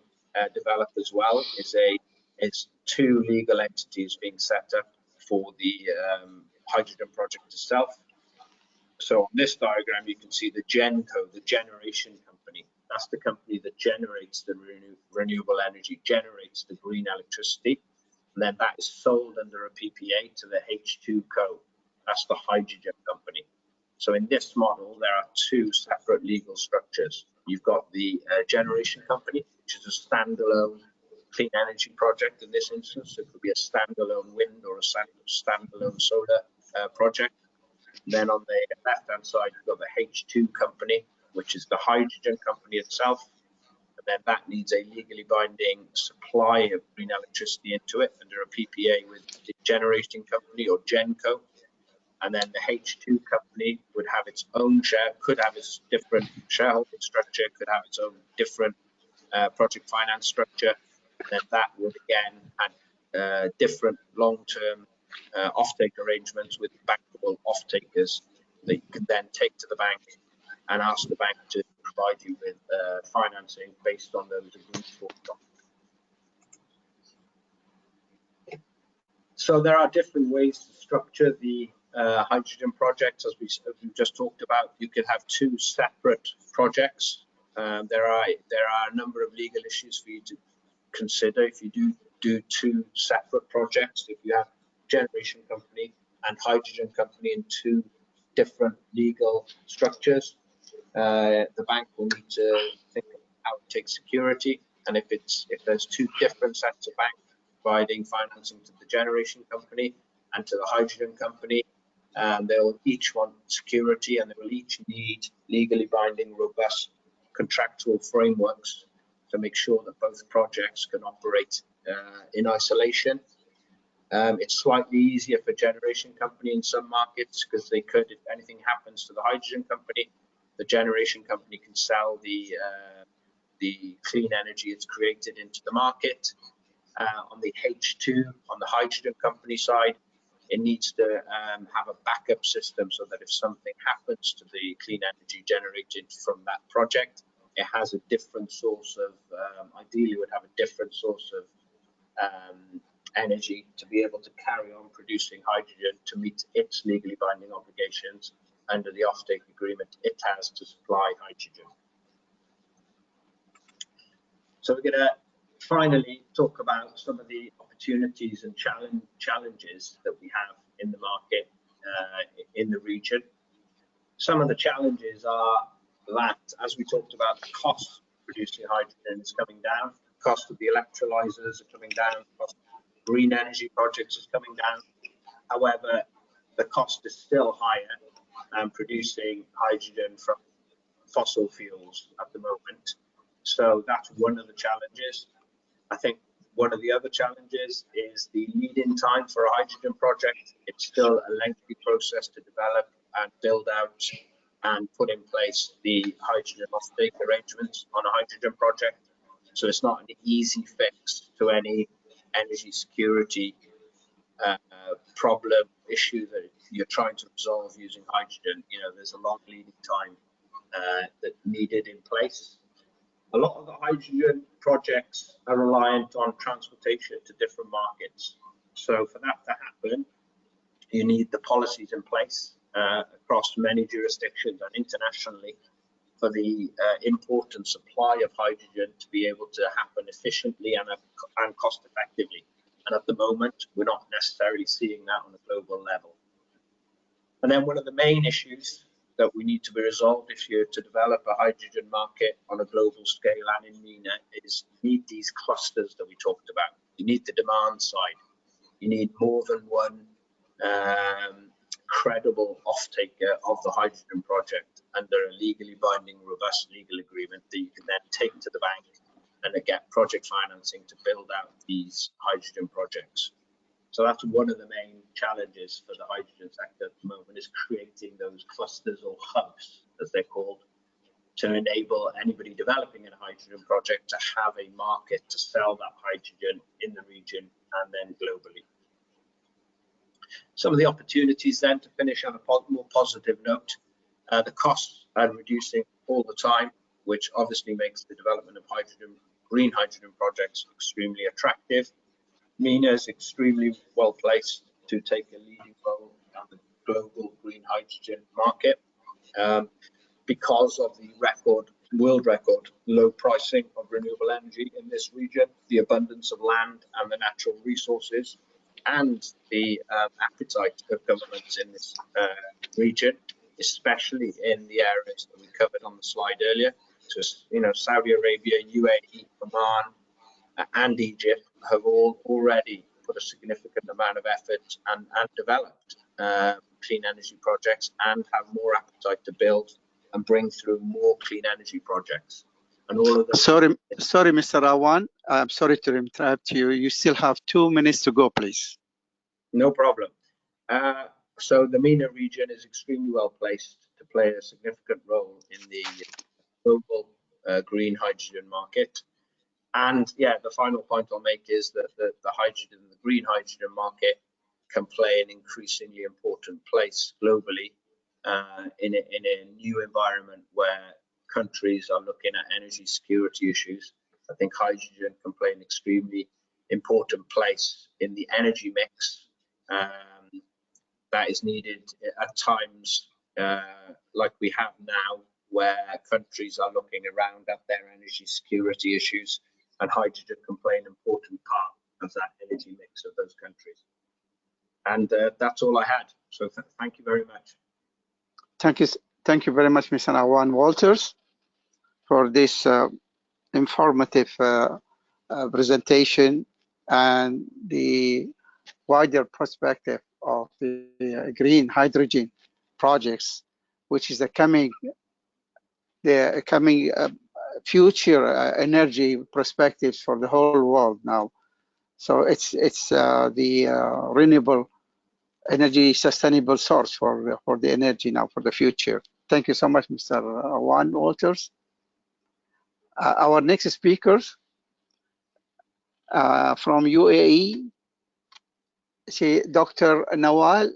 develop as well is two legal entities being set up for the hydrogen project itself. So on this diagram, you can see the GenCo, the generation company. That's the company that generates the renewable energy, generates the green electricity, and then that is sold under a PPA to the H2Co. That's the hydrogen company. So in this model, there are two separate legal structures. You've got the generation company, which is a standalone clean energy project in this instance. It could be a standalone wind or a standalone solar project. Then on the left-hand side, you've got the H2 company, which is the hydrogen company itself. And then that needs a legally binding supply of green electricity into it under a PPA with the generating company or GenCo. And then the H2 company would have its own share, could have its different shareholding structure, could have its own different project finance structure. And then that would again have different long-term offtake arrangements with bankable off-takers that you can then take to the bank and ask the bank to provide you with financing based on those agreed for. So there are different ways to structure the hydrogen projects, as we just talked about. You could have two separate projects. There are a number of legal issues for you to consider if you do two separate projects. If you have generation company and hydrogen company in two different legal structures, the bank will need to think of how to take security. And if there's two different sets of banks providing financing to the generation company and to the hydrogen company, they'll each want security, and they will each need legally binding, robust contractual frameworks to make sure that both projects can operate in isolation. It's slightly easier for generation company in some markets because they could, if anything happens to the hydrogen company, the generation company can sell the clean energy it's created into the market. On the H2, on the hydrogen company side, it needs to have a backup system so that if something happens to the clean energy generated from that project, it has a different source of, ideally would have a different source of energy to be able to carry on producing hydrogen to meet its legally binding obligations under the offtake agreement it has to supply hydrogen. So we're going to finally talk about some of the opportunities and challenges that we have in the market in the region. Some of the challenges are that, as we talked about, the cost of producing hydrogen is coming down, the cost of the electrolyzers are coming down, the cost of green energy projects is coming down. However, the cost is still higher than producing hydrogen from fossil fuels at the moment. So that's one of the challenges. I think one of the other challenges is the lead-in time for a hydrogen project. It's still a lengthy process to develop and build out and put in place the hydrogen offtake arrangements on a hydrogen project. So it's not an easy fix to any energy security problem issue that you're trying to resolve using hydrogen. You know, there's a long leading time that needed in place. A lot of the hydrogen projects are reliant on transportation to different markets. So for that to happen, you need the policies in place across many jurisdictions and internationally for the import and supply of hydrogen to be able to happen efficiently and cost effectively. And at the moment, we're not necessarily seeing that on a global level. And then one of the main issues that we need to be resolved if you're to develop a hydrogen market on a global scale and in MENA is you need these clusters that we talked about. You need the demand side. You need more than one credible off-taker of the hydrogen project under a legally binding, robust legal agreement that you can then take to the bank and get project financing to build out these hydrogen projects. So that's one of the main challenges for the hydrogen sector at the moment, is creating those clusters or hubs, as they're called, to enable anybody developing a hydrogen project to have a market to sell that hydrogen in the region and then globally. Some of the opportunities then, to finish on a more positive note, the costs are reducing all the time, which obviously makes the development of green hydrogen projects extremely attractive. MENA is extremely well placed to take a leading role in the global green hydrogen market because of the world record low pricing of renewable energy in this region, the abundance of land and the natural resources, and the appetite of governments in this region, especially in the areas that we covered on the slide earlier. So, Saudi Arabia, UAE, Oman, and Egypt have all already put a significant amount of effort and developed clean energy projects and have more appetite to build and bring through more clean energy projects. And all of them. Sorry, Mr. Awan. I'm sorry to interrupt you. You still have 2 minutes to go, please. No problem. So the MENA region is extremely well placed to play a significant role in the global green hydrogen market. And yeah, the final point I'll make is that the green hydrogen market can play an increasingly important place globally in a new environment where countries are looking at energy security issues. I think hydrogen can play an extremely important place in the energy mix that is needed at times like we have now, where countries are looking around at their energy security issues, and hydrogen can play an important part of that energy mix of those countries. And that's all I had. So thank you very much. Thank you very much, Mr. Awan Walters, for this informative presentation and the wider perspective of the green hydrogen projects, which is the coming future energy perspectives for the whole world now. So it's the renewable energy sustainable source for the energy now for the future. Thank you so much, Mr. Awan Walters. Our next speakers from UAE, Dr. Nawal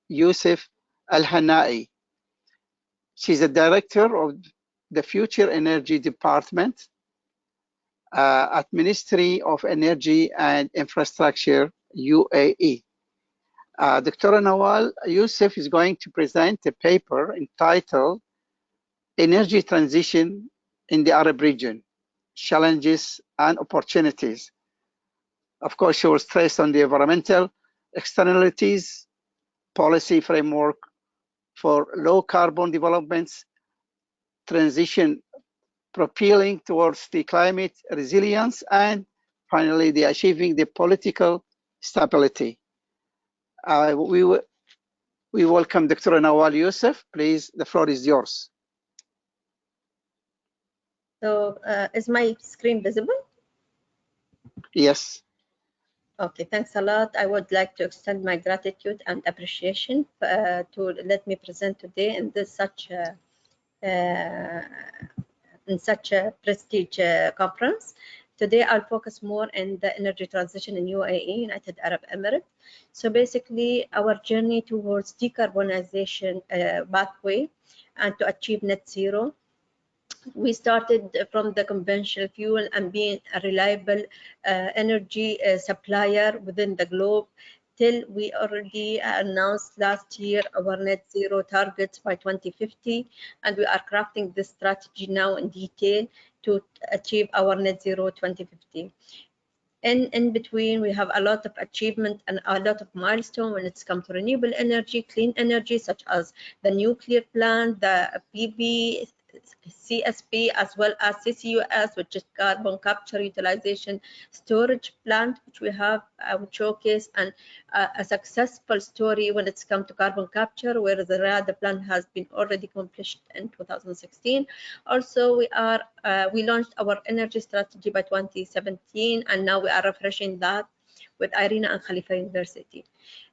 Youssef Al-Hanai. She's the director of the Future Energy Department at Ministry of Energy and Infrastructure, UAE. Dr. Nawal Youssef is going to present a paper entitled Energy Transition in the Arab Region, Challenges and Opportunities. Of course, she will stress on the environmental externalities, policy framework for low carbon developments, transition propelling towards the climate resilience, and finally, the achieving the political stability. We welcome Dr. Nawal Youssef. Please, the floor is yours. So, is my screen visible? Yes. Okay, thanks a lot. I would like to extend my gratitude and appreciation to let me present today in this such a prestige conference. Today, I'll focus more on the energy transition in UAE, United Arab Emirates. So basically, our journey towards decarbonization pathway and to achieve net zero. We started from the conventional fuel and being a reliable energy supplier within the globe till we already announced last year our net zero targets by 2050, and we are crafting this strategy now in detail to achieve our net zero 2050. In between, we have a lot of achievement and a lot of milestone when it's come to renewable energy, clean energy, such as the nuclear plant, the PV, CSP, as well as CCUS, which is carbon capture utilization storage plant, which we have showcase and a successful story when it's come to carbon capture, where the plant has been already accomplished in 2016. Also, we launched our energy strategy by 2017, and now we are refreshing that with IRENA and Khalifa University.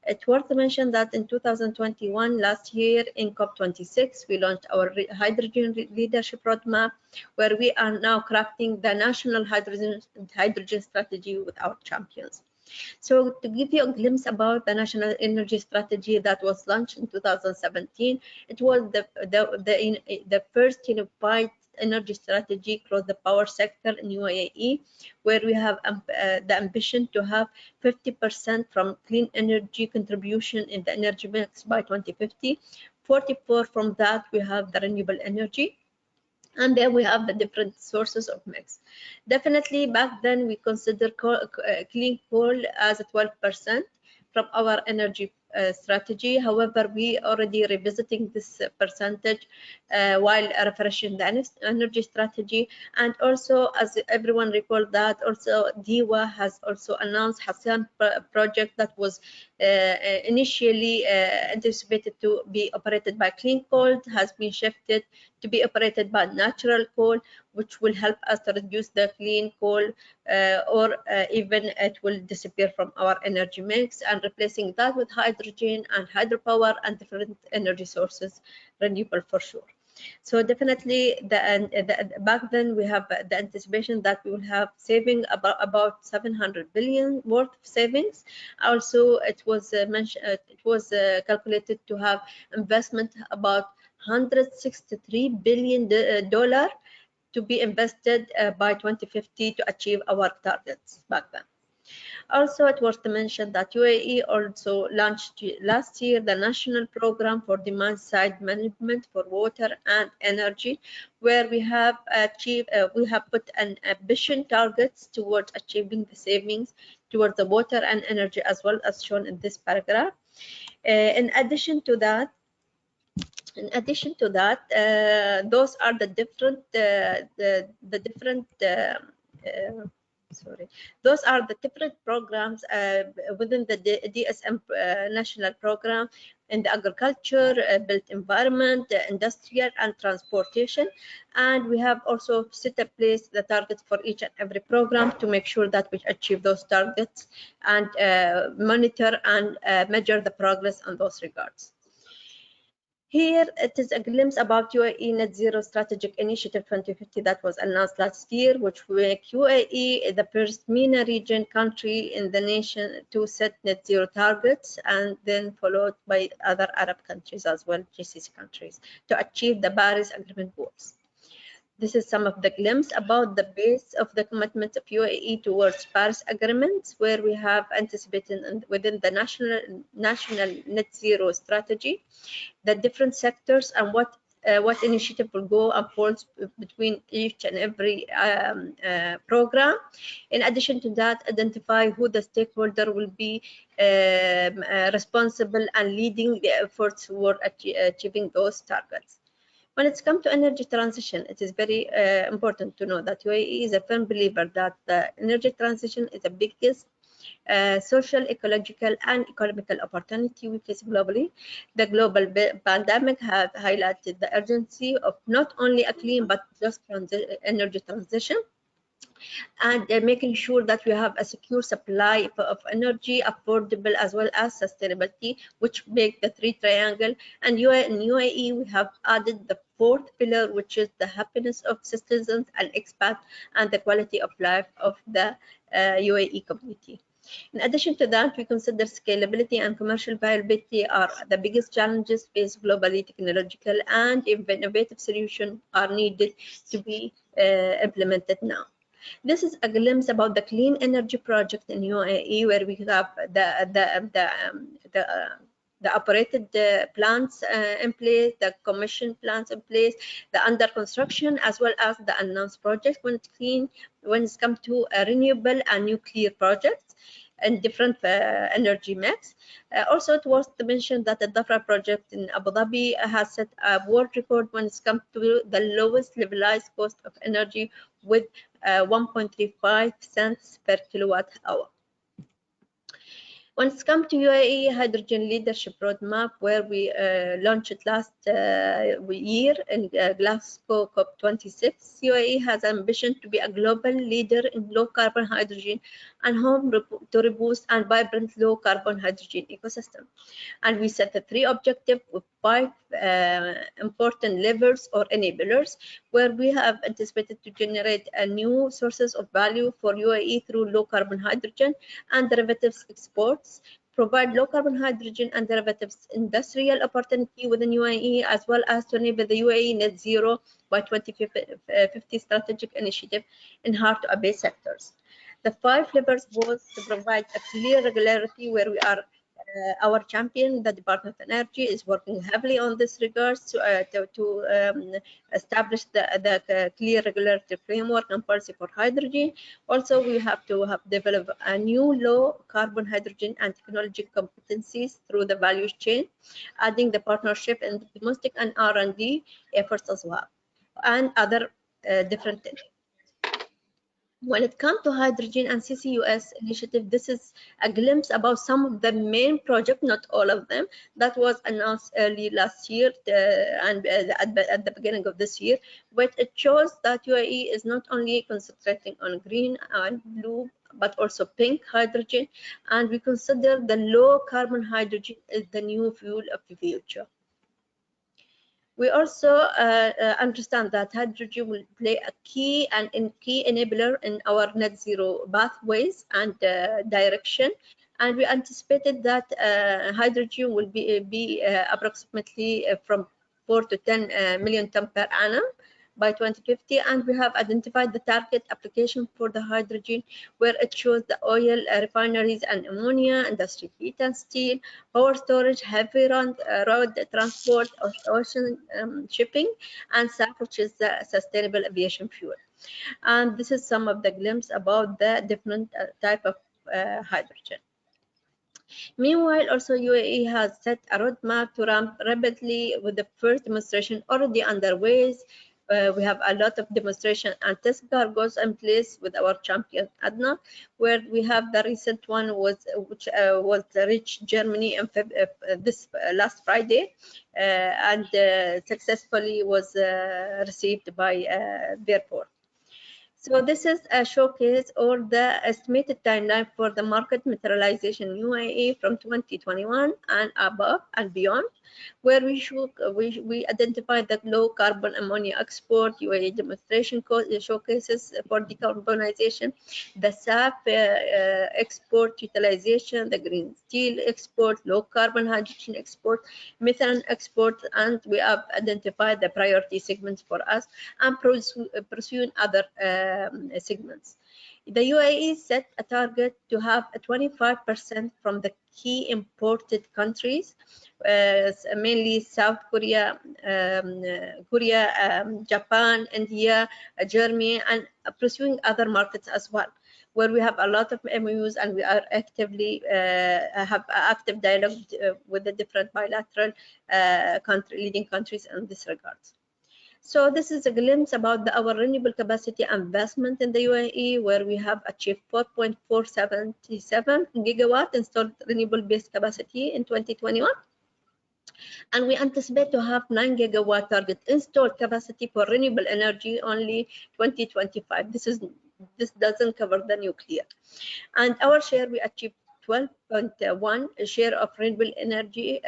It's worth to mention that in 2021, last year in COP26, we launched our hydrogen leadership roadmap, where we are now crafting the national hydrogen strategy with our champions. So to give you a glimpse about the national energy strategy that was launched in 2017, it was the first unified energy strategy across the power sector in UAE, where we have the ambition to have 50% from clean energy contribution in the energy mix by 2050. 44 from that we have the renewable energy, and then we have the different sources of mix. Definitely back then we consider clean coal as a 12% from our energy strategy. However, we already revisiting this percentage while refreshing the energy strategy. And also, as everyone recall, that also DEWA has also announced Hassan project that was initially anticipated to be operated by clean coal, has been shifted to be operated by natural coal, which will help us to reduce the clean coal or even it will disappear from our energy mix, and replacing that with hydrogen and hydropower and different energy sources, renewable for sure. So definitely back then we have the anticipation that we will have saving about 700 billion worth of savings. Also, it was mentioned, it was calculated to have investment about $163 billion to be invested by 2050 to achieve our targets back then. Also, it was to mention that UAE also launched last year the National Program for Demand Side Management for Water and Energy, where we have achieved, we have put an ambition targets towards achieving the savings towards the water and energy, as well as shown in this paragraph. In addition to that, those are the different those are the different programs within the DSM national program in the agriculture, built environment, industrial and transportation. And we have also set in place the targets for each and every program to make sure that we achieve those targets and monitor and measure the progress on those regards. Here it is a glimpse about UAE Net Zero Strategic Initiative 2050 that was announced last year, which will make UAE the first MENA region country in the nation to set net zero targets, and then followed by other Arab countries as well, GCC countries, to achieve the Paris Agreement goals. This is some of the glimpse about the base of the commitment of UAE towards Paris Agreements, where we have anticipated within the national net zero strategy, the different sectors and what initiative will go and falls between each and every program. In addition to that, identify who the stakeholder will be responsible and leading the efforts toward achieving those targets. When it's come to energy transition, it is very important to know that UAE is a firm believer that the energy transition is the biggest social, ecological, and economical opportunity we face globally. The global pandemic has highlighted the urgency of not only a clean but just energy transition, and making sure that we have a secure supply of energy, affordable as well as sustainability, which make the three triangle. And in UAE, we have added the fourth pillar, which is the happiness of citizens and expats and the quality of life of the UAE community. In addition to that, we consider scalability and commercial viability are the biggest challenges faced globally. Technological and innovative solutions are needed to be implemented now. This is a glimpse about the clean energy project in UAE, where we have the operated plants in place, the commissioned plants in place, the under construction, as well as the announced projects when it's come to renewable and nuclear projects and different energy mix. Also, it was to mention that the DAFRA project in Abu Dhabi has set a world record when it's come to the lowest levelized cost of energy with 1.35 cents per kilowatt hour. When it's come to UAE Hydrogen Leadership Roadmap, where we launched it last year in Glasgow COP26, UAE has ambition to be a global leader in low carbon hydrogen and home to robust and vibrant low carbon hydrogen ecosystem. And we set the 3 objectives with 5 important levers or enablers, where we have anticipated to generate new sources of value for UAE through low carbon hydrogen and derivatives exports, provide low carbon hydrogen and derivatives industrial opportunity within UAE, as well as to enable the UAE net zero by 2050 strategic initiative in hard to abate sectors. The 5 levers was to provide a clear regularity, where we are our champion, the Department of Energy, is working heavily on this regards to establish the clear regulatory framework and policy for hydrogen. Also, we have to develop a new low carbon hydrogen and technology competencies through the value chain, adding the partnership in domestic and R&D efforts as well, and other different things. When it comes to hydrogen and CCUS initiative, this is a glimpse about some of the main projects, not all of them, that was announced early last year and at the beginning of this year. But it shows that UAE is not only concentrating on green and blue, but also pink hydrogen, and we consider the low carbon hydrogen as the new fuel of the future. We also understand that hydrogen will play a key enabler in our net zero pathways and direction, and we anticipated that hydrogen will be approximately from 4 to 10 million tons per annum by 2050, and we have identified the target application for the hydrogen, where it shows the oil refineries and ammonia, industry heat and steel, power storage, heavy road transport, ocean shipping, and SAF, which is the sustainable aviation fuel. And this is some of the glimpse about the different type of hydrogen. Meanwhile, also UAE has set a roadmap to ramp rapidly, with the first demonstration already underway. We have a lot of demonstration and test cargoes in place with our champion ADNOC, where we have the recent one which was reached Germany in this last Friday, and successfully was received by their port. So this is a showcase or the estimated timeline for the market materialization in UAE from 2021 and above and beyond, where we identify the low carbon ammonia export, UAE demonstration showcases for decarbonization, the SAF export utilization, the green steel export, low carbon hydrogen export, methane export, and we have identified the priority segments for us and pursuing other segments. The UAE set a target to have 25% from the key imported countries, mainly South Korea, Japan, India, Germany, and pursuing other markets as well, where we have a lot of MOUs, and we are actively have active dialogue with the different bilateral leading countries in this regard. So this is a glimpse about our renewable capacity investment in the UAE, where we have achieved 4.477 gigawatt installed renewable based capacity in 2021. And we anticipate to have 9 gigawatt target installed capacity for renewable energy only 2025. This doesn't cover the nuclear. And our share, we achieved 12.1 share of renewable energy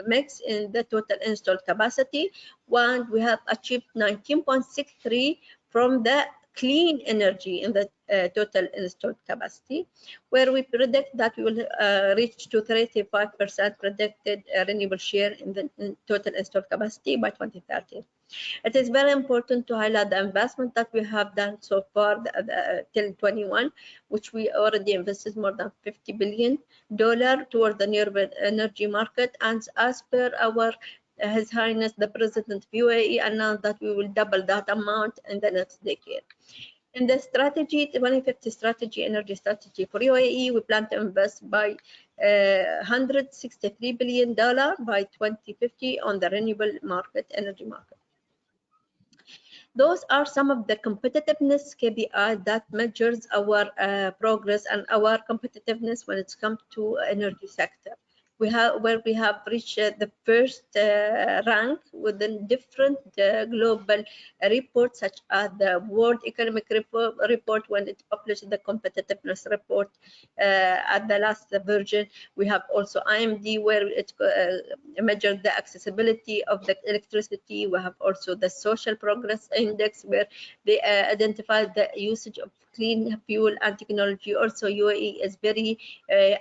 mix in the total installed capacity, and we have achieved 19.63 from the clean energy in the total installed capacity, where we predict that we will reach to 35% predicted renewable share in the total installed capacity by 2030. It is very important to highlight the investment that we have done so far till 21, which we already invested more than $50 billion toward the renewable energy market. And as per our His Highness the President of UAE announced that we will double that amount in the next decade. In the strategy, the 2050 strategy, energy strategy for UAE, we plan to invest by $163 billion by 2050 on the renewable market, energy market. Those are some of the competitiveness KPI that measures our progress and our competitiveness when it comes to energy sector. We have reached the first rank within different global reports, such as the World Economic Report when it published the competitiveness report at the last version. We have also IMD, where it measured the accessibility of the electricity. We have also the Social Progress Index, where they identified the usage of clean fuel and technology. Also, UAE is very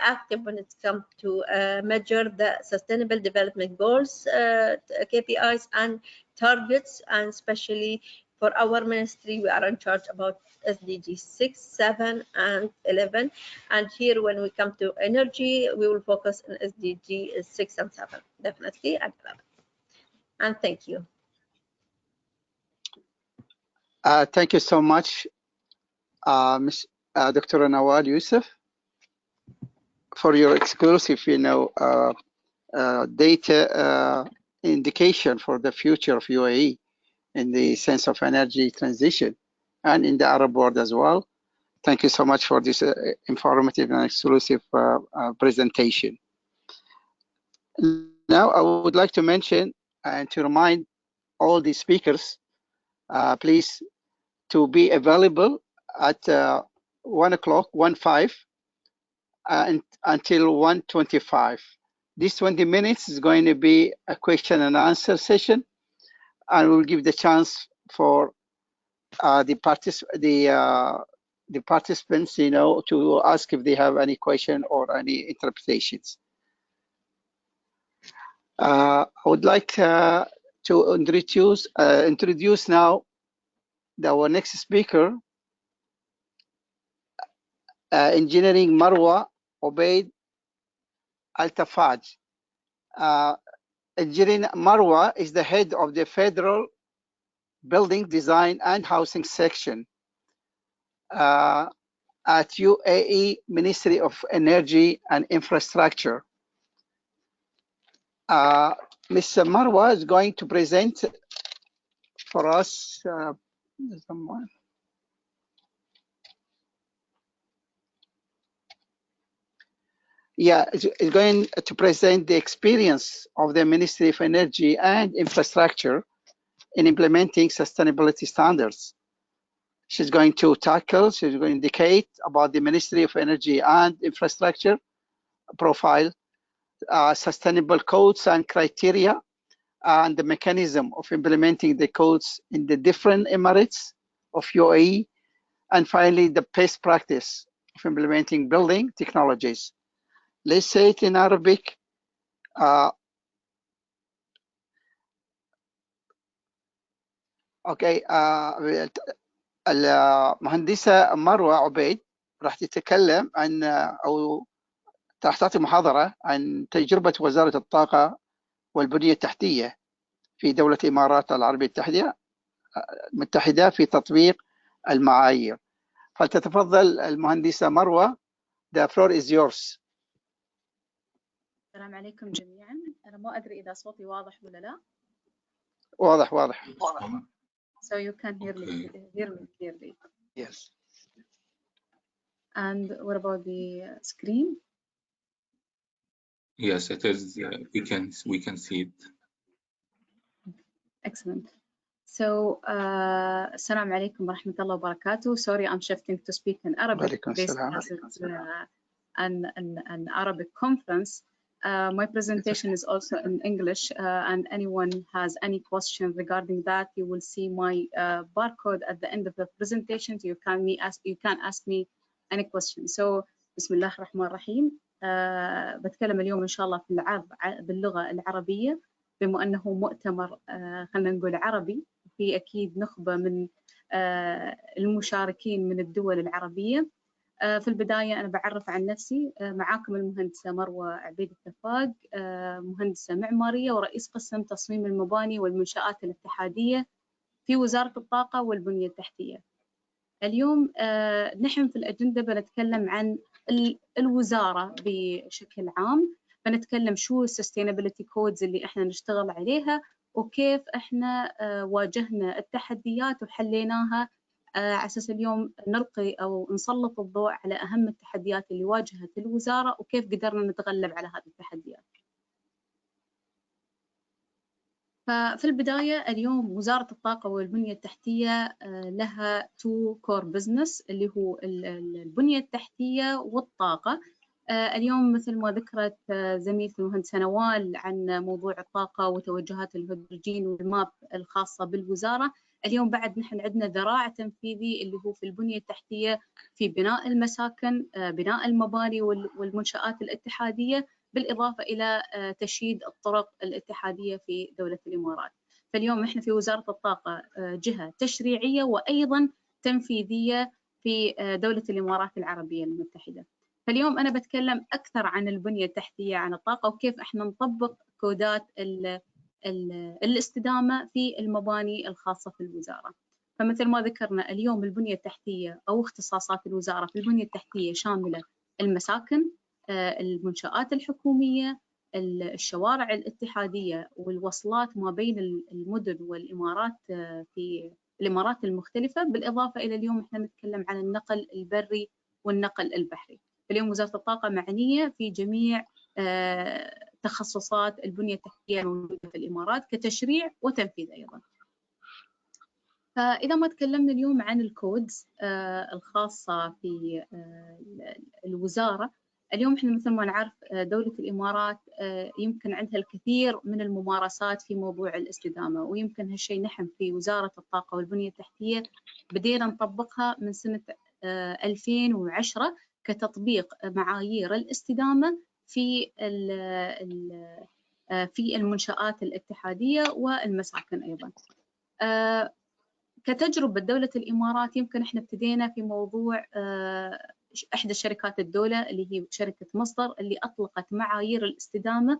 active when it comes to measure the Sustainable Development Goals, KPIs and targets, and especially for our ministry, we are in charge about SDG 6, 7, and 11. And here, when we come to energy, we will focus on SDG 6 and 7, definitely, and 11. And thank you. Thank you so much, Ms. Dr. Nawal Youssef, for your exclusive, data indication for the future of UAE in the sense of energy transition and in the Arab world as well. Thank you so much for this informative and exclusive presentation. Now, I would like to mention and to remind all the speakers, please, to be available at 1 o'clock, 1:05, until 1:25. This 20 minutes is going to be a question and answer session, and we'll give the chance for the participants, to ask if they have any question or any interpretations. I would like to introduce now our next speaker, Engineering Marwa Obaid Al-Tafaj. Engineering Marwa is the head of the Federal Building Design and Housing Section at UAE Ministry of Energy and Infrastructure. Ms. Marwa is going to present for us someone. Yeah, is going to present the experience of the Ministry of Energy and Infrastructure in implementing sustainability standards. She's going to indicate about the Ministry of Energy and Infrastructure profile, sustainable codes and criteria, and the mechanism of implementing the codes in the different emirates of UAE, and finally, the best practice of implementing building technologies. Let's say it in Arabic. اوكي المهندسة مروة عبيد راح تتكلم عن او راح تعطي محاضرة عن تجربة وزارة الطاقة والبنية التحتية في دولة الإمارات العربية المتحدة في تطبيق المعايير. فلتتفضل المهندسة مروة. The floor is yours. السلام عليكم جميعا. أنا ما أدري إذا صوتي واضح ولا لا. واضح. So you can hear me clearly. Yes. And what about the screen? Yes, it is. We can see it. Excellent. So, Assalamu alaikum wa rahmatullahi wa barakatuh. Sorry, I'm shifting to speak in Arabic. This is an Arabic conference. My presentation is also in English, and anyone has any question regarding that, you will see my barcode at the end of the presentation. You can ask me any question. So, Bismillah ar-Rahman ar-Rahim. بتكلم اليوم إن شاء الله في العرض باللغة العربية بما أنه مؤتمر خلينا نقول عربي، في أكيد نخبة من المشاركين من الدول العربية. في البداية أنا بعرف عن نفسي، معاكم المهندسة مروة عبيد التفاق، مهندسة معمارية ورئيس قسم تصميم المباني والمنشآت الاتحادية في وزارة الطاقة والبنية التحتية. اليوم نحن في الأجندة بنتكلم عن الوزارة بشكل عام، بنتكلم شو السستينابيلتي كودز اللي احنا نشتغل عليها، وكيف احنا واجهنا التحديات وحليناها، على اساس اليوم نلقي او نسلط الضوء على اهم التحديات اللي واجهت الوزارة وكيف قدرنا نتغلب على هذه التحديات. ففي البداية اليوم وزارة الطاقة والبنية التحتية لها تو كور بزنس اللي هو البنية التحتية والطاقة. اليوم مثل ما ذكرت زميلتي المهندسة نوال عن موضوع الطاقة وتوجهات الهيدروجين والماب الخاصة بالوزارة، اليوم بعد نحن عندنا ذراع تنفيذي اللي هو في البنية التحتية، في بناء المساكن، بناء المباني والمنشآت الاتحادية، بالإضافة إلى تشييد الطرق الاتحادية في دولة الإمارات. فاليوم إحنا في وزارة الطاقة جهة تشريعية وأيضا تنفيذية في دولة الإمارات العربية المتحدة. فاليوم أنا بتكلم أكثر عن البنية التحتية، عن الطاقة، وكيف إحنا نطبق كودات الاستدامة في المباني الخاصة في الوزارة. فمثل ما ذكرنا اليوم البنية التحتية أو اختصاصات الوزارة في البنية التحتية شاملة المساكن، المنشآت الحكومية، الشوارع الاتحادية، والوصلات ما بين المدن والإمارات في الإمارات المختلفة، بالإضافة إلى اليوم إحنا نتكلم عن النقل البري والنقل البحري. اليوم وزارة الطاقة معنية في جميع تخصصات البنية التحتية الموجودة في الإمارات كتشريع وتنفيذ أيضا. فإذا ما تكلمنا اليوم عن الكودز الخاصة في الوزارة، اليوم احنا مثل ما نعرف دولة الإمارات يمكن عندها الكثير من الممارسات في موضوع الاستدامة، ويمكن هالشيء نحن في وزارة الطاقة والبنية التحتية بدينا نطبقها من سنة 2010 كتطبيق معايير الاستدامة في المنشآت الاتحادية والمساكن أيضا. كتجربة دولة الإمارات يمكن احنا ابتدينا في موضوع إحدى شركات الدولة اللي هي شركة مصدر، اللي أطلقت معايير الاستدامة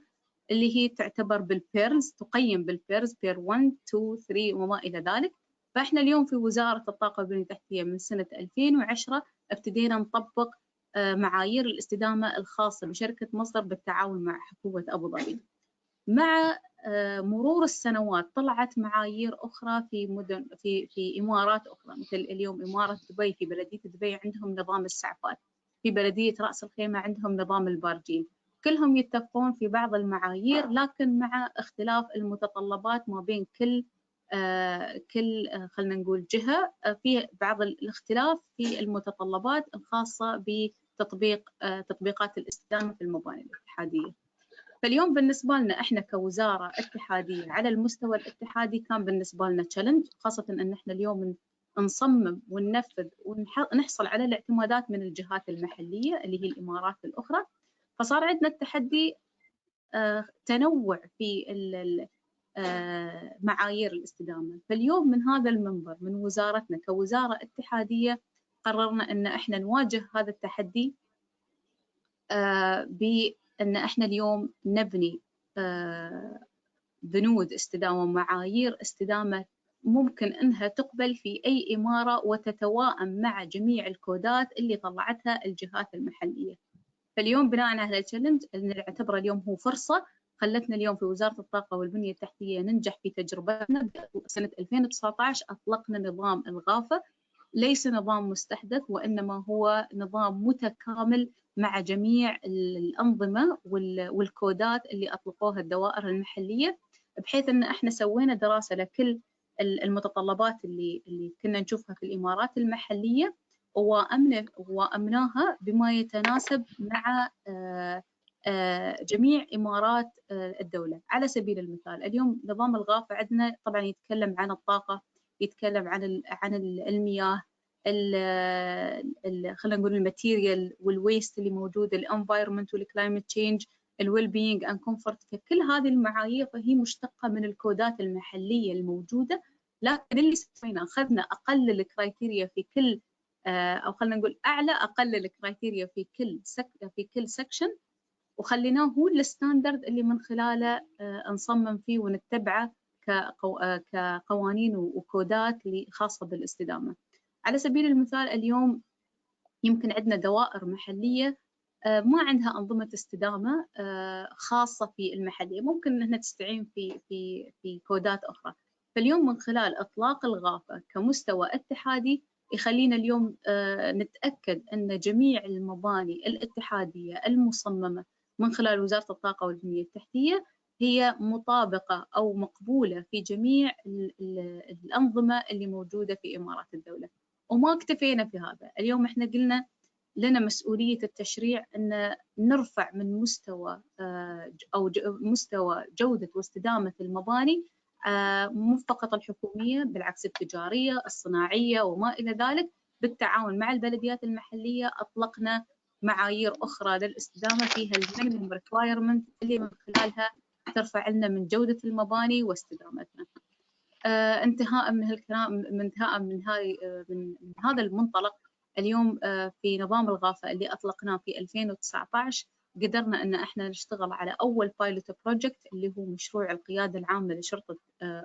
اللي هي تعتبر بالبيرز، تقيم بالبيرز، بير 1 2 3 وما إلى ذلك. فإحنا اليوم في وزارة الطاقة والبنية التحتية من سنة 2010 ابتدينا نطبق معايير الاستدامة الخاصة بشركة مصدر بالتعاون مع حكومة أبو ظبي. مع مرور السنوات طلعت معايير أخرى في مدن في إمارات أخرى، مثل اليوم إمارة دبي، في بلدية دبي عندهم نظام السعفات، في بلدية رأس الخيمة عندهم نظام البارجين، كلهم يتفقون في بعض المعايير، لكن مع اختلاف المتطلبات ما بين كل خلينا نقول جهة، في بعض الاختلاف في المتطلبات الخاصة بتطبيق تطبيقات الاستدامة في المباني الاتحادية. فاليوم بالنسبة لنا إحنا كوزارة اتحادية على المستوى الاتحادي كان بالنسبة لنا تشالنج، خاصة إن إحنا اليوم نصمم وننفذ ونحصل على الاعتمادات من الجهات المحلية اللي هي الإمارات الأخرى. فصار عندنا التحدي تنوع في معايير الاستدامة. فاليوم من هذا المنبر من وزارتنا كوزارة اتحادية قررنا إن إحنا نواجه هذا التحدي بأن إحنا اليوم نبني بنود استدامة ومعايير استدامة ممكن أنها تقبل في أي إمارة وتتوائم مع جميع الكودات اللي طلعتها الجهات المحلية. فاليوم بناء على التشالنج اللي نعتبره اليوم هو فرصة خلتنا اليوم في وزارة الطاقة والبنية التحتية ننجح في تجربتنا. سنة 2019 أطلقنا نظام الغافة، ليس نظام مستحدث وإنما هو نظام متكامل مع جميع الأنظمة والكودات اللي أطلقوها الدوائر المحلية، بحيث أن احنا سوينا دراسة لكل المتطلبات اللي كنا نشوفها في الإمارات المحلية، وأمناها بما يتناسب مع جميع إمارات الدولة. على سبيل المثال اليوم نظام الغافة عندنا طبعا يتكلم عن الطاقة، يتكلم عن المياه، خلينا نقول الماتيريال والويست اللي موجود، الانفايرمنت والكلايمت تشينج، الويل بينج اند كومفورت. فكل هذه المعايير هي مشتقه من الكودات المحليه الموجوده، لكن اللي سوينا اخذنا اقل الكرايتيريا في كل او خلينا نقول اعلى اقل الكرايتيريا في كل سكشن، وخليناه هو الستاندرد اللي من خلاله نصمم فيه ونتبعه كقوانين وكودات خاصه بالاستدامه. على سبيل المثال اليوم يمكن عندنا دوائر محليه ما عندها أنظمة استدامة خاصة في المحلية، ممكن أنها تستعين في كودات أخرى. فاليوم من خلال إطلاق الغافة كمستوى اتحادي يخلينا اليوم نتأكد أن جميع المباني الاتحادية المصممة من خلال وزارة الطاقة والبنية التحتية هي مطابقة أو مقبولة في جميع الأنظمة اللي موجودة في إمارات الدولة. وما اكتفينا في هذا، اليوم احنا قلنا لنا مسؤولية التشريع أن نرفع من مستوى أو مستوى جودة واستدامة المباني، مو فقط الحكومية، بالعكس التجارية الصناعية وما إلى ذلك. بالتعاون مع البلديات المحلية أطلقنا معايير أخرى للاستدامة فيها المينيمم ريكوايرمنت اللي من خلالها ترفع لنا من جودة المباني واستدامتنا. انتهاء من هالكلام، من هذا المنطلق، اليوم في نظام الغافة اللي أطلقناه في 2019 قدرنا أن احنا نشتغل على أول بايلوت بروجكت اللي هو مشروع القيادة العامة لشرطة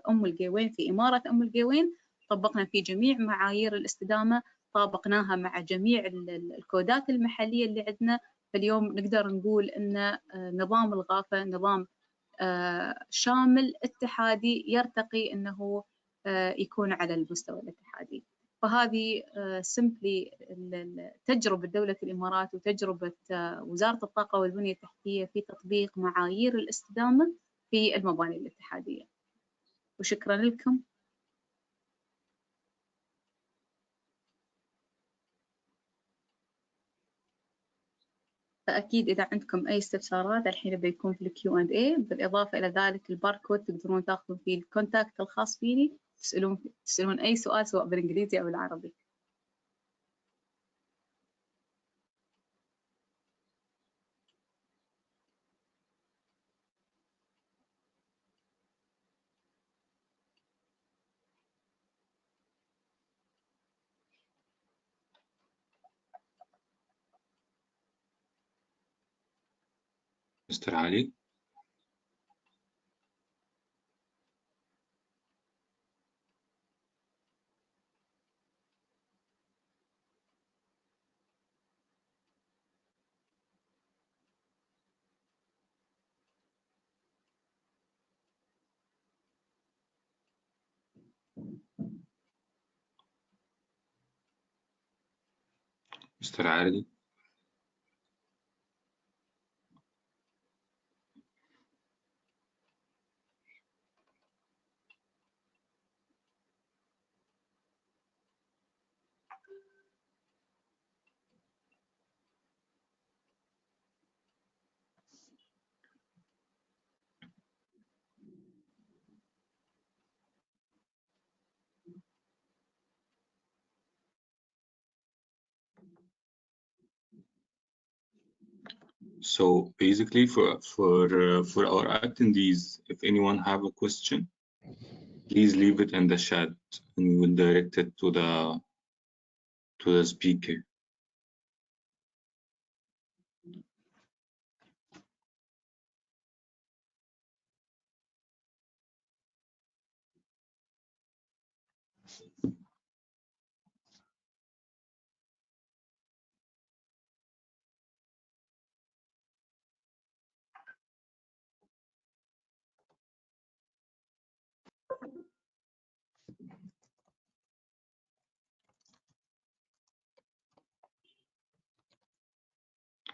أم القوين في إمارة أم القوين. طبقنا في جميع معايير الاستدامة، طابقناها مع جميع الكودات المحلية اللي عندنا. فاليوم نقدر نقول أن نظام الغافة نظام شامل اتحادي يرتقي أنه يكون على المستوى الاتحادي. فهذه سمبلي تجربة دولة الإمارات وتجربة وزارة الطاقة والبنية التحتية في تطبيق معايير الاستدامة في المباني الاتحادية. وشكرا لكم. فأكيد إذا عندكم أي استفسارات الحين بيكون في الQ&A. بالإضافة إلى ذلك الباركود تقدرون تاخذون فيه الكونتاكت الخاص فيني، تسألون أي سؤال سواء بالإنجليزي أو العربي. Mr. Ali. Mr. Ali. So basically, for our attendees, if anyone have a question, please leave it in the chat, and we will direct it to the speaker.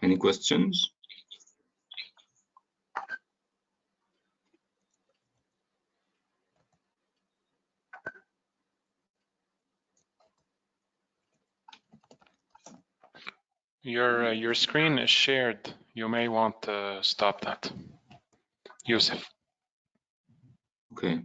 Any questions? Your screen is shared. You may want to stop that. Yusuf. Okay.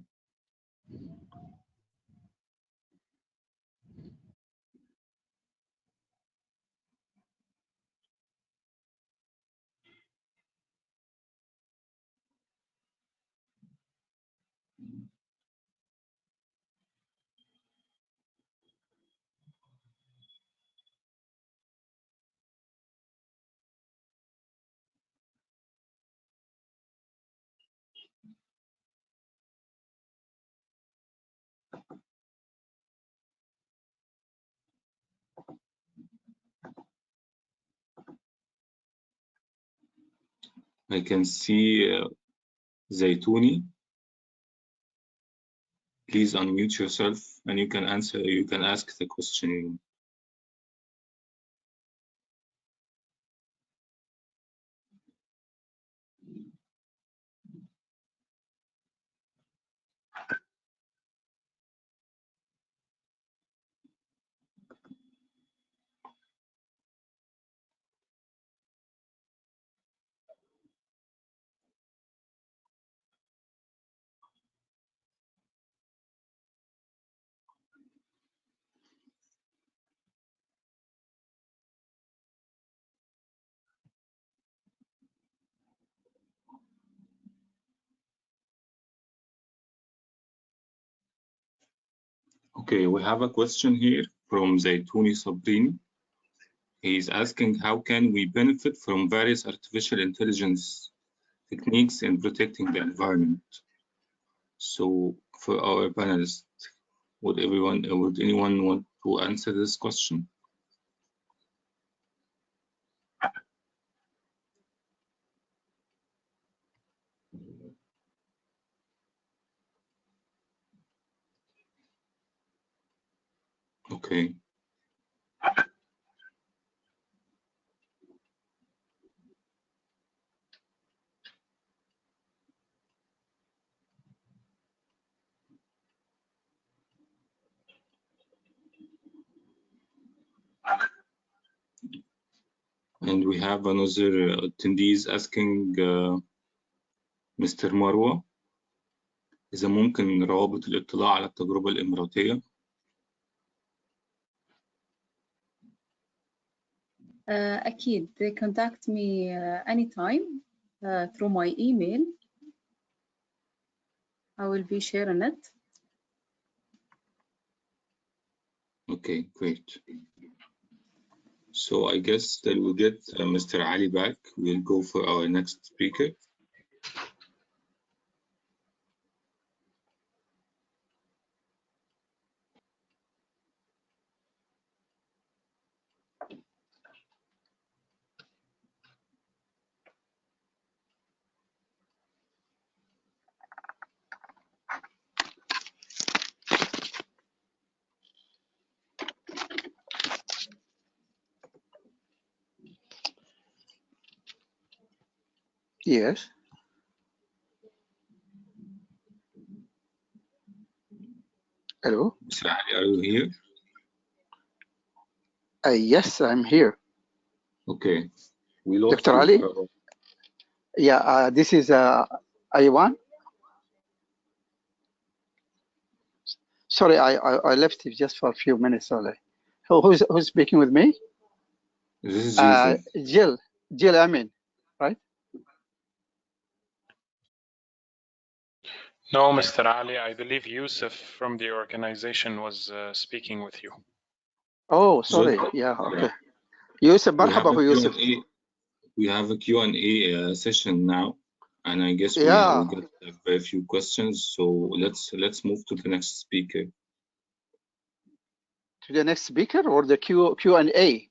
I can see Zaytouni. Please unmute yourself and you can ask the question. Okay, we have a question here from Zaytouni Sabrini. He's asking, how can we benefit from various artificial intelligence techniques in protecting the environment? So for our panelists, would anyone want to answer this question? Okay. And we have another attendees asking Mr. Marwa, إذا ممكن روابط الاطلاع على التجربة الإماراتية. أكيد. They contact me anytime through my email. I will be sharing it. Okay, great. So I guess that we'll get Mr. Ali back. We'll go for our next speaker. Yes. Hello. Mr. Ali, are you here? Yes, I'm here. Okay. We lost Dr. Ali? you. Yeah, this is Aywan. Sorry, I left it just for a few minutes only. Who's speaking with me? This is Yusuf. Jill Amin, right? No, Mr. Ali, I believe Yusuf from the organization was speaking with you. Oh, sorry. Yeah, okay. Yusuf, marhaba, Yusuf. We have a Q&A session now, and I guess we get a very few questions. So let's move to the next speaker. To the next speaker or the Q&A?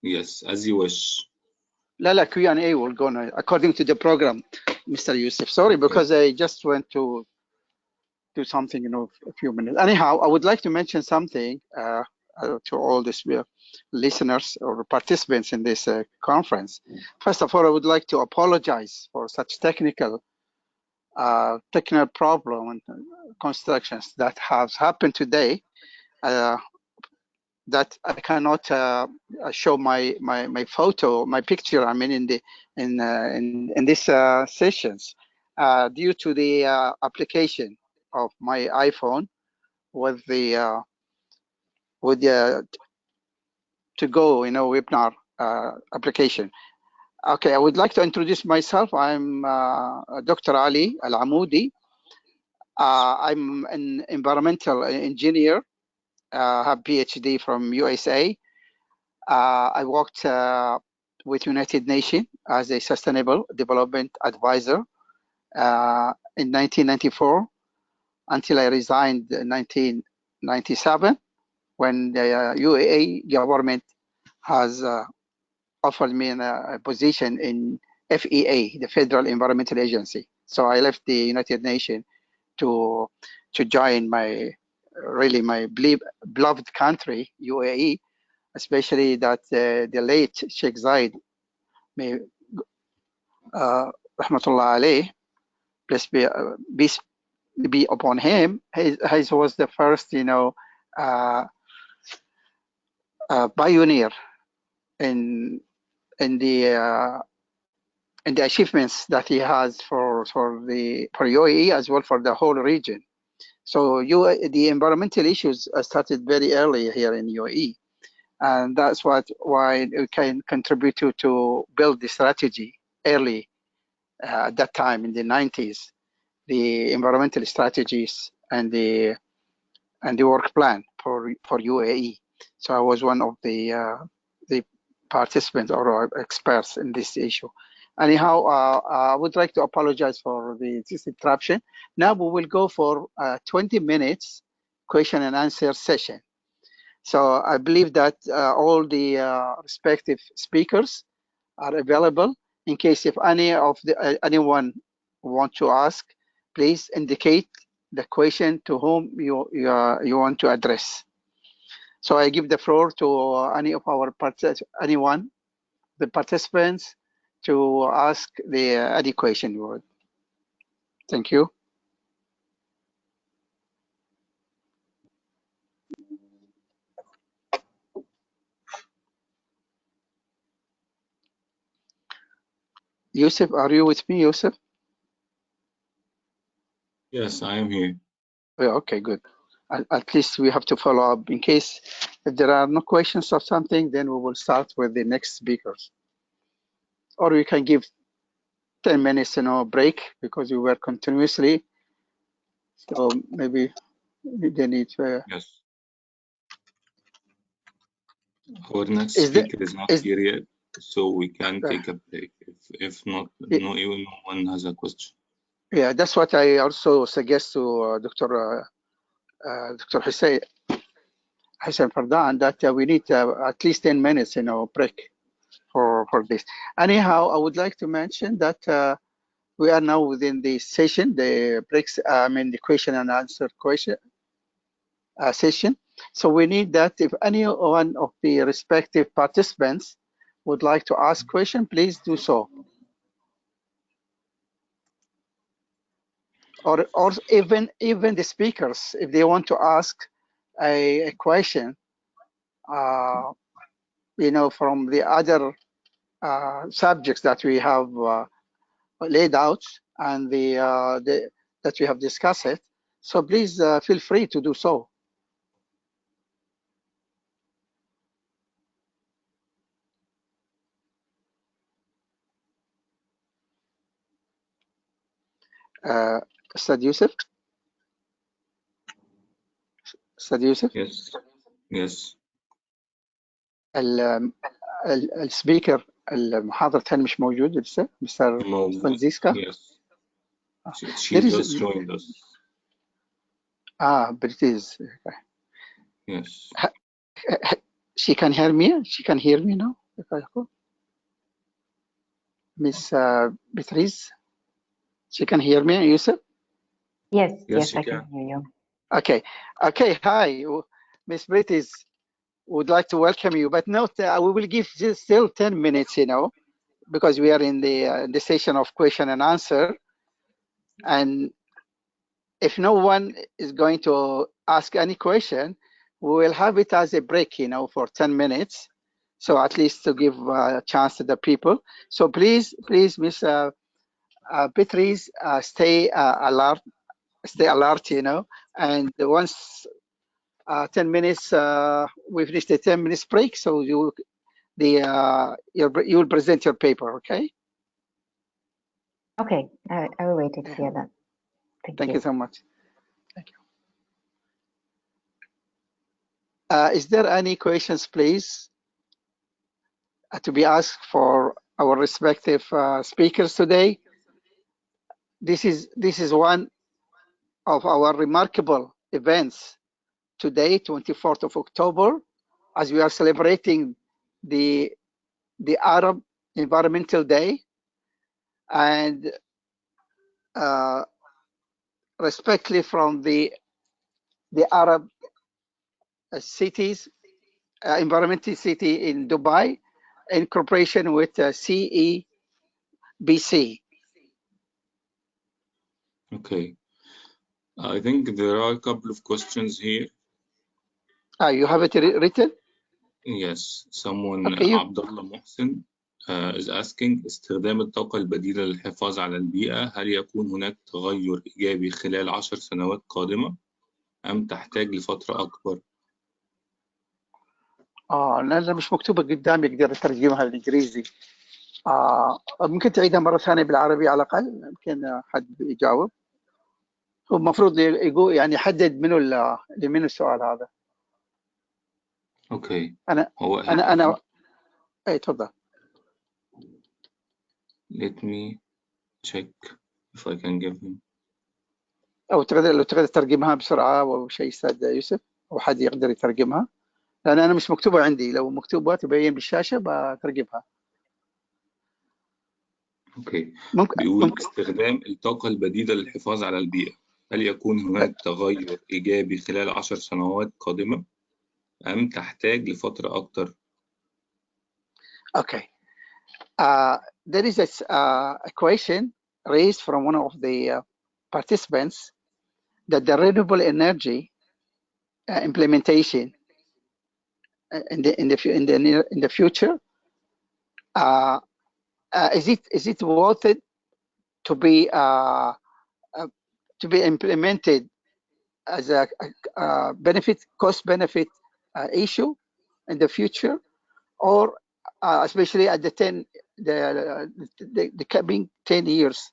Yes, as you wish. La Q&A will go now, according to the program, Mr. Yusuf. Sorry, okay. Because I just went to do something, a few minutes. Anyhow, I would like to mention something to all these listeners or participants in this conference. First of all, I would like to apologize for such technical problem and constructions that have happened today. That I cannot show my photo, my picture. I mean, in these sessions, due to the application of my iPhone with the to go webinar application. Okay, I would like to introduce myself. I'm Dr. Ali Al-Amoudi. I'm an environmental engineer. Have PhD from USA. I worked with United Nations as a Sustainable Development Advisor in 1994 until I resigned in 1997 when the UAE government has offered me a position in FEA, the Federal Environmental Agency. So I left the United Nations to join my beloved country, UAE, especially that the late Sheikh Zayed, may rahmatullah alayh, peace be upon him. His was the first, pioneer in the achievements that he has for UAE as well for the whole region. So the environmental issues started very early here in UAE, and that's why we can contribute to build the strategy early at that time in the 90s, the environmental strategies and the work plan for UAE. So I was one of the participants or experts in this issue. Anyhow, I would like to apologize for this interruption. Now we will go for 20 minutes question and answer session. So I believe that all the respective speakers are available. In case if anyone want to ask, please indicate the question to whom you want to address. So I give the floor to any of our the participants to ask any question you want. Thank you. Yusuf, are you with me, Yusuf? Yes, I am here. Yeah, okay, good. At least we have to follow up. In case if there are no questions or something, then we will start with the next speakers. Or we can give 10 minutes, break because we were continuously. So maybe they need to. Yes. Our next speaker is not here yet, so we can take a break. If not, no one has a question. Yeah, that's what I also suggest to Dr. Hussein Fardan, that we need at least 10 minutes, break for this. Anyhow, I would like to mention that we are now within the session, the breaks, the question and answer session. So we need that if any one of the respective participants would like to ask question, please do so. Or even the speakers, if they want to ask a question, from the other subjects that we have laid out and that we have discussed it. So please feel free to do so. Ustad Yusuf? Ustad Yusuf? Yes. Yes. السبيكر المحاضرة الثاني مش موجود لسه مستر فرانزيسكا. Yes. She just joined us. But it is. Yes. She can hear me. She can hear me now. Miss Beatrice, she can hear me, Yusuf? Yes, I can hear you. Okay. Hi, Miss Beatrice. Would like to welcome you, but note we will give just still 10 minutes, because we are in the session of question and answer. And if no one is going to ask any question, we will have it as a break, for 10 minutes. So at least to give a chance to the people. So please, Miss Beatrice, stay alert, and once 10 minutes, we've reached the 10 minutes break, so you will present your paper, okay? Okay, I will wait to hear that. Thank you so much. Thank you. Is there any questions, please, to be asked for our respective speakers today? This is one of our remarkable events today, 24th of October, as we are celebrating the Arab Environmental Day. and respectively from the Arab cities, environmental city in Dubai, in cooperation with CEBC. Okay. I think there are a couple of questions here. You have it written? Yes. Someone, okay, Abdullah Mohsen, is asking: استخدام الطاقة البديلة للحفاظ على البيئة، هل يكون هناك تغير إيجابي خلال 10 سنوات قادمة أم تحتاج لفترة أكبر؟ لا مش مكتوبة قدامي، أقدر أترجمها بالإنجليزي. ممكن تعيدها مرة ثانية بالعربي على الأقل، يمكن حد يجاوب. هو المفروض يقول يعني يحدد منو السؤال هذا. اوكي. أنا أي تفضل. Let me check if I can give him. أو لو تقدر تترجمها بسرعة أو شيء أستاذ يوسف، أو حد يقدر يترجمها، لأن أنا مش مكتوبة عندي. لو مكتوبة تبين بالشاشة بترجمها. اوكي. بيقول استخدام الطاقة البديلة للحفاظ على البيئة، هل يكون هناك تغير إيجابي خلال 10 سنوات قادمة أم تحتاج لفترة أكثر؟ Okay. There is a question raised from one of the participants that the renewable energy implementation in the future, is it worth it to be implemented as a cost benefit issue in the future, or especially at the coming 10 years,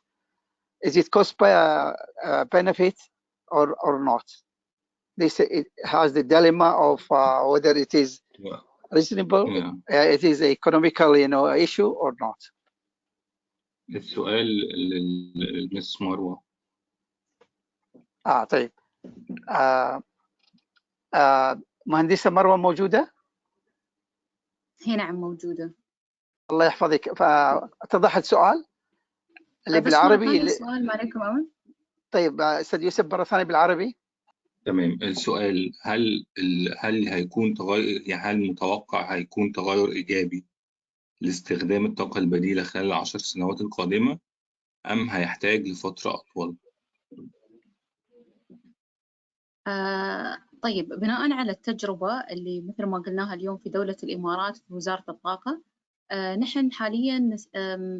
is it cost benefit or not? It has the dilemma of whether it is reasonable, it is economical, issue or not. السؤال للمس مروة. طيب. مهندسة مروة موجودة؟ هي نعم موجودة. الله يحفظك. فاتضح السؤال اللي بالعربي. السؤال عليكم أول. طيب أستاذ يوسف مرة ثانية بالعربي. تمام. السؤال: هل هيكون تغير، يعني هل متوقع هيكون تغير إيجابي لاستخدام الطاقة البديلة خلال 10 سنوات القادمة أم هيحتاج لفترة أطول؟ طيب، بناء على التجربة اللي مثل ما قلناها اليوم في دولة الإمارات في وزارة الطاقة، نحن حاليا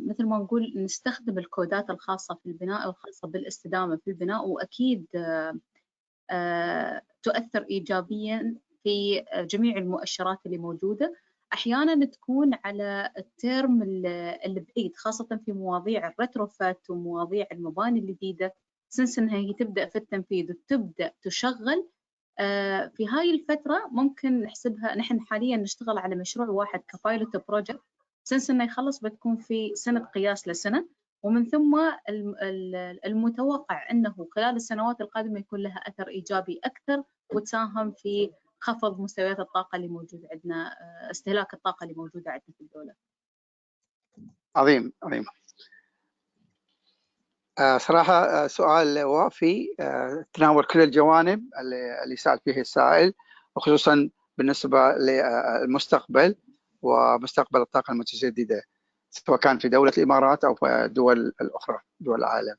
مثل ما نقول نستخدم الكودات الخاصة في البناء والخاصة بالاستدامة في البناء، وأكيد تؤثر إيجابيا في جميع المؤشرات اللي موجودة. أحيانا تكون على الترم البعيد، خاصة في مواضيع الريتروفيت ومواضيع المباني الجديدة، سنس انها هي تبدأ في التنفيذ وتبدأ تشغل. في هاي الفترة ممكن نحسبها، نحن حاليا نشتغل على مشروع واحد كبايلوت بروجكت، سنس انه يخلص بتكون في سنة قياس لسنة، ومن ثم المتوقع أنه خلال السنوات القادمة يكون لها أثر إيجابي أكثر وتساهم في خفض مستويات الطاقة اللي موجودة عندنا، استهلاك الطاقة اللي موجودة عندنا في الدولة. عظيم. صراحة سؤال وافي، تناول كل الجوانب اللي سأل فيه السائل، وخصوصا بالنسبة للمستقبل ومستقبل الطاقة المتجددة، سواء كان في دولة الإمارات أو في الدول الأخرى، دول العالم.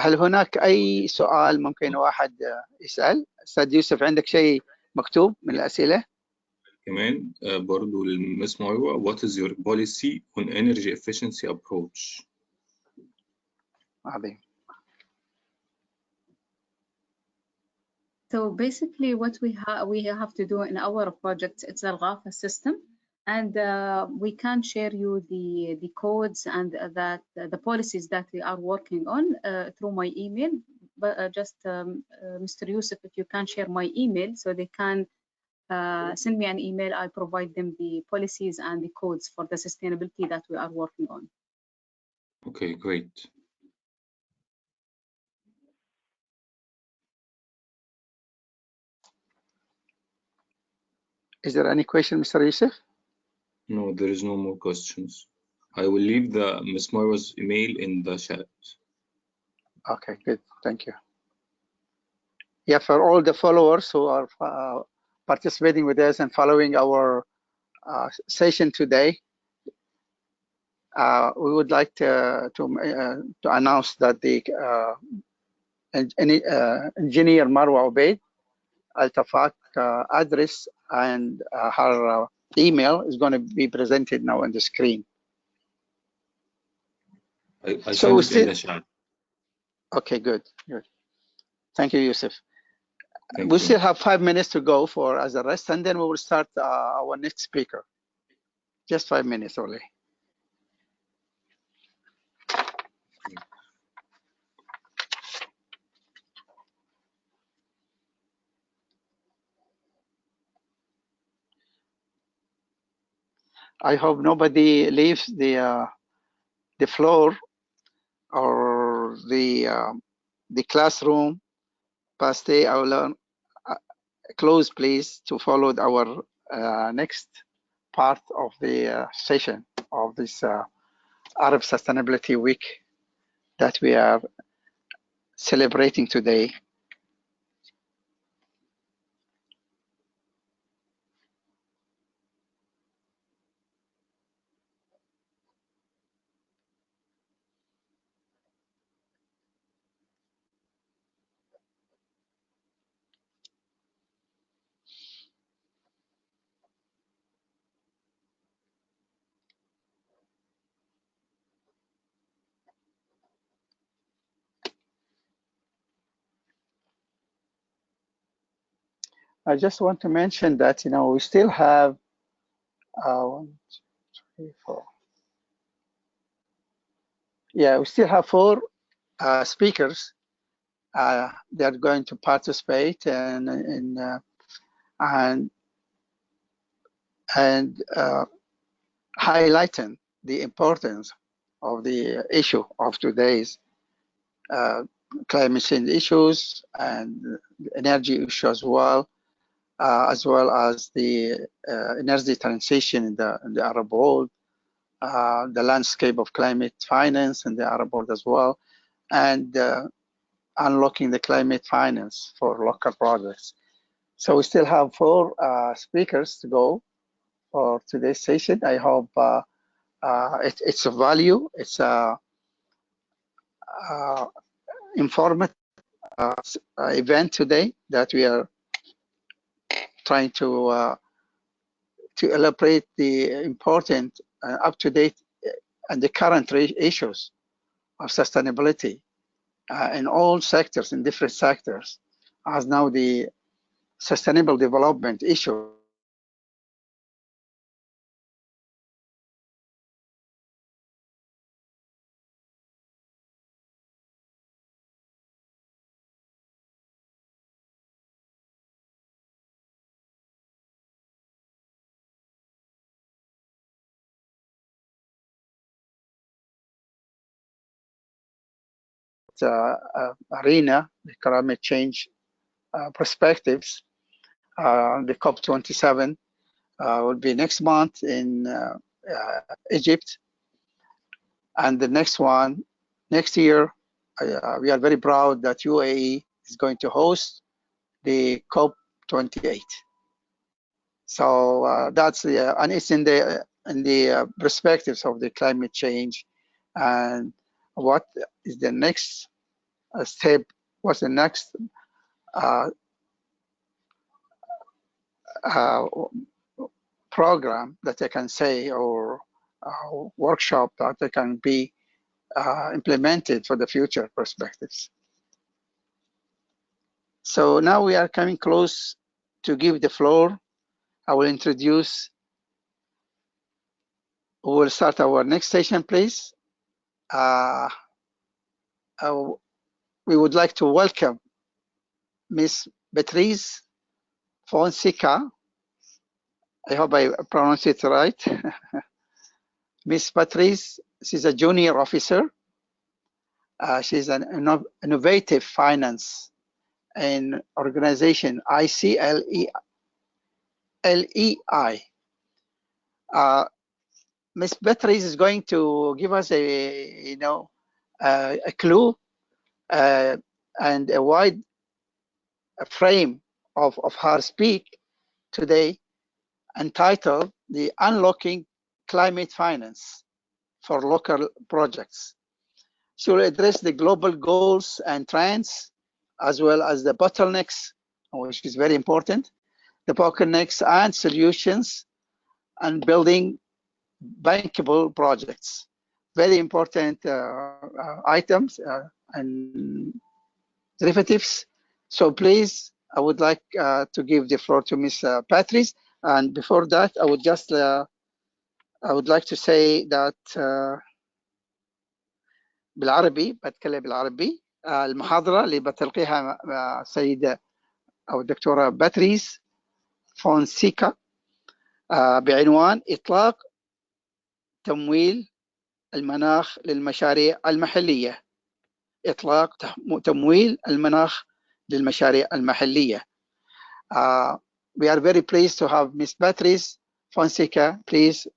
هل هناك أي سؤال ممكن واحد يسأل؟ أستاذ يوسف، عندك شيء مكتوب من الأسئلة؟ كمان برضو للمس مروة: What is your policy on energy efficiency approach؟ عظيم. So basically what we have to do in our project, it's a GAFA system, and we can share you the codes and that the policies that we are working on through my email. But just Mr. Yusuf, if you can share my email so they can send me an email, I provide them the policies and the codes for the sustainability that we are working on. Okay, great. Is there any question, Mr. Yusuf? No, there is no more questions. I will leave the Ms. Marwa's email in the chat. Okay, good. Thank you. Yeah, for all the followers who are participating with us and following our session today, we would like to announce that the engineer Marwa Obaid Al-Tafaq address and her email is going to be presented now on the screen. I so sent it in the chat. Okay, good. Thank you, Yusuf. Thank we you. Still have 5 minutes to go for as a rest, and then we will start our next speaker. Just 5 minutes only. I hope nobody leaves the floor or the classroom past the hour. Close, please, to follow our next part of the session of this Arab Sustainability Week that we are celebrating today. I just want to mention that, you know, we still have 1, 2, 3, 4. Yeah, we still have 4 speakers. They are going to participate and highlighting the importance of the issue of today's climate change issues and energy issue as well as the energy transition in the Arab world, the landscape of climate finance in the Arab world as well, and unlocking the climate finance for local projects. So we still have 4 speakers to go for today's session. I hope it's a value, it's a informative event today that we are trying to elaborate the important, up-to-date, and the current issues of sustainability in all sectors, in different sectors, as now the sustainable development issue arena, the climate change perspectives. The COP27 will be next month in Egypt, and the next one next year. We are very proud that UAE is going to host the COP28. So that's and it's in the perspectives of the climate change and what is the next step, what's the next program that I can say, or workshop that they can be implemented for the future perspectives. So now we are coming close to give the floor. I will introduce, we will start our next session, please. We would like to welcome Ms. Beatriz Fonseca. I hope I pronounce it right. Ms. Beatriz, she's a junior officer. She's an innovative finance and organization, ICLEI. Ms. Beatrice is going to give us a clue and a wide frame of her speak today, entitled "The Unlocking Climate Finance for Local Projects." She will address the global goals and trends, as well as the bottlenecks, which is very important, the bottlenecks and solutions, and building bankable projects. Very important items and derivatives. So please, I would like to give the floor to Ms. Patrice. And before that, I would like to say that بالعربي بتكلم بالعربي. المحاضرة اللي بتلقيها السيدة أو الدكتورة باتريس فونسيكا بعنوان إطلاق تمويل المناخ للمشاريع المحلية. إطلاق تمويل المناخ للمشاريع المحلية. We are very pleased to have Ms. Patrice Fonseca. Please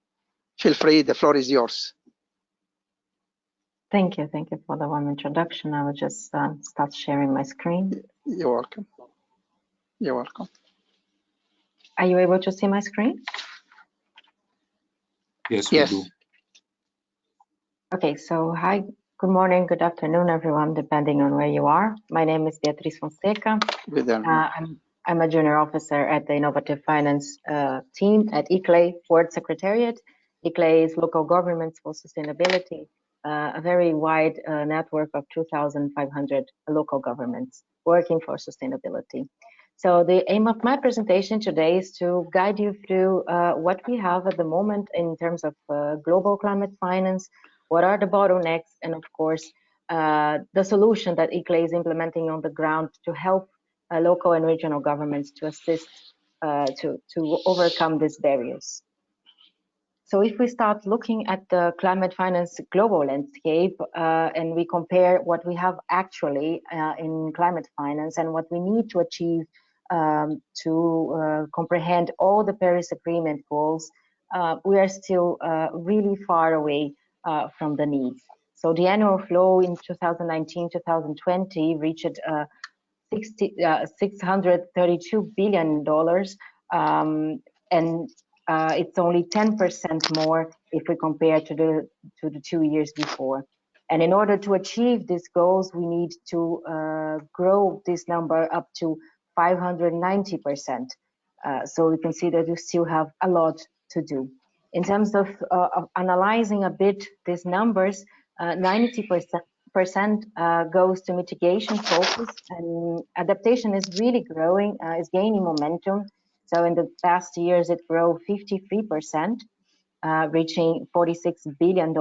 feel free, the floor is yours. Thank you for the warm introduction. I will just start sharing my screen. You're welcome. You're welcome. Are you able to see my screen? Yes, we do. Okay, so hi, good morning, good afternoon, everyone, depending on where you are. My name is Beatriz Fonseca. I'm a junior officer at the Innovative Finance team at ICLEI World Secretariat. ICLEI is Local Governments for Sustainability, a very wide network of 2,500 local governments working for sustainability. So the aim of my presentation today is to guide you through what we have at the moment in terms of global climate finance, what are the bottlenecks, and of course, the solution that ICLEI is implementing on the ground to help local and regional governments to assist to overcome these barriers. So if we start looking at the climate finance global landscape and we compare what we have actually in climate finance and what we need to achieve to comprehend all the Paris Agreement goals, we are still really far away from the needs. So the annual flow in 2019-2020 reached $632 billion, and it's only 10% more if we compare to the 2 years before. And in order to achieve these goals, we need to grow this number up to 590%. So we can see that we still have a lot to do. In terms of analyzing a bit these numbers, 90% goes to mitigation focus, and adaptation is really growing, is gaining momentum. So in the past years, it grew 53%, reaching $46 billion.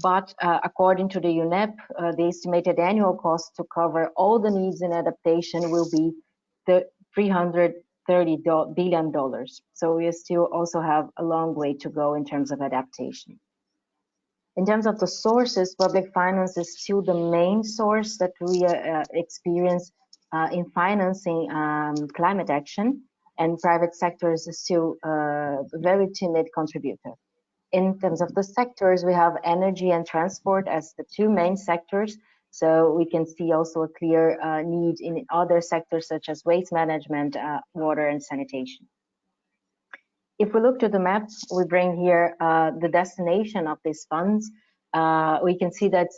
But according to the UNEP, the estimated annual cost to cover all the needs in adaptation will be $330 billion. So we still also have a long way to go in terms of adaptation. In terms of the sources, public finance is still the main source that we experience in financing climate action, and private sector is still a very timid contributor. In terms of the sectors, we have energy and transport as the two main sectors. So we can see also a clear need in other sectors such as waste management, water and sanitation. If we look to the map, we bring here the destination of these funds. We can see that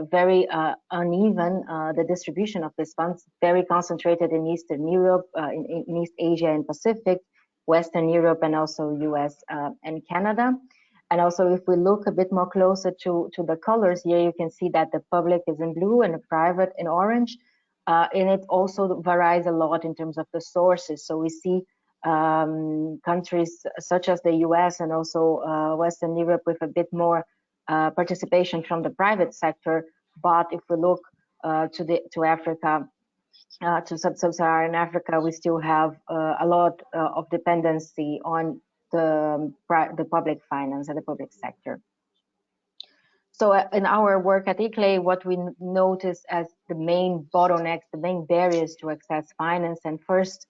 very uneven, the distribution of these funds, very concentrated in Eastern Europe, in East Asia and Pacific, Western Europe, and also US and Canada. And also, if we look a bit more closer to the colors here, you can see that the public is in blue and the private in orange. And it also varies a lot in terms of the sources. So we see countries such as the US and also Western Europe with a bit more participation from the private sector. But if we look to Africa, to sub-Saharan Africa, we still have a lot of dependency on the public finance and the public sector. So in our work at ICLEI, what we notice as the main bottlenecks, the main barriers to access finance, and first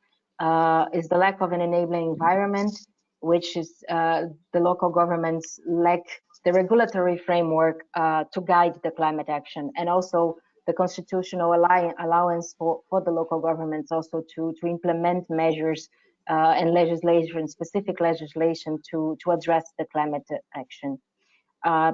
is the lack of an enabling environment. which is the local governments lack the regulatory framework to guide the climate action, and also the constitutional allowance for the local governments also to implement measures and legislation, specific legislation to address the climate action.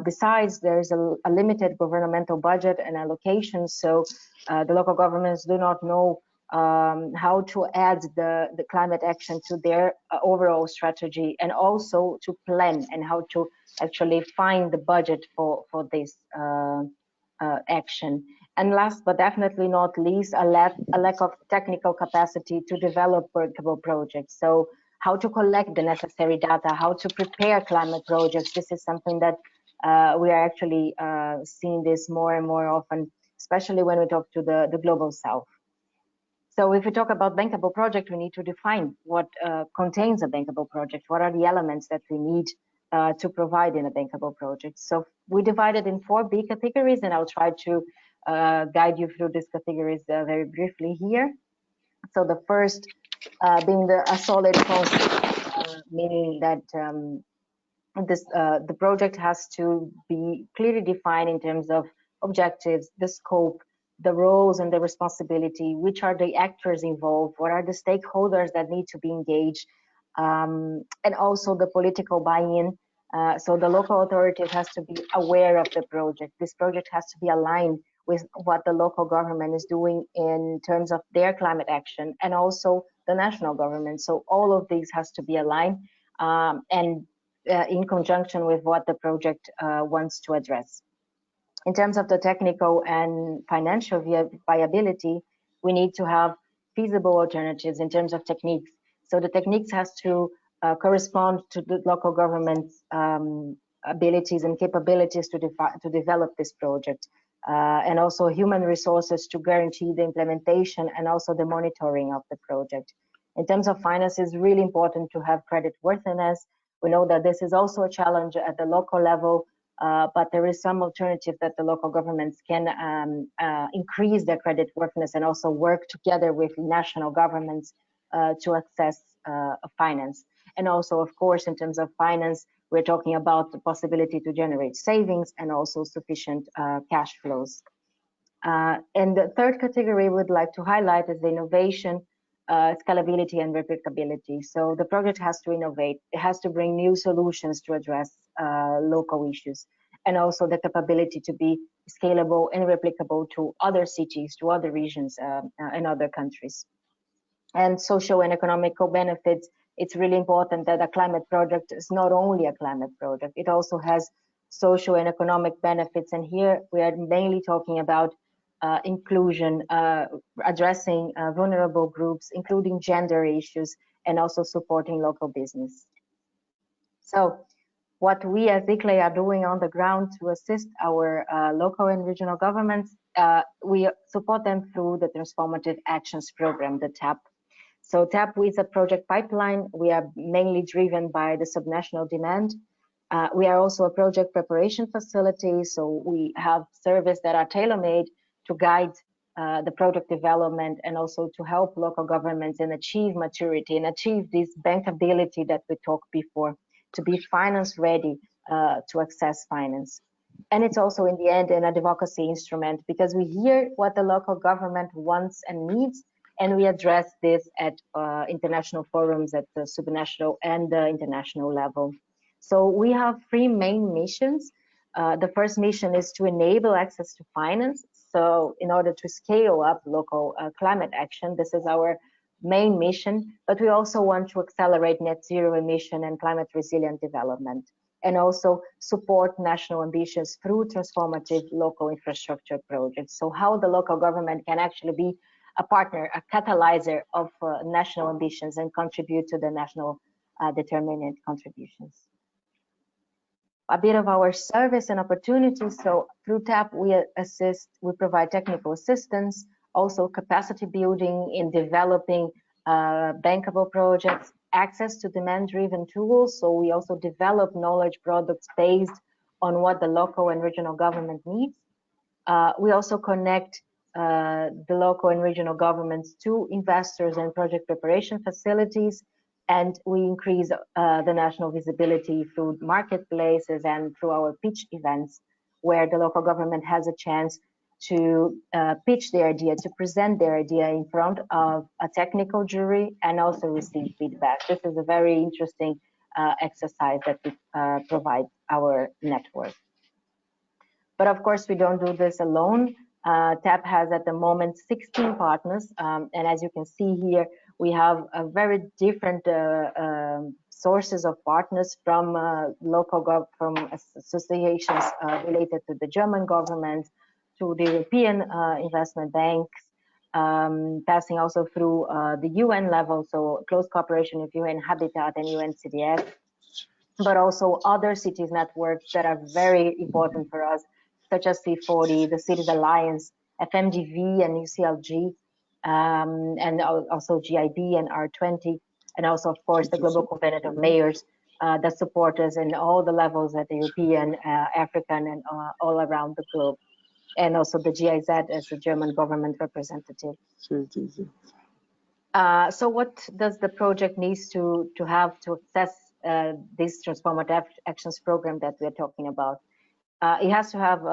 Besides, there's a limited governmental budget and allocation, so the local governments do not know how to add the climate action to their overall strategy, and also to plan and how to actually find the budget for this action. And last but definitely not least, a lack of technical capacity to develop workable projects. So how to collect the necessary data, how to prepare climate projects. This is something that we are actually seeing this more and more often, especially when we talk to the global south. So if we talk about bankable project, we need to define what contains a bankable project. What are the elements that we need to provide in a bankable project? So we divided in 4 big categories, and I'll try to guide you through these categories very briefly here. So the first being a solid concept, meaning that the project has to be clearly defined in terms of objectives, the scope, the roles and the responsibility, which are the actors involved, what are the stakeholders that need to be engaged, and also the political buy-in. So the local authorities has to be aware of the project. This project has to be aligned with what the local government is doing in terms of their climate action, and also the national government. So all of these has to be aligned and in conjunction with what the project wants to address. In terms of the technical and financial viability, we need to have feasible alternatives in terms of techniques. So the techniques has to correspond to the local government's abilities and capabilities to develop this project, and also human resources to guarantee the implementation and also the monitoring of the project. In terms of finance, it's really important to have credit worthiness. We know that this is also a challenge at the local level, but there is some alternative that the local governments can increase their credit worthiness and also work together with national governments to access finance. And also, of course, in terms of finance, we're talking about the possibility to generate savings and also sufficient cash flows. And the third category we would like to highlight is the innovation, scalability and replicability. So the project has to innovate. It has to bring new solutions to address local issues, and also the capability to be scalable and replicable to other cities, to other regions and other countries. And social and economical benefits. It's really important that a climate project is not only a climate project, it also has social and economic benefits. And here we are mainly talking about inclusion, addressing vulnerable groups, including gender issues, and also supporting local business. So what we as ICLEI are doing on the ground to assist our local and regional governments, we support them through the Transformative Actions Program, the TAP. So TAP is a project pipeline. We are mainly driven by the subnational demand. We are also a project preparation facility, so we have services that are tailor-made to guide the project development and also to help local governments and achieve maturity and achieve this bankability that we talked before, to be finance ready to access finance. And it's also in the end an advocacy instrument, because we hear what the local government wants and needs, and we address this at international forums at the subnational and the international level. So we have 3 main missions. The first mission is to enable access to finance. So in order to scale up local climate action, this is our main mission, but we also want to accelerate net zero emission and climate resilient development, and also support national ambitions through transformative local infrastructure projects. So how the local government can actually be a partner, a catalyzer of national ambitions and contribute to the national determinant contributions. A bit of our service and opportunities. So through TAP, we provide technical assistance, also capacity building in developing bankable projects, access to demand-driven tools. So we also develop knowledge products based on what the local and regional government needs. We also connect the local and regional governments to investors and project preparation facilities And we increase the national visibility through marketplaces and through our pitch events, where the local government has a chance to pitch their idea, to present their idea in front of a technical jury and also receive feedback. This is a very interesting exercise that we provide our network. But of course, we don't do this alone. TAP has at the moment 16 partners, and as you can see here, we have a very different sources of partners from from associations related to the German government, to the European investment banks, passing also through the UN level, so close cooperation with UN Habitat and UNCDF, but also other cities networks that are very important for us, such as C40, the Cities Alliance, FMGV and UCLG, and also GIB and R20, and also, of course, the Global Covenant of Mayors that support us in all the levels at the European, African, and all around the globe, and also the GIZ as the German government representative. So what does the project needs to have to access this Transformative Actions program that we are talking about? It has to have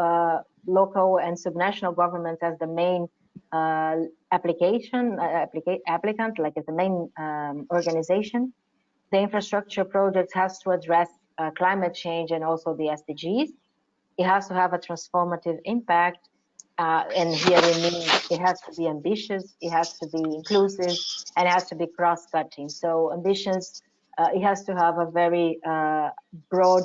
local and subnational governments as the main applicant, like as the main organization. The infrastructure project has to address climate change and also the SDGs. It has to have a transformative impact, and here we mean it has to be ambitious, it has to be inclusive, and it has to be cross-cutting. So ambitions, it has to have a very broad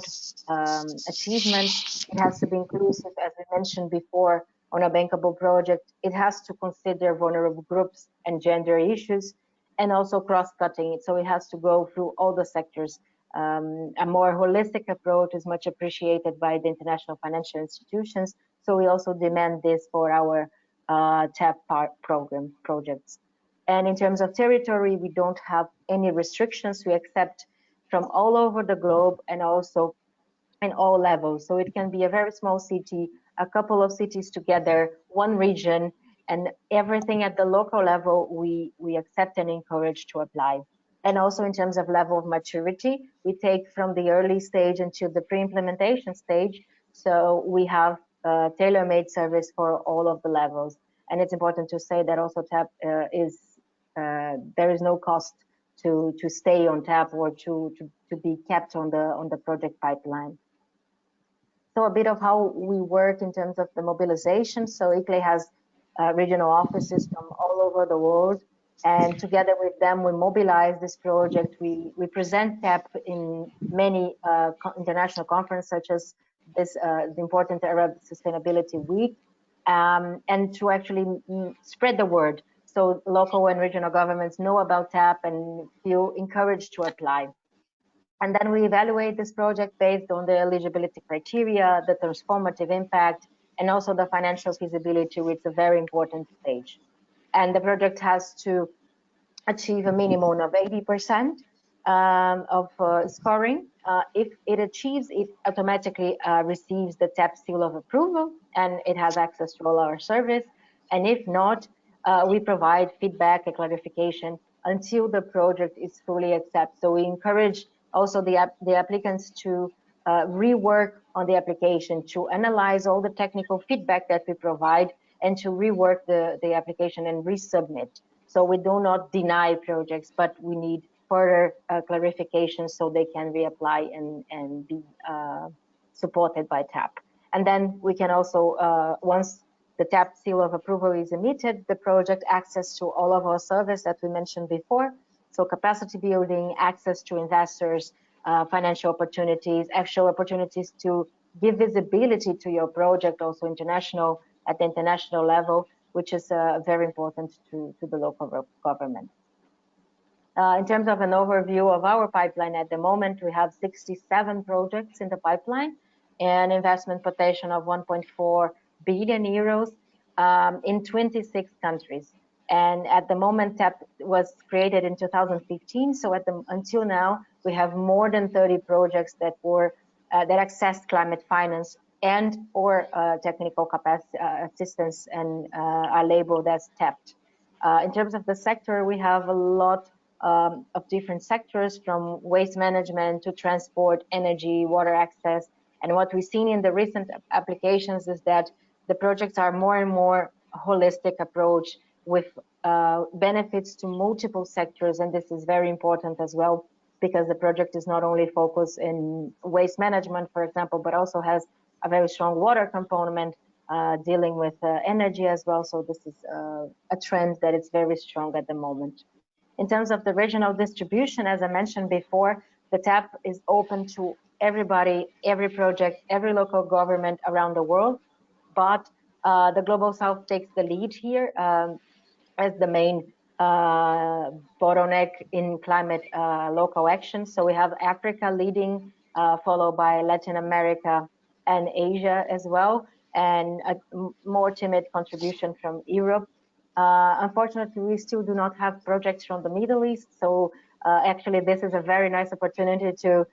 achievement. It has to be inclusive, as we mentioned before, on a bankable project. It has to consider vulnerable groups and gender issues, and also cross-cutting. So it has to go through all the sectors. A more holistic approach is much appreciated by the international financial institutions. So we also demand this for our TAP program projects. And in terms of territory, we don't have any restrictions. We accept from all over the globe and also in all levels. So it can be a very small city, a couple of cities together, one region, and everything at the local level, we accept and encourage to apply. And also in terms of level of maturity, we take from the early stage until the pre-implementation stage. So we have tailor-made service for all of the levels. And it's important to say that also TAP there is no cost to stay on TAP or to be kept on the project pipeline. So a bit of how we work in terms of the mobilization. So ICLEI has regional offices from all over the world, and together with them we mobilize this project. We present TAP in many international conferences, such as this the important Arab Sustainability Week, and to actually spread the word so local and regional governments know about TAP and feel encouraged to apply. And then we evaluate this project based on the eligibility criteria, the transformative impact, and also the financial feasibility, which is a very important stage. And the project has to achieve a minimum of 80% of scoring. If it achieves, it automatically receives the TAP seal of approval, and it has access to all our service. And if not, we provide feedback and clarification until the project is fully accepted. So we encourage also the applicants to rework on the application, to analyze all the technical feedback that we provide, and to rework the application and resubmit. So we do not deny projects, but we need further clarification so they can reapply and be supported by TAP. And then we can also, once the TAP seal of approval is emitted, the project access to all of our service that we mentioned before. So capacity building, access to investors, financial opportunities, actual opportunities to give visibility to your project, also international, at the international level, which is very important to the local government. In terms of an overview of our pipeline at the moment, we have 67 projects in the pipeline, and investment potential of 1.4 billion euros in 26 countries. And at the moment, TAP was created in 2015. So until now, we have more than 30 projects that access climate finance and or technical capacity assistance and are labeled as TAP. In terms of the sector, we have a lot of different sectors, from waste management to transport, energy, water access. And what we've seen in the recent applications is that the projects are more and more holistic approach with benefits to multiple sectors. And this is very important as well, because the project is not only focused in waste management, for example, but also has a very strong water component dealing with energy as well. So this is a trend that is very strong at the moment. In terms of the regional distribution, as I mentioned before, the TAP is open to everybody, every project, every local government around the world. But the Global South takes the lead here as the main bottleneck in climate local action. So we have Africa leading, followed by Latin America and Asia as well, and a more timid contribution from Europe. Unfortunately, we still do not have projects from the Middle East. So actually, this is a very nice opportunity to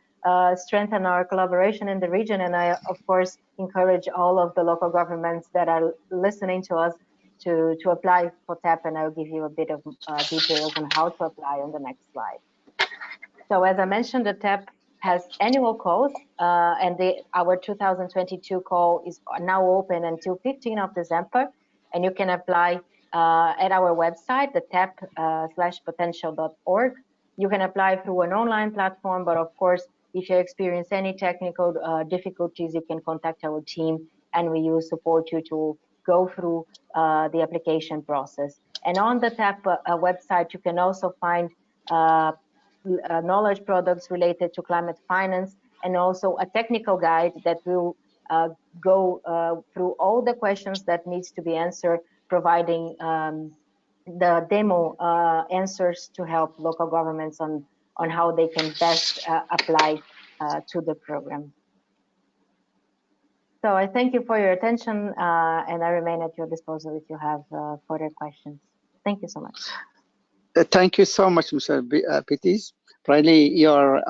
strengthen our collaboration in the region. And I, of course, encourage all of the local governments that are listening to us to apply for TAP. And I'll give you a bit of details on how to apply on the next slide. So as I mentioned, the TAP has annual calls, and our 2022 call is now open until 15th of December. And you can apply at our website, the tap/potential.org. You can apply through an online platform, but of course, if you experience any technical difficulties, you can contact our team, and we will support you to go through the application process. And on the TAP website, you can also find knowledge products related to climate finance, and also a technical guide that will go through all the questions that needs to be answered, providing the demo answers to help local governments on how they can best apply to the program. So I thank you for your attention, and I remain at your disposal if you have further questions. Thank you so much. Thank you so much, Mr. Pittis. Really, you're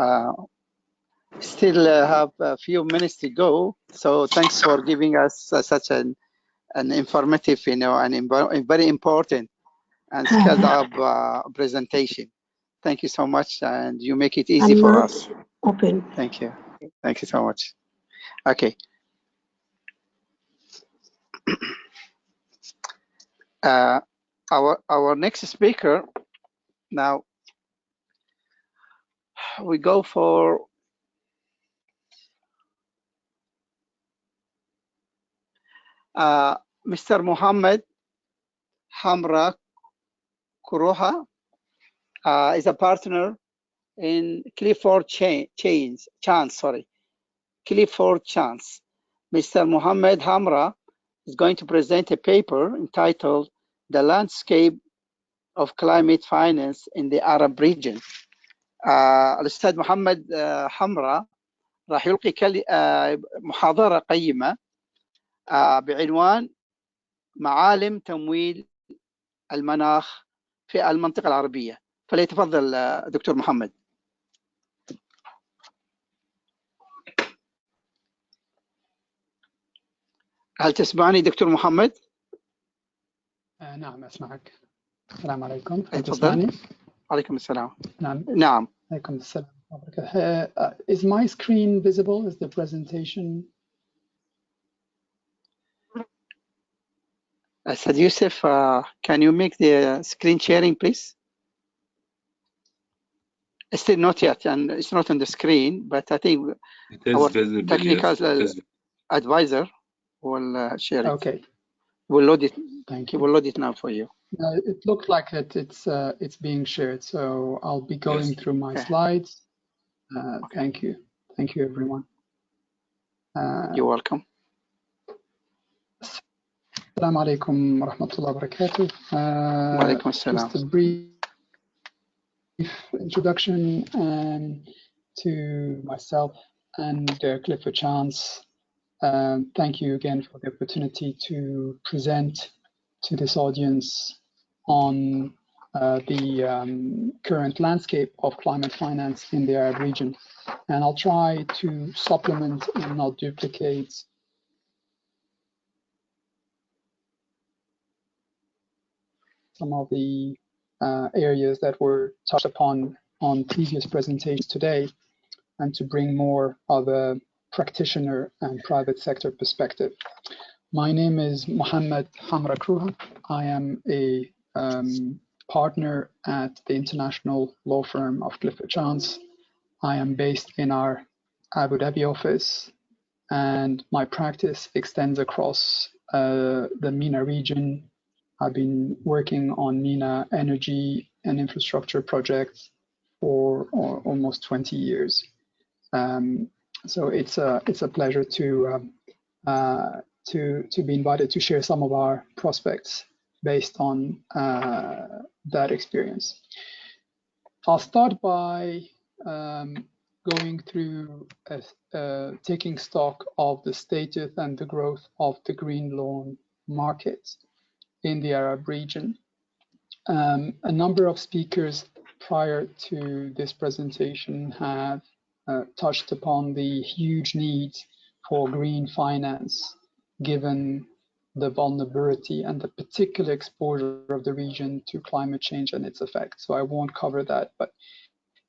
still have a few minutes to go. So thanks for giving us such an informative, and very important and scaled up presentation. Thank you so much, and you make it easy for us. Open. Thank you. Thank you so much. Okay. Our next speaker now, we go for Mr. Mohammed Hamra Kuroha is a partner in Clifford Chance. Clifford Chance. Mr. Mohammed Hamra is going to present a paper entitled "The Landscape of Climate Finance in the Arab Region." الأستاذ محمد حمرا راح يلقي محاضرة قيمة بعنوان معالم تمويل المناخ في المنطقة العربية. فليتفضل دكتور محمد. هل تسمعني دكتور محمد؟ نعم أسمعك. السلام عليكم. هل تسمعني؟ عليكم السلام. نعم. نعم. عليكم السلام. Is my screen visible? Is the presentation? Said Yusuf, can you make the screen sharing, please? Still not yet, and it's not on the screen, but I think our technical advisor will share it. Okay. We'll load it. Thank you. We'll load it now for you. It looked like it's being shared, so I'll be going through my slides. Thank you. Thank you, everyone. You're welcome. Assalamu alaikum wa rahmatullahi wa barakatuh. Just a brief introduction to myself and Clifford Chance. Thank you again for the opportunity to present to this audience on the current landscape of climate finance in the Arab region. And I'll try to supplement and not duplicate some of the areas that were touched upon on previous presentations today, and to bring more of a practitioner and private sector perspective. My name is Mohammed Hamra Kruha. I am a partner at the international law firm of Clifford Chance. I am based in our Abu Dhabi office, and my practice extends across the MENA region. I've been working on MENA energy and infrastructure projects for almost 20 years. So it's a pleasure to be invited to share some of our prospects based on that experience. I'll start by going through taking stock of the status and the growth of the green loan markets in the Arab region. A number of speakers prior to this presentation have touched upon the huge need for green finance, given the vulnerability and the particular exposure of the region to climate change and its effects. So I won't cover that, but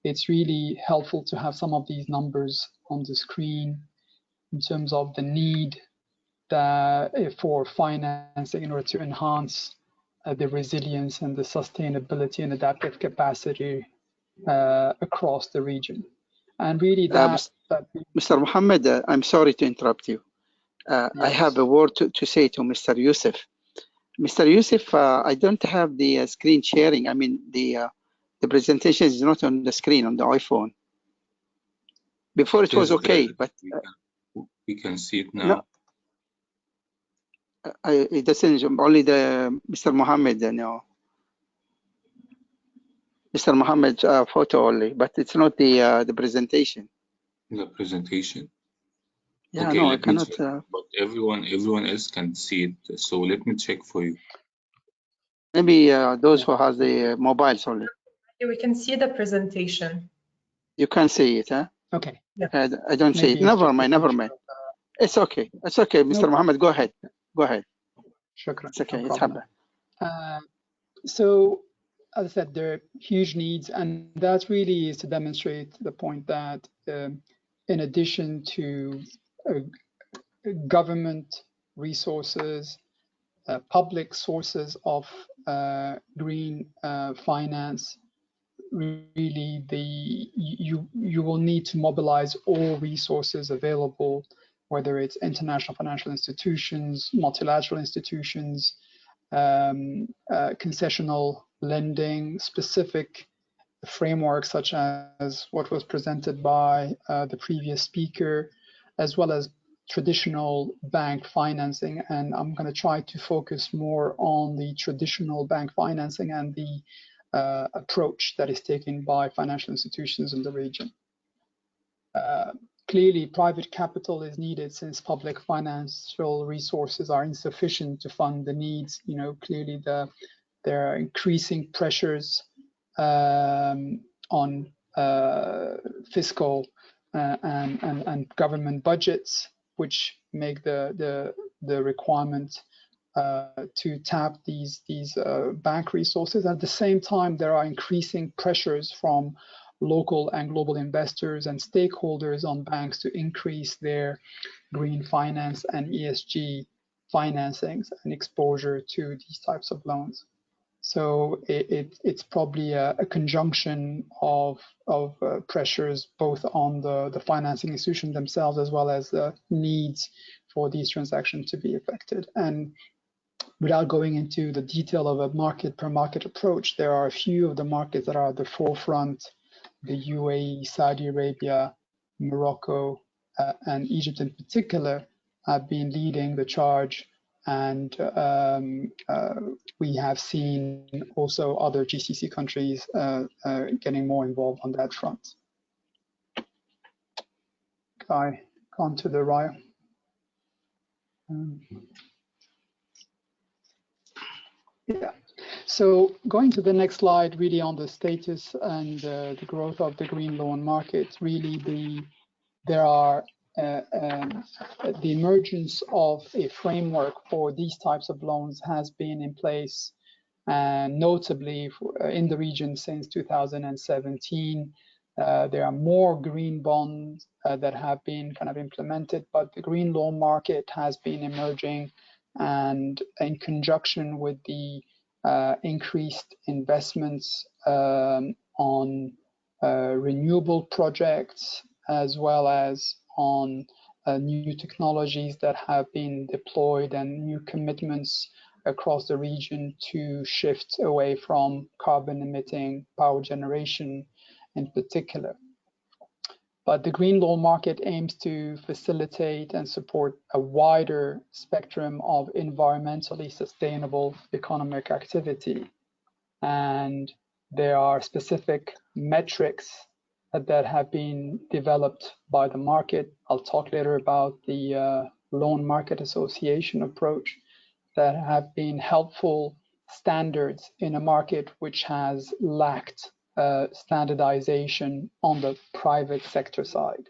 it's really helpful to have some of these numbers on the screen in terms of the need for financing in order to enhance the resilience and the sustainability and adaptive capacity across the region. And really Mr. Mohammed, I'm sorry to interrupt you. Yes. I have a word to say to Mr. Yusuf. Mr. Yusuf, I don't have the screen sharing. I mean, the presentation is not on the screen on the iPhone. Before it was okay, but we can see it now. No, it doesn't. Only the Mr. Mohammed, no. Mr. Mohammed photo only, but it's not the presentation. The presentation. Yeah, okay, no, I cannot. But everyone else can see it. So let me check for you. Maybe those who have the mobiles only. We can see the presentation. You can see it, huh? Okay. Yeah. I don't see it. Never mind. It's okay. It's okay, Mr. Mohammed. Go ahead. Go ahead. Shukran. It's okay. No it's happened. So, as I said, there are huge needs, and that really is to demonstrate the point that in addition to government resources, public sources of green finance, really you will need to mobilize all resources available, whether it's international financial institutions, multilateral institutions, concessional lending, specific frameworks such as what was presented by the previous speaker, as well as traditional bank financing. And I'm going to try to focus more on the traditional bank financing and the approach that is taken by financial institutions in the region. Clearly, private capital is needed since public financial resources are insufficient to fund the needs. You know, clearly there are increasing pressures on fiscal and government budgets, which make the requirement to tap these bank resources. At the same time, there are increasing pressures from local and global investors and stakeholders on banks to increase their green finance and ESG financings and exposure to these types of loans. So it's probably a conjunction of pressures both on the financing institutions themselves as well as the needs for these transactions to be effected. And without going into the detail of a market per market approach, there are a few of the markets that are at the forefront: the UAE, Saudi Arabia, Morocco, and Egypt in particular have been leading the charge. And we have seen also other GCC countries getting more involved on that front. I gone to the right. Yeah. So going to the next slide, really on the status and the growth of the green loan market, really there are the emergence of a framework for these types of loans has been in place And notably in the region since 2017, there are more green bonds that have been kind of implemented, but the green loan market has been emerging, and in conjunction with the increased investments on renewable projects, as well as on new technologies that have been deployed and new commitments across the region to shift away from carbon emitting power generation in particular. But the green loan market aims to facilitate and support a wider spectrum of environmentally sustainable economic activity. And there are specific metrics that have been developed by the market. I'll talk later about the Loan Market Association approach that have been helpful standards in a market which has lacked standardization on the private sector side.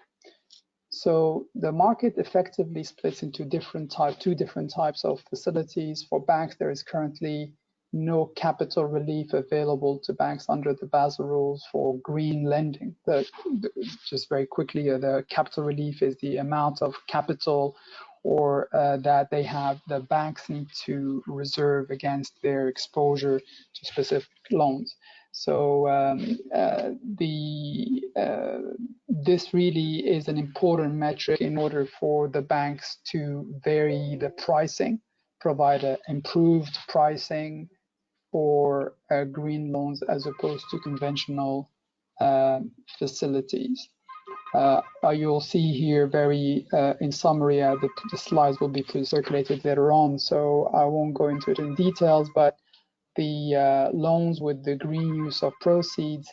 So the market effectively splits into two different types of facilities. For banks, there is currently no capital relief available to banks under the Basel rules for green lending. Just very quickly, the capital relief is the amount of capital or that the banks need to reserve against their exposure to specific loans. So this really is an important metric in order for the banks to vary the pricing, provide improved pricing for green loans as opposed to conventional facilities. You'll see here very in summary, the slides will be circulated later on, so I won't go into it in details, but the loans with the green use of proceeds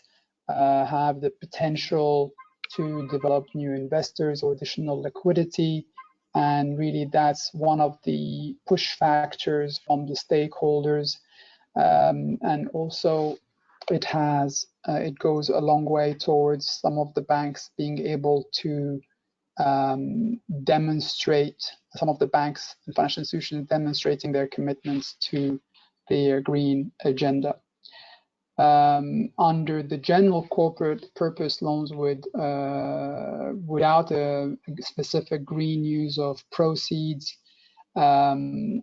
have the potential to develop new investors or additional liquidity. And really that's one of the push factors from the stakeholders. And also it goes a long way towards some of the banks being able to demonstrate, some of the banks and financial institutions demonstrating their commitments to their green agenda. Under the general corporate purpose loans without a specific green use of proceeds, again,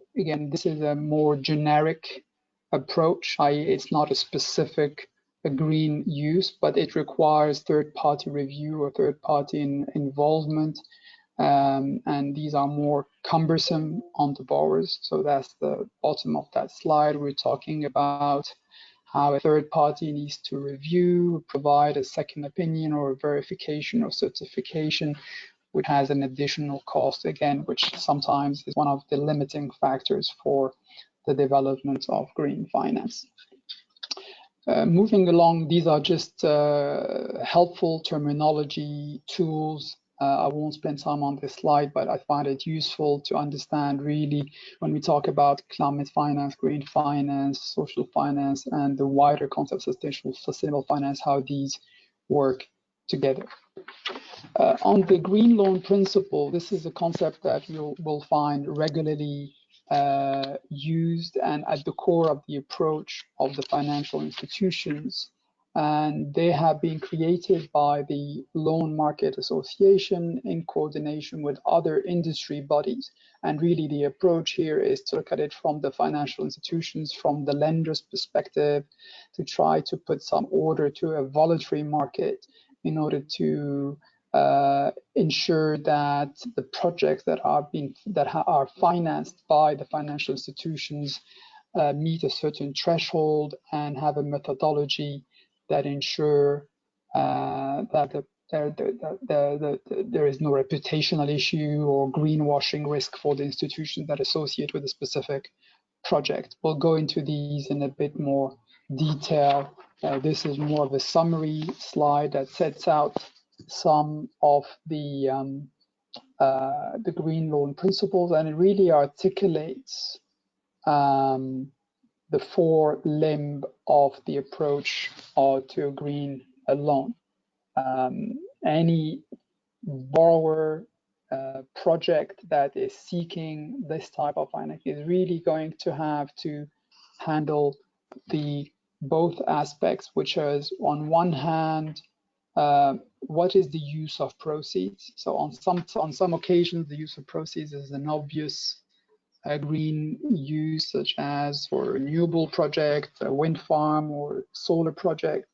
this is a more generic approach, i.e. it's not a specific green use, but it requires third-party review or third-party involvement. And these are more cumbersome on the borrowers. So that's the bottom of that slide. We're talking about how a third party needs to review, provide a second opinion or a verification or certification, which has an additional cost, again, which sometimes is one of the limiting factors for the development of green finance. Moving along, these are just helpful terminology tools. I won't spend time on this slide, but I find it useful to understand really when we talk about climate finance, green finance, social finance, and the wider concept of sustainable finance, how these work together. On the green loan principle, this is a concept that you will find regularly used and at the core of the approach of the financial institutions. And they have been created by the Loan Market Association in coordination with other industry bodies. And really the approach here is to look at it from the financial institutions, from the lender's perspective, to try to put some order to a voluntary market in order to ensure that the projects that are financed by the financial institutions meet a certain threshold and have a methodology that ensure that there is no reputational issue or greenwashing risk for the institutions that associate with a specific project. We'll go into these in a bit more detail. This is more of a summary slide that sets out some of the green loan principles, and it really articulates the four limb of the approach to a green loan. Any borrower project that is seeking this type of finance is really going to have to handle both aspects, which is on one hand, what is the use of proceeds? So on some occasions, the use of proceeds is an obvious green use, such as for a renewable project, a wind farm, or solar project.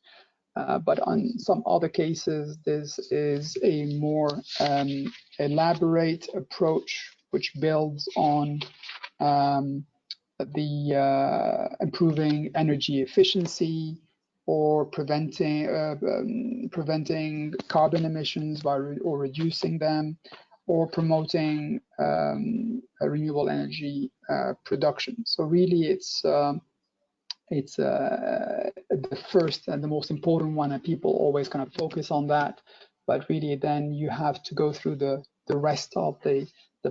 But on some other cases, this is a more elaborate approach, which builds on improving energy efficiency, or preventing carbon emissions or reducing them, or promoting renewable energy production. So really, it's the first and the most important one, and people always kind of focus on that. But really, then you have to go through the rest of the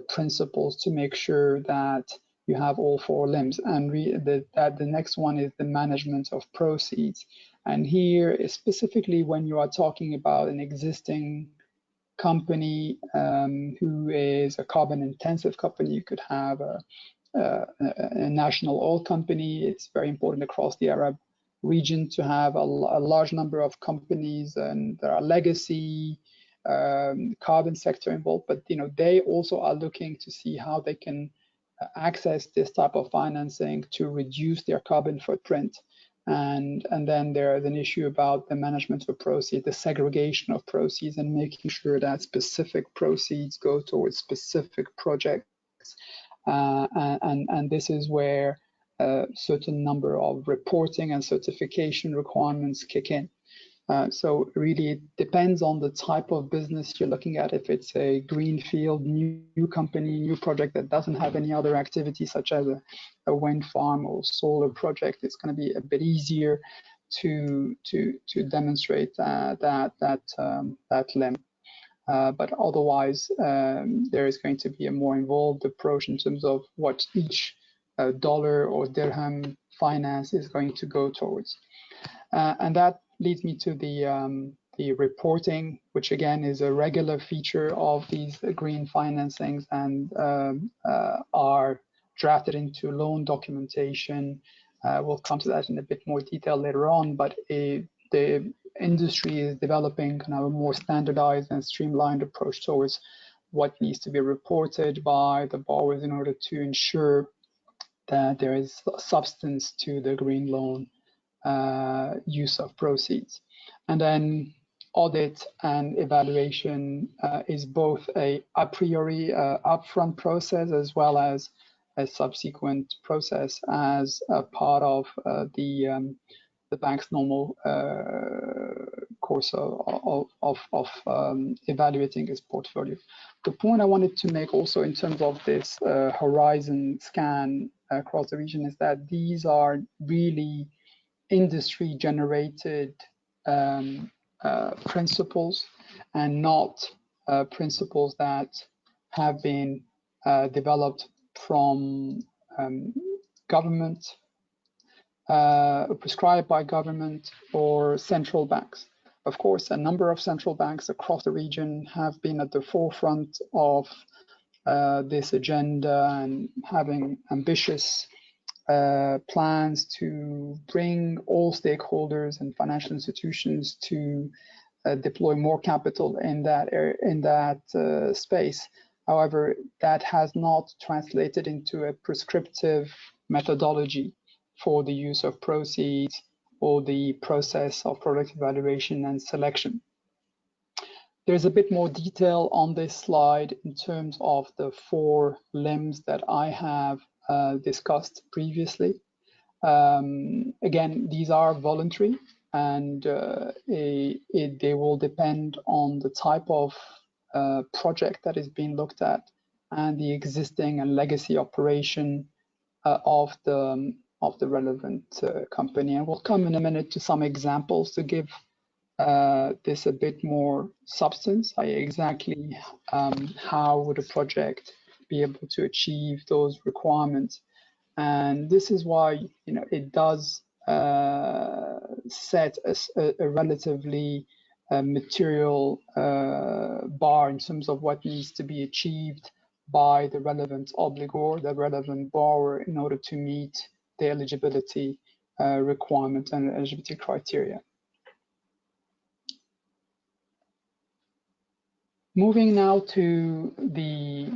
principles to make sure that you have all four limbs. And the next one is the management of proceeds. And here, specifically when you are talking about an existing company who is a carbon-intensive company, you could have a national oil company. It's very important across the Arab region to have a large number of companies, and there are legacy carbon sector involved. But they also are looking to see how they can access this type of financing to reduce their carbon footprint. And then there is an issue about the management of proceeds, the segregation of proceeds, and making sure that specific proceeds go towards specific projects. And this is where a certain number of reporting and certification requirements kick in. So really, it depends on the type of business you're looking at. If it's a greenfield, new company, new project that doesn't have any other activity, such as a wind farm or solar project, it's going to be a bit easier to demonstrate that limb. But otherwise, there is going to be a more involved approach in terms of what each dollar or dirham finance is going to go towards. And that leads me to the reporting, which again is a regular feature of these green financings, and are drafted into loan documentation. We'll come to that in a bit more detail later on, but the industry is developing kind of a more standardized and streamlined approach towards what needs to be reported by the borrowers in order to ensure that there is substance to the green loan use of proceeds. And then audit and evaluation is both a priori upfront process, as well as a subsequent process as a part of the bank's normal course of evaluating its portfolio. The point I wanted to make also in terms of this horizon scan across the region is that these are really industry generated principles, and not principles that have been developed from government, prescribed by government or central banks. Of course, a number of central banks across the region have been at the forefront of this agenda and having ambitious plans to bring all stakeholders and financial institutions to deploy more capital in that space. However, that has not translated into a prescriptive methodology for the use of proceeds or the process of product evaluation and selection. There's a bit more detail on this slide in terms of the four limbs that I have discussed previously. Again, these are voluntary, and they will depend on the type of project that is being looked at and the existing and legacy operation of the relevant company. And we'll come in a minute to some examples to give this a bit more substance. Exactly how would a project be able to achieve those requirements? And this is why it does set a relatively material bar in terms of what needs to be achieved by the relevant obligor, the relevant borrower, in order to meet the eligibility requirements and eligibility criteria. Moving now to these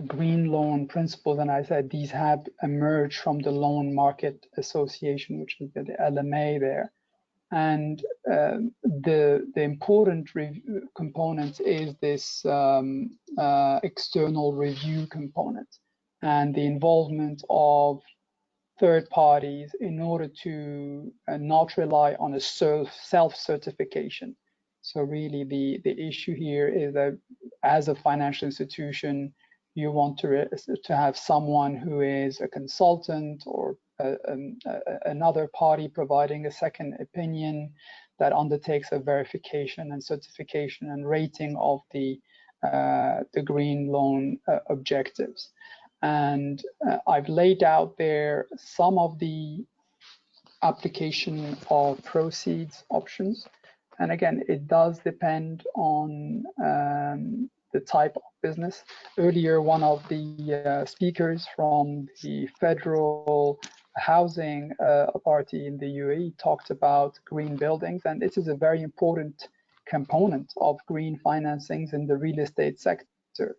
green loan principles, and I said these have emerged from the Loan Market Association, which is the LMA there. And the important component is this external review component and the involvement of third parties in order to not rely on a self-certification. So really the issue here is that as a financial institution, you want to have someone who is a consultant or another party providing a second opinion that undertakes a verification and certification and rating of the green loan objectives. And I've laid out there some of the application of proceeds options. And again, it does depend on the type of business. Earlier, one of the speakers from the Federal Housing Authority in the UAE talked about green buildings, and this is a very important component of green financings in the real estate sector.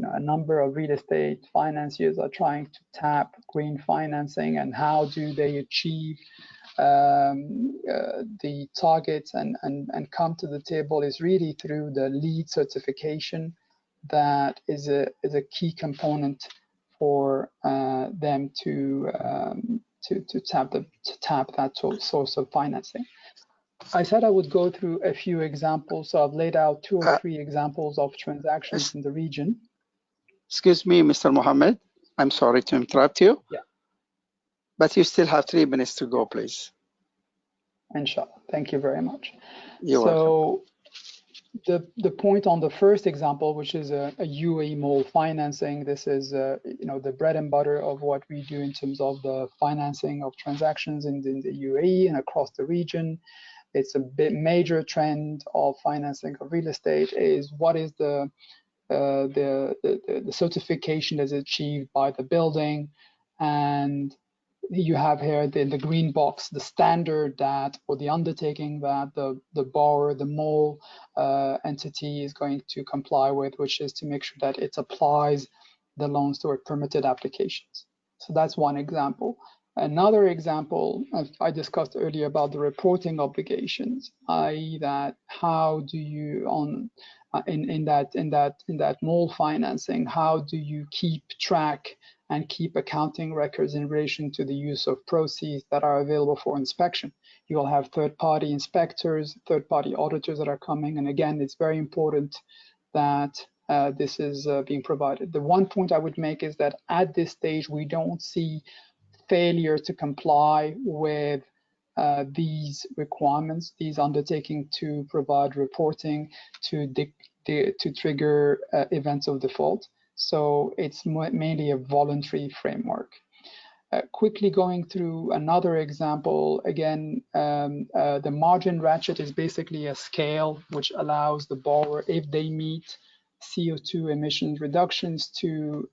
A number of real estate financiers are trying to tap green financing, and how do they achieve the targets and come to the table is really through the LEED certification. That is a key component for them to tap that source of financing. I said I would go through a few examples, so I've laid out 2 or 3 examples of transactions in the region. Excuse me, Mr. Mohammed. I'm sorry to interrupt you. Yeah. But you still have 3 minutes to go, please. Inshallah. Thank you very much. You're welcome. The point on the first example, which is a UAE mall financing, this is the bread and butter of what we do in terms of the financing of transactions in the UAE and across the region. It's a major trend of financing of real estate is what is the certification that's achieved by the building, and you have here the green box, the standard that, or the undertaking that the borrower, the mall entity is going to comply with, which is to make sure that it applies the loans to our permitted applications. So that's one example. Another example, I discussed earlier about the reporting obligations, i.e. that how do you in that mall financing, how do you keep track and keep accounting records in relation to the use of proceeds that are available for inspection? You will have third-party inspectors, third-party auditors that are coming, and again, it's very important that this is being provided. The one point I would make is that at this stage, we don't see failure to comply with these requirements, these undertaking to provide reporting to trigger events of default. So it's mainly a voluntary framework. Quickly going through another example, again, the margin ratchet is basically a scale which allows the borrower, if they meet CO2 emissions reductions, to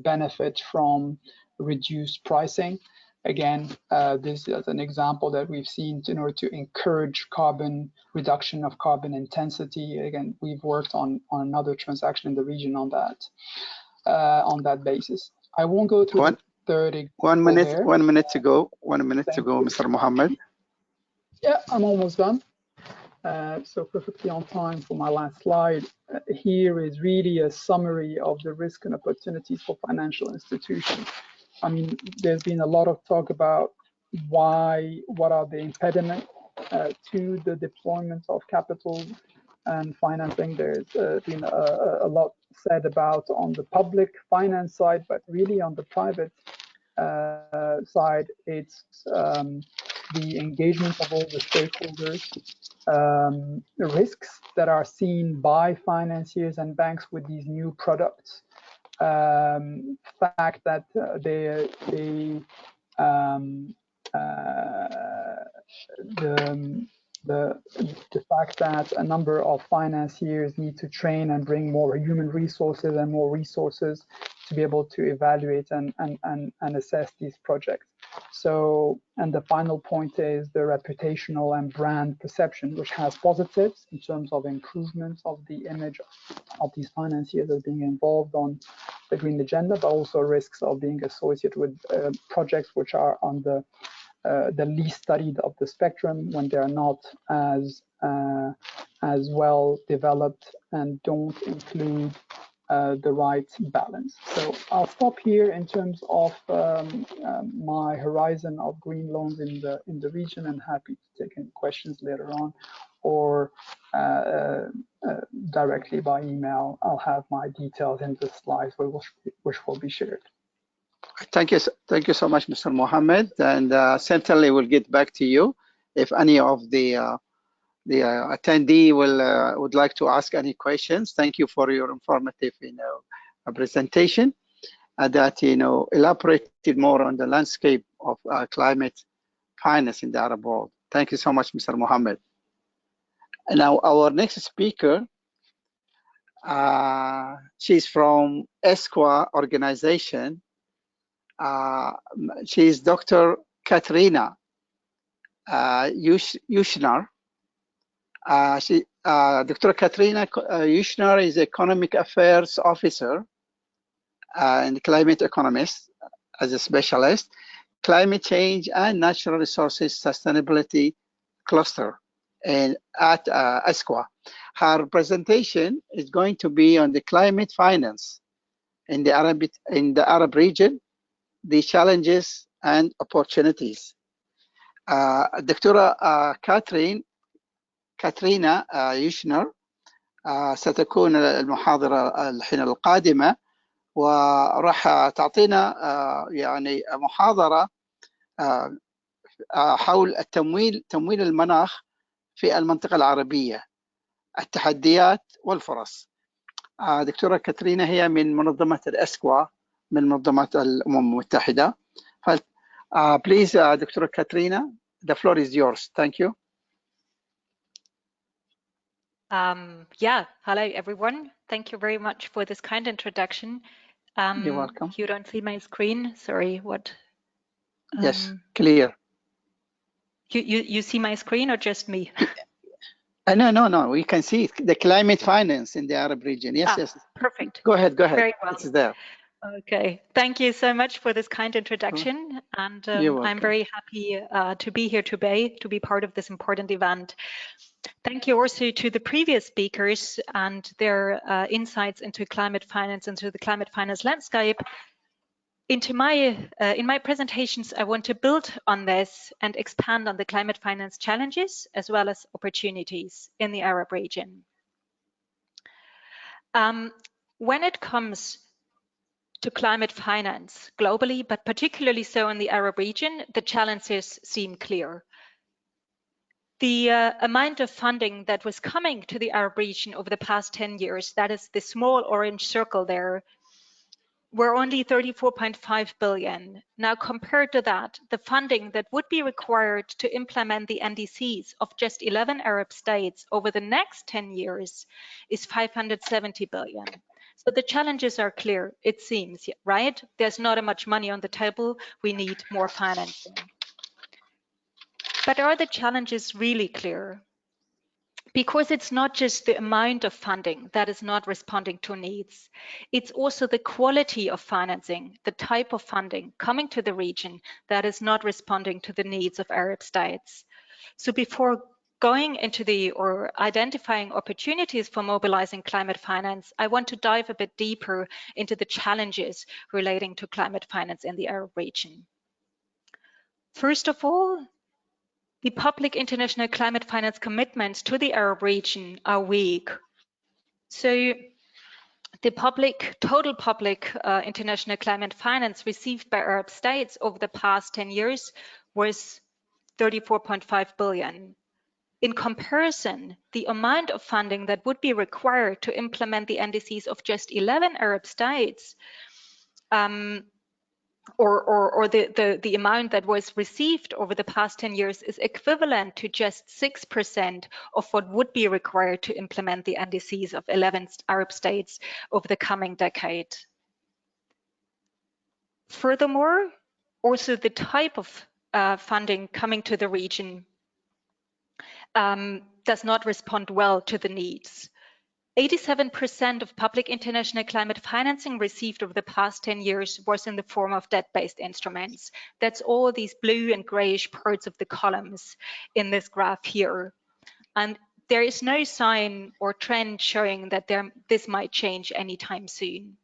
benefit from reduced pricing. Again, this is an example that we've seen in order to encourage reduction of carbon intensity. Again, we've worked on another transaction in the region on that basis. I won't go through the third example. 1 minute, there. 1 minute to go. 1 minute to go, Mr. Mohammed. Yeah, I'm almost done. So perfectly on time for my last slide. Here is really a summary of the risk and opportunities for financial institutions. I mean, there's been a lot of talk about what are the impediments to the deployment of capital and financing. There's been a lot said about on the public finance side, but really on the private side, it's the engagement of all the stakeholders, the risks that are seen by financiers and banks with these new products. Fact that the fact that a number of financiers need to train and bring more human resources and more resources to be able to evaluate and assess these projects. So, and the final point is the reputational and brand perception, which has positives in terms of improvement of the image of these financiers as being involved on the green agenda, but also risks of being associated with projects which are on the least studied of the spectrum, when they are not as well developed and don't include the right balance. So I'll stop here in terms of my horizon of green loans in the region, and happy to take any questions later on, or directly by email. I'll have my details in the slides which will be shared. Thank you so much, Mr. Mohammed, and certainly we'll get back to you if any of the attendee would like to ask any questions. Thank you for your informative, presentation that elaborated more on the landscape of climate finance in the Arab world. Thank you so much, Mr. Mohammed. And now our next speaker, she's from ESQA organization. She's Dr. Katrina Yushnar. Dr. Katrina Yushnar is Economic Affairs Officer and Climate Economist as a specialist, Climate Change and Natural Resources Sustainability Cluster at ESQA. Her presentation is going to be on the climate finance in the Arab region, the challenges and opportunities. دكتورة كاترينا يوشنر ستكون المحاضرة الحين القادمة، وراح تعطينا يعني محاضرة حول تمويل المناخ في المنطقة العربية، التحديات والفرص. دكتورة كاترينا هي من منظمة الإسكوا من منظمة الأمم المتحدة. Please, Dr. Katrina, the floor is yours. Thank you. Yeah, hello everyone. Thank you very much for this kind introduction. You're welcome. You don't see my screen. Sorry, what? Yes, clear. You see my screen or just me? No. We can see the climate finance in the Arab region. Yes, yes. Perfect. Go ahead. Very well. It's there. Okay. Thank you so much for this kind introduction. And I'm very happy to be here today to be part of this important event. Thank you also to the previous speakers and their insights into climate finance, into the climate finance landscape. In my presentations, I want to build on this and expand on the climate finance challenges as well as opportunities in the Arab region. When it comes to climate finance globally, but particularly so in the Arab region, the challenges seem clear. The amount of funding that was coming to the Arab region over the past 10 years, that is the small orange circle there, were only 34.5 billion. Now compared to that, the funding that would be required to implement the NDCs of just 11 Arab states over the next 10 years is 570 billion. So the challenges are clear, it seems, right? There's not much money on the table, we need more financing. But are the challenges really clear? Because it's not just the amount of funding that is not responding to needs, it's also the quality of financing, the type of funding coming to the region that is not responding to the needs of Arab states. So before going into or identifying opportunities for mobilizing climate finance, I want to dive a bit deeper into the challenges relating to climate finance in the Arab region. First of all, the public international climate finance commitments to the Arab region are weak. So the total public international climate finance received by Arab states over the past 10 years was 34.5 billion. In comparison, the amount of funding that would be required to implement the NDCs of just 11 Arab states, or the amount that was received over the past 10 years is equivalent to just 6% of what would be required to implement the NDCs of 11 Arab states over the coming decade. Furthermore, Also, the type of funding coming to the region does not respond well to the needs. 87% of public international climate financing received over the past 10 years was in the form of debt-based instruments. That's all these blue and grayish parts of the columns in this graph here. And there is no sign or trend showing that this might change anytime soon.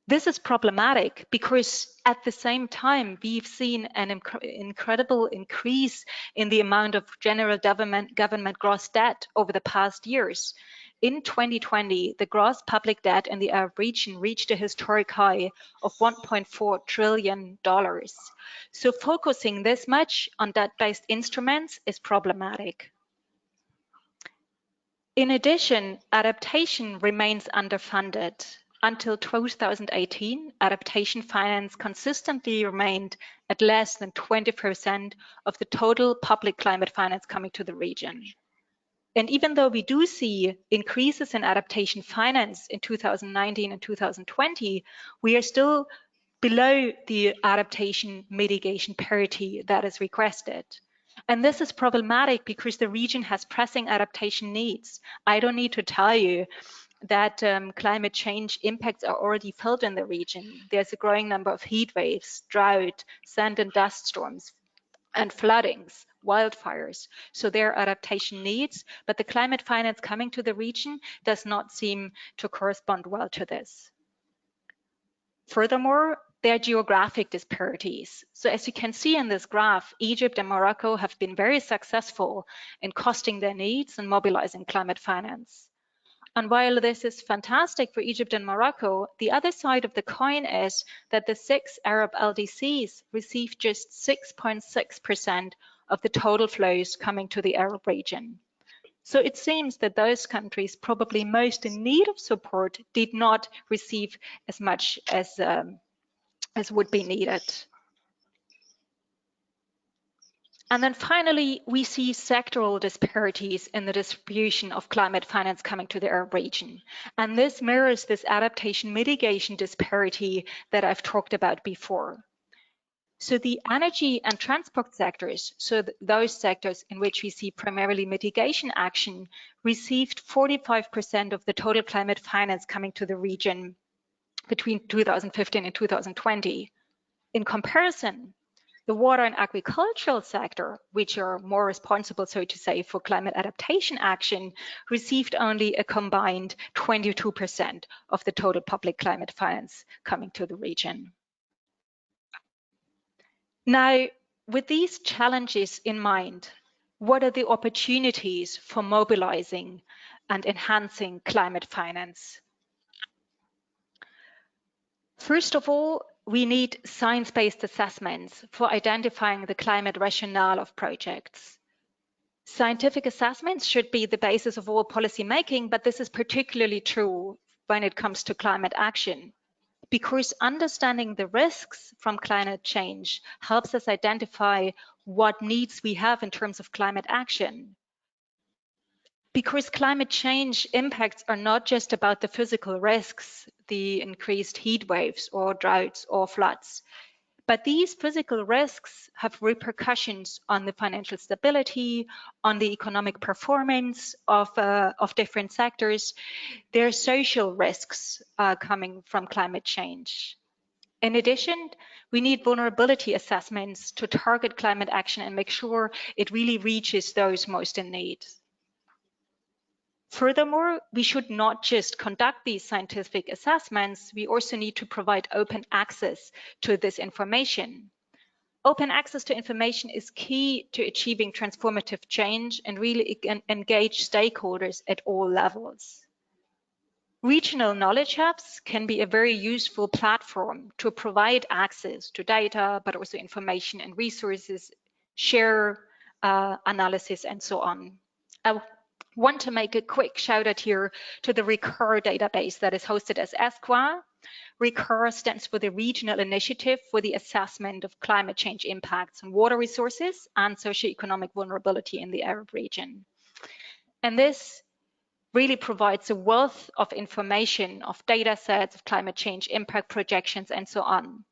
This is problematic because at the same time, we've seen an incredible increase in the amount of general government gross debt over the past years. In 2020, the gross public debt in the Arab region reached a historic high of $1.4 trillion. So focusing this much on debt-based instruments is problematic. In addition, adaptation remains underfunded. Until 2018, adaptation finance consistently remained at less than 20% of the total public climate finance coming to the region. And even though we do see increases in adaptation finance in 2019 and 2020, we are still below the adaptation mitigation parity that is requested. And this is problematic because the region has pressing adaptation needs. I don't need to tell you that climate change impacts are already felt in the region. There's a growing number of heat waves, drought, sand and dust storms, and floodings, wildfires. So there are adaptation needs, but the climate finance coming to the region does not seem to correspond well to this. Furthermore, there are geographic disparities. So as you can see in this graph, Egypt and Morocco have been very successful in costing their needs and mobilizing climate finance. And while this is fantastic for Egypt and Morocco, the other side of the coin is that the 6 Arab LDCs received just 6.6% of the total flows coming to the Arab region. So it seems that those countries probably most in need of support did not receive as much as would be needed. And then finally, we see sectoral disparities in the distribution of climate finance coming to the Arab region. And this mirrors this adaptation mitigation disparity that I've talked about before. So the energy and transport sectors, so those sectors in which we see primarily mitigation action, received 45% of the total climate finance coming to the region between 2015 and 2020. In comparison, the water and agricultural sector, which are more responsible, so to say, for climate adaptation action, received only a combined 22% of the total public climate finance coming to the region. Now, with these challenges in mind, what are the opportunities for mobilizing and enhancing climate finance? First of all, we need science-based assessments for identifying the climate rationale of projects. Scientific assessments should be the basis of all policy making, but this is particularly true when it comes to climate action, because understanding the risks from climate change helps us identify what needs we have in terms of climate action. Because climate change impacts are not just about the physical risks, the increased heat waves or droughts or floods, but these physical risks have repercussions on the financial stability, on the economic performance of different sectors. There are social risks coming from climate change. In addition, we need vulnerability assessments to target climate action and make sure it really reaches those most in need. Furthermore, we should not just conduct these scientific assessments, we also need to provide open access to this information. Open access to information is key to achieving transformative change and really engage stakeholders at all levels. Regional knowledge hubs can be a very useful platform to provide access to data, but also information and resources, share analysis, and so on. I want to make a quick shout out here to the RECUR database that is hosted as ESCWA. RECUR stands for the Regional Initiative for the Assessment of Climate Change Impacts on Water Resources and Socioeconomic Vulnerability in the Arab region. And this really provides a wealth of information, of data sets, of climate change impact projections, and so on.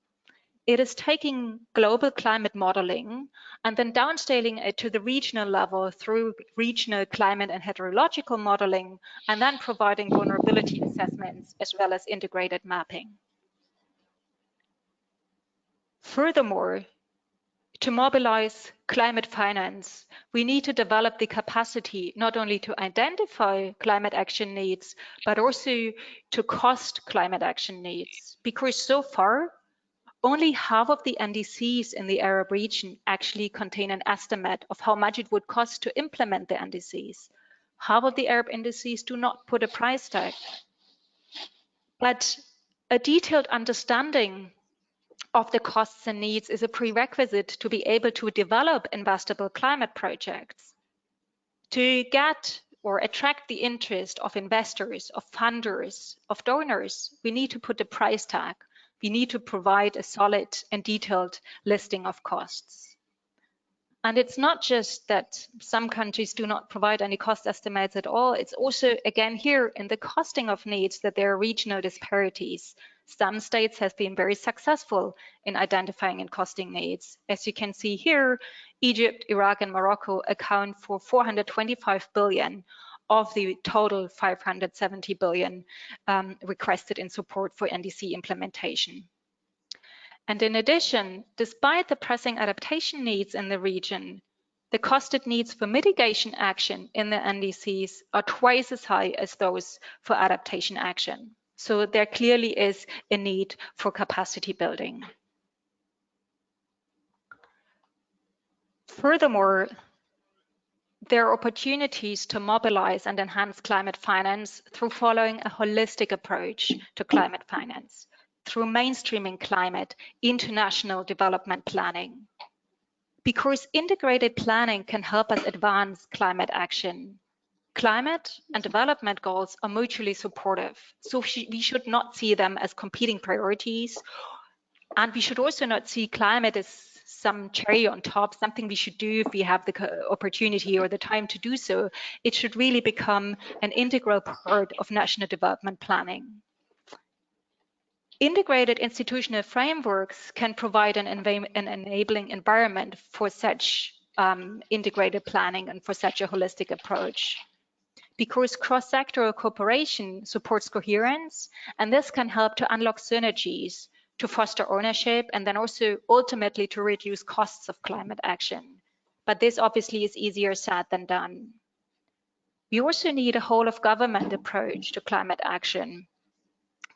It is taking global climate modeling and then downscaling it to the regional level through regional climate and hydrological modeling, and then providing vulnerability assessments as well as integrated mapping. Furthermore, to mobilize climate finance, we need to develop the capacity not only to identify climate action needs, but also to cost climate action needs. Because so far, only half of the NDCs in the Arab region actually contain an estimate of how much it would cost to implement the NDCs. Half of the Arab NDCs do not put a price tag. But a detailed understanding of the costs and needs is a prerequisite to be able to develop investable climate projects. To get or attract the interest of investors, of funders, of donors, we need to put a price tag. We need to provide a solid and detailed listing of costs. And it's not just that some countries do not provide any cost estimates at all. It's also, again, here in the costing of needs that there are regional disparities. Some states have been very successful in identifying and costing needs. As you can see here, Egypt, Iraq, and Morocco account for 425 billion of the total 570 billion requested in support for NDC implementation. And in addition, despite the pressing adaptation needs in the region, the costed needs for mitigation action in the NDCs are twice as high as those for adaptation action. So there clearly is a need for capacity building. Furthermore, there are opportunities to mobilize and enhance climate finance through following a holistic approach to climate finance, through mainstreaming climate into national development planning. Because integrated planning can help us advance climate action. Climate and development goals are mutually supportive, so we should not see them as competing priorities, and we should also not see climate as some cherry on top, something we should do if we have the opportunity or the time to do so. It should really become an integral part of national development planning. Integrated institutional frameworks can provide an enabling environment for such integrated planning and for such a holistic approach. Because cross-sectoral cooperation supports coherence, and this can help to unlock synergies, to foster ownership, and then also ultimately to reduce costs of climate action. But this obviously is easier said than done. We also need a whole of government approach to climate action.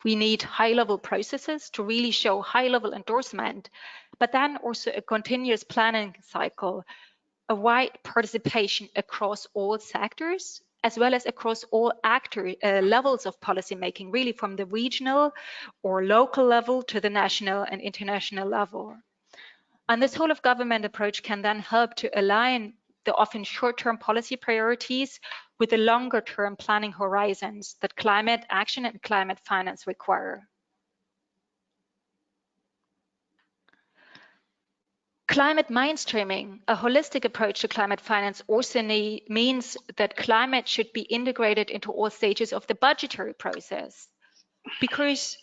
We need high-level processes to really show high-level endorsement, but then also a continuous planning cycle, a wide participation across all sectors, as well as across all levels of policymaking, really from the regional or local level to the national and international level. And this whole of government approach can then help to align the often short-term policy priorities with the longer-term planning horizons that climate action and climate finance require. Climate mainstreaming, a holistic approach to climate finance, also means that climate should be integrated into all stages of the budgetary process, because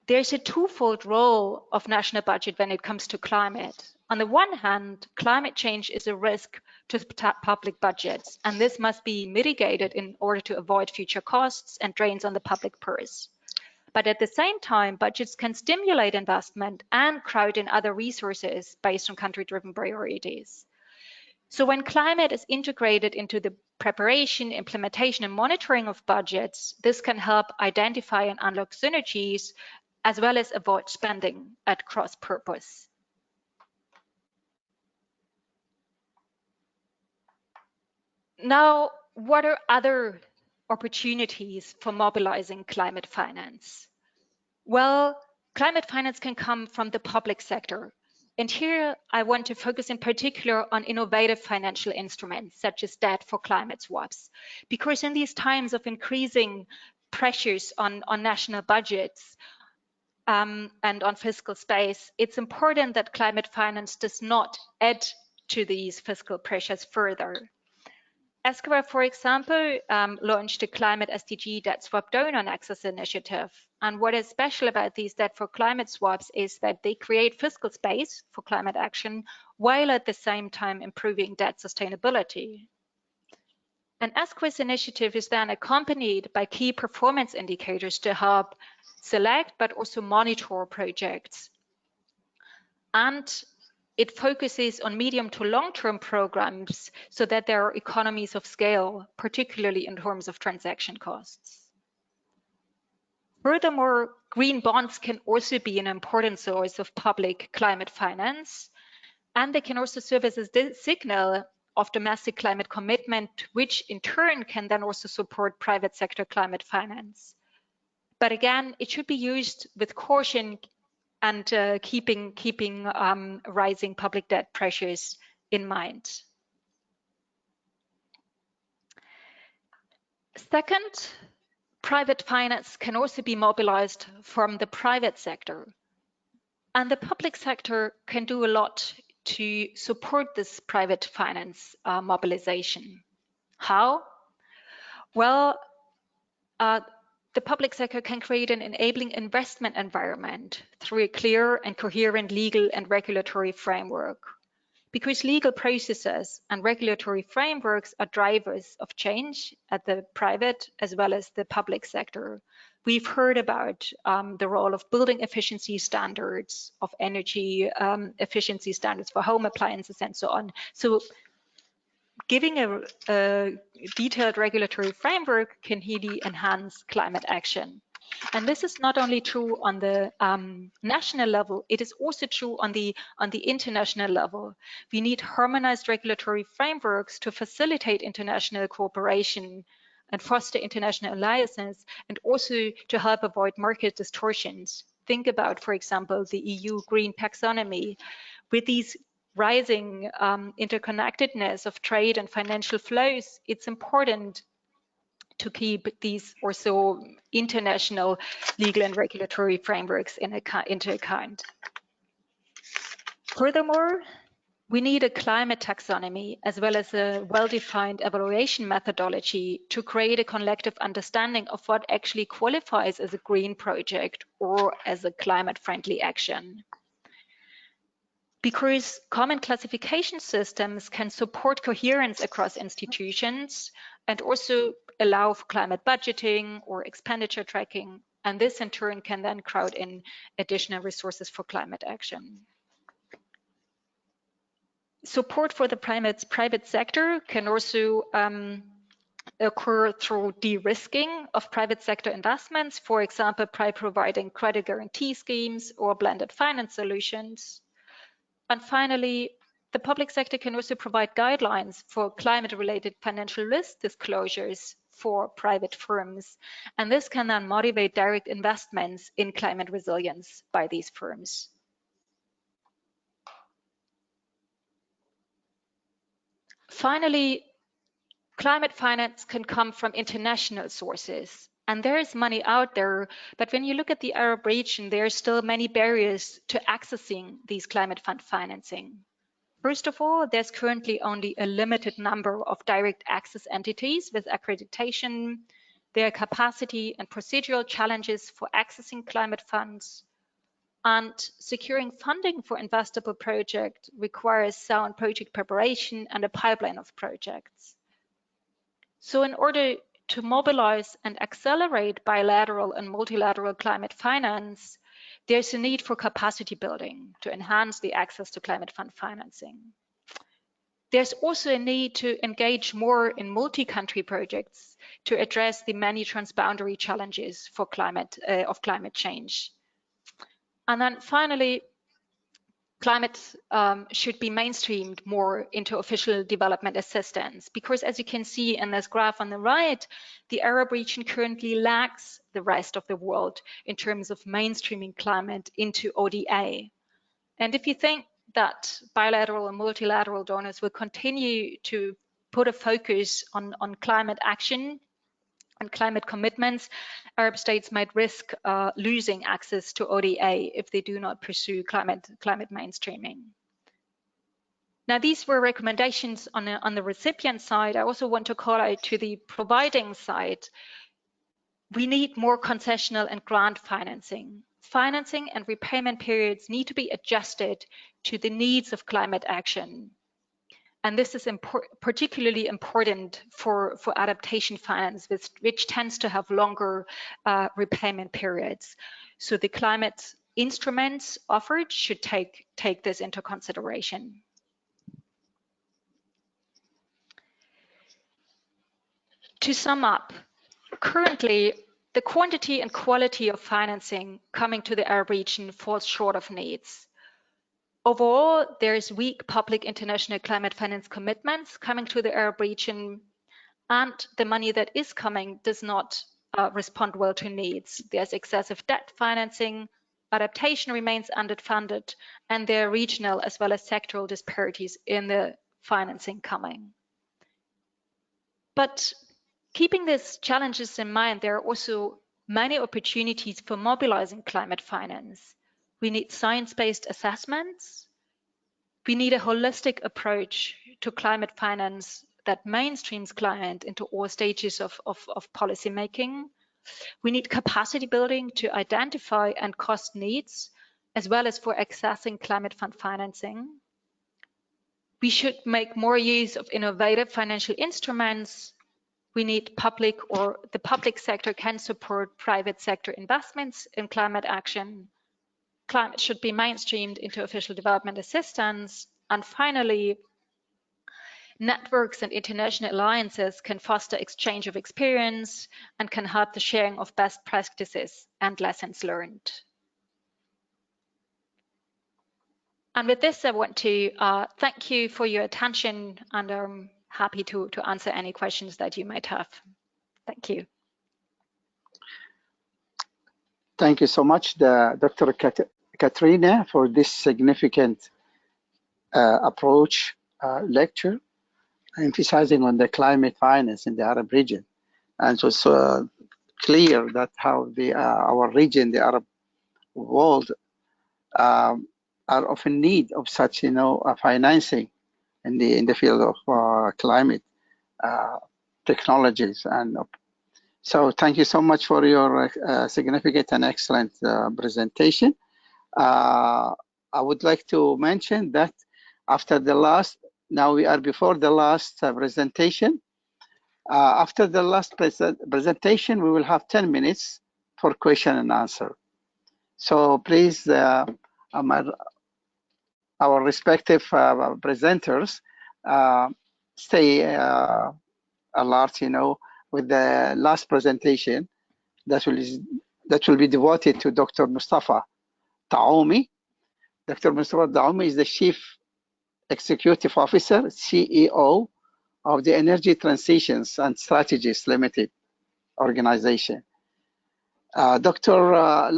there's a twofold role of national budget when it comes to climate. On the one hand, climate change is a risk to public budgets, and this must be mitigated in order to avoid future costs and drains on the public purse. But at the same time, budgets can stimulate investment and crowd in other resources based on country-driven priorities. So when climate is integrated into the preparation, implementation, and monitoring of budgets, this can help identify and unlock synergies, as well as avoid spending at cross purpose. Now, what are other opportunities for mobilizing climate finance? Well, climate finance can come from the public sector. And here I want to focus in particular on innovative financial instruments, such as debt for climate swaps, because in these times of increasing pressures on national budgets and on fiscal space, it's important that climate finance does not add to these fiscal pressures further. ESCRA, for example, launched a climate SDG debt swap donor nexus initiative. And what is special about these debt for climate swaps is that they create fiscal space for climate action while at the same time improving debt sustainability. An ESCRA's initiative is then accompanied by key performance indicators to help select but also monitor projects. And it focuses on medium to long-term programs so that there are economies of scale, particularly in terms of transaction costs. Furthermore, green bonds can also be an important source of public climate finance, and they can also serve as a signal of domestic climate commitment, which in turn can then also support private sector climate finance. But again, it should be used with caution and keeping rising public debt pressures in mind. Second, private finance can also be mobilized from the private sector. And the public sector can do a lot to support this private finance mobilization. How? Well, the public sector can create an enabling investment environment through a clear and coherent legal and regulatory framework. Because legal processes and regulatory frameworks are drivers of change at the private as well as the public sector. We've heard about the role of building efficiency standards, of energy efficiency standards for home appliances and so on. So giving a detailed regulatory framework can really enhance climate action. And this is not only true on the national level, it is also true on the international level. We need harmonized regulatory frameworks to facilitate international cooperation and foster international alliances, and also to help avoid market distortions. Think about, for example, the EU green taxonomy. With these rising interconnectedness of trade and financial flows, it's important to keep these also international legal and regulatory frameworks into account. Furthermore, we need a climate taxonomy as well as a well-defined evaluation methodology to create a collective understanding of what actually qualifies as a green project or as a climate-friendly action. Because common classification systems can support coherence across institutions and also allow for climate budgeting or expenditure tracking, and this in turn can then crowd in additional resources for climate action. Support for the private sector can also occur through de-risking of private sector investments, for example, by providing credit guarantee schemes or blended finance solutions. And finally, the public sector can also provide guidelines for climate-related financial risk disclosures for private firms. And this can then motivate direct investments in climate resilience by these firms. Finally, climate finance can come from international sources. And there is money out there, but when you look at the Arab region, there are still many barriers to accessing these climate fund financing. First of all, there's currently only a limited number of direct access entities with accreditation. There are capacity and procedural challenges for accessing climate funds. And securing funding for investable projects requires sound project preparation and a pipeline of projects. So in order to mobilize and accelerate bilateral and multilateral climate finance, there's a need for capacity building to enhance the access to climate fund financing. There's also a need to engage more in multi-country projects to address the many transboundary challenges for climate change. And then finally, climate should be mainstreamed more into official development assistance, because as you can see in this graph on the right, the Arab region currently lags the rest of the world in terms of mainstreaming climate into ODA. And if you think that bilateral and multilateral donors will continue to put a focus on climate action and climate commitments, Arab states might risk losing access to ODA if they do not pursue climate mainstreaming. Now, these were recommendations on the recipient side. I also want to call out to the providing side. We need more concessional and grant financing. Financing and repayment periods need to be adjusted to the needs of climate action. And this is particularly important for adaptation finance, which tends to have longer repayment periods. So the climate instruments offered should take this into consideration. To sum up, currently, the quantity and quality of financing coming to the Arab region falls short of needs. Overall, there is weak public international climate finance commitments coming to the Arab region, and the money that is coming does not respond well to needs. There's excessive debt financing, adaptation remains underfunded, and there are regional as well as sectoral disparities in the financing coming. But keeping these challenges in mind, there are also many opportunities for mobilizing climate finance. We need science-based assessments. We need a holistic approach to climate finance that mainstreams climate into all stages of policy making. We need capacity building to identify and cost needs, as well as for accessing climate fund financing. We should make more use of innovative financial instruments. We need the public sector can support private sector investments in climate action. Climate should be mainstreamed into official development assistance. And finally, networks and international alliances can foster exchange of experience and can help the sharing of best practices and lessons learned. And with this, I want to thank you for your attention, and I'm happy to answer any questions that you might have. Thank you. Thank you so much, Dr. Katrina, for this significant approach lecture, emphasizing on the climate finance in the Arab region. And so it's clear that how our region, the Arab world, are of in need of such, financing in the field of climate technologies. And so thank you so much for your significant and excellent presentation. I would like to mention that after the last, now we are before the last presentation. After the last presentation, we will have 10 minutes for question and answer. So please, our respective presenters, stay alert, with the last presentation that will be devoted to Dr. Mustafa Taoumi. Dr. Mustafa Taoumi is the Chief Executive Officer, CEO of the Energy Transitions and Strategies Limited organization. Dr.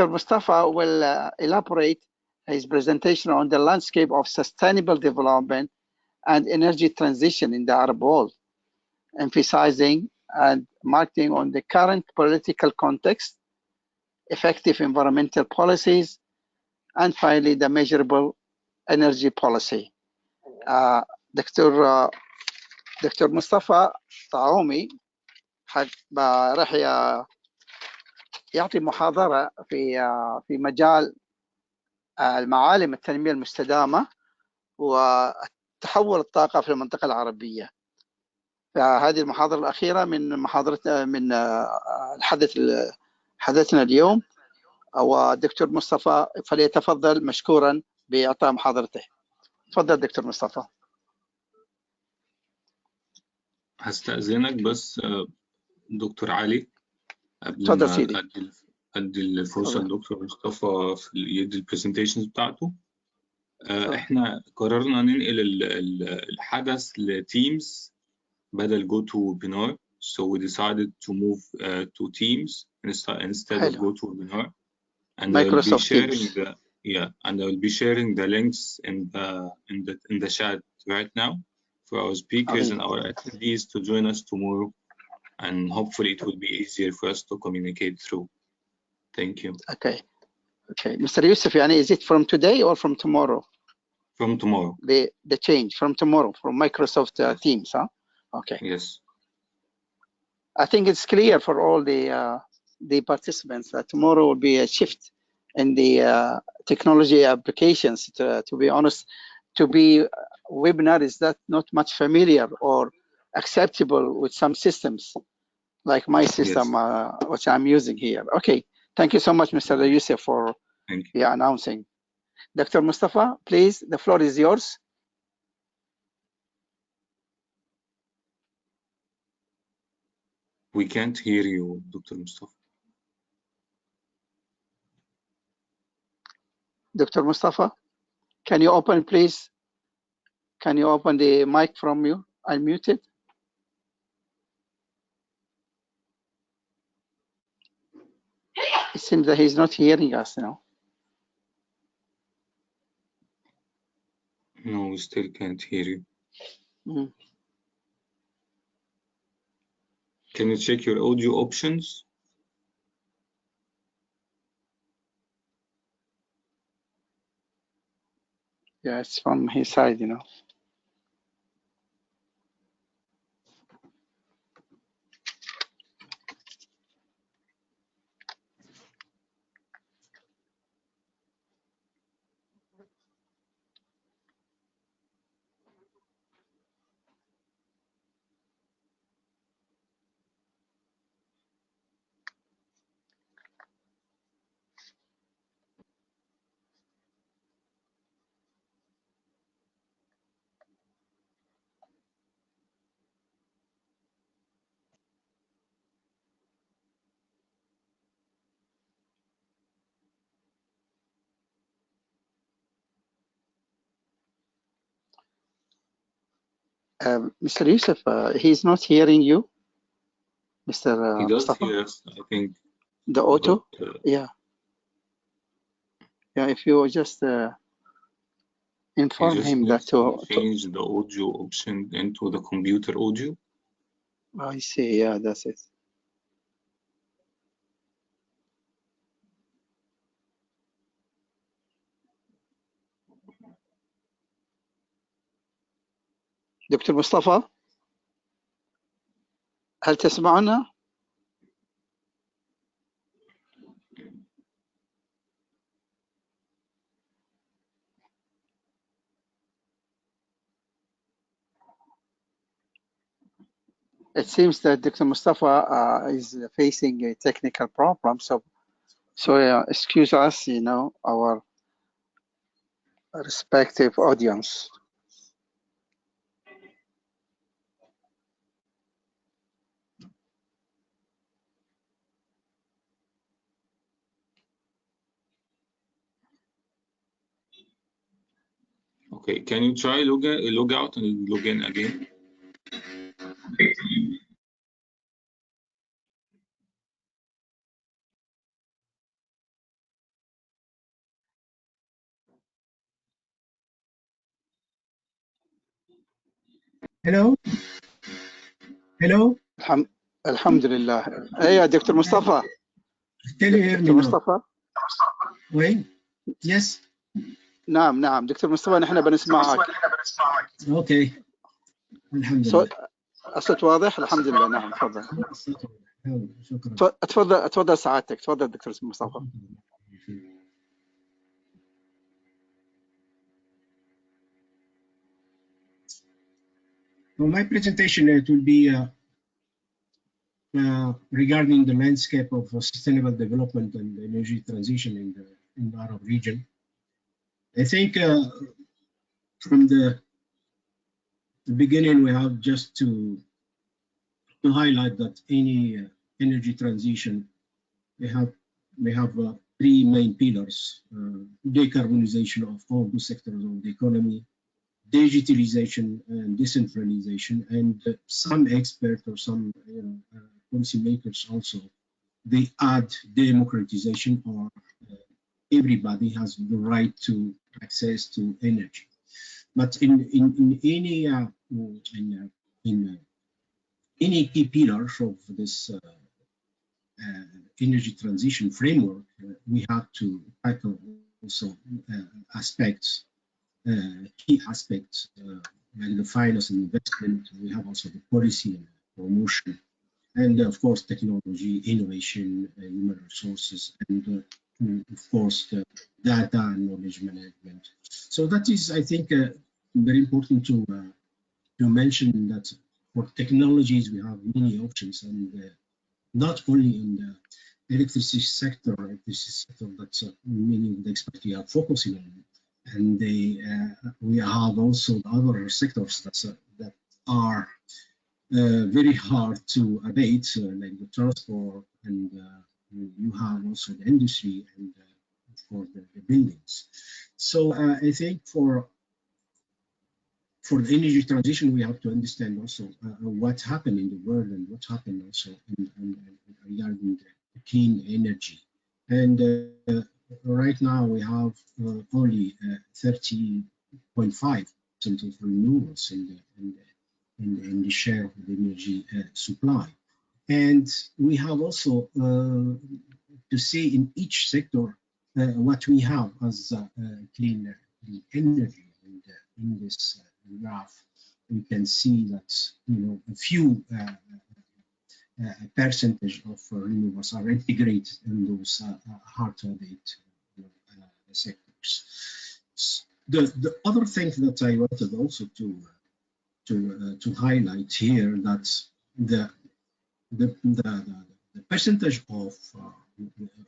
Mustafa will elaborate his presentation on the landscape of sustainable development and energy transition in the Arab world, emphasizing and marking on the current political context, effective environmental policies, and finally the measurable energy policy. Dr. Mustafa Taoumi راح يعطي محاضرة في مجال المعالم التنمية المستدامة وتحول الطاقة في المنطقة العربية. فهذه المحاضرة الأخيرة من حدثنا اليوم، ودكتور مصطفى فليتفضل مشكورا بإعطاء محاضرته. تفضل دكتور مصطفى. هستأذنك بس دكتور علي قبل تفضل ما سيدي. أدي الفرصة لدكتور مصطفى يدي البرزنتيشنز بتاعته. احنا قررنا ننقل الحدث لتيمز بدل go to webinar, so we decided to move to Teams instead of go to webinar. And I will be sharing and I will be sharing the links in the chat right now for our speakers and our attendees to join us tomorrow, and hopefully it will be easier for us to communicate through. Thank you. Okay. Mr. Yusuf, is it from today or from tomorrow? From tomorrow. The change from tomorrow from Microsoft Teams, huh? Okay. Yes. I think it's clear for all the participants that tomorrow will be a shift in the technology applications. To be honest, to be webinar is not much familiar or acceptable with some systems, like my system, yes. Which I'm using here. Okay, thank you so much, Mr. Youssef, for announcing. Dr. Mustafa, please, the floor is yours. We can't hear you, Dr. Mustafa. Dr. Mustafa, can you open, please? Can you open the mic from you? Unmuted. It seems that he's not hearing us now. No, we still can't hear you. Mm. Can you check your audio options? Yeah, it's from his side, you know. Mr. Youssef, he's not hearing you, Mr. He does Mustafa. hear us, I think. The auto? But, yeah. Yeah, if you just inform him that to change the audio option into the computer audio. I see, yeah, that's it. دكتور مصطفى، هل تسمعنا؟ It seems that Dr. Mustafa is facing a technical problem, so excuse us, you know, our respective audience. Okay, can you try log out and log in again? Hello. Hello. Alhamdulillah. Hey, Dr. Mustafa. Can you hear me now? Mustafa? Wait. Yes. نعم دكتور مصطفى نحن بنسمعك. اوكي. الحمد لله. الصوت واضح الحمد لله. نعم تفضل. شكرا. تفضل سعادتك. تفضل دكتور مصطفى. Well, my presentation it will be regarding the landscape of sustainable development and energy transition in the Arab region. I think from the beginning we have just to highlight that any energy transition we have three main pillars: decarbonization of all the sectors of the economy, digitalization and decentralization, and some experts or some policymakers also they add democratization, or everybody has the right to access to energy. But in any key pillars of this energy transition framework, we have to tackle also aspects key aspects like the finance and investment. We have also the policy and promotion, and of course technology, innovation, human resources, and of course the data and knowledge management. So that is, I think, very important to mention that for technologies we have many options, and not only in the electricity sector that's many of the experts we are focusing on, and we have also other sectors that are very hard to abate, like the transport, and you have also the industry and of course the buildings. So I think for the energy transition, we have to understand also what happened in the world and what happened also regarding the clean energy. And right now we have only 30.5% of renewables in the share of the energy supply. And we have also to see in each sector what we have as clean energy. And in this graph, we can see that a few percentage of renewables are integrated in those hard to abate sectors. The other thing that I wanted also to highlight here, that the percentage of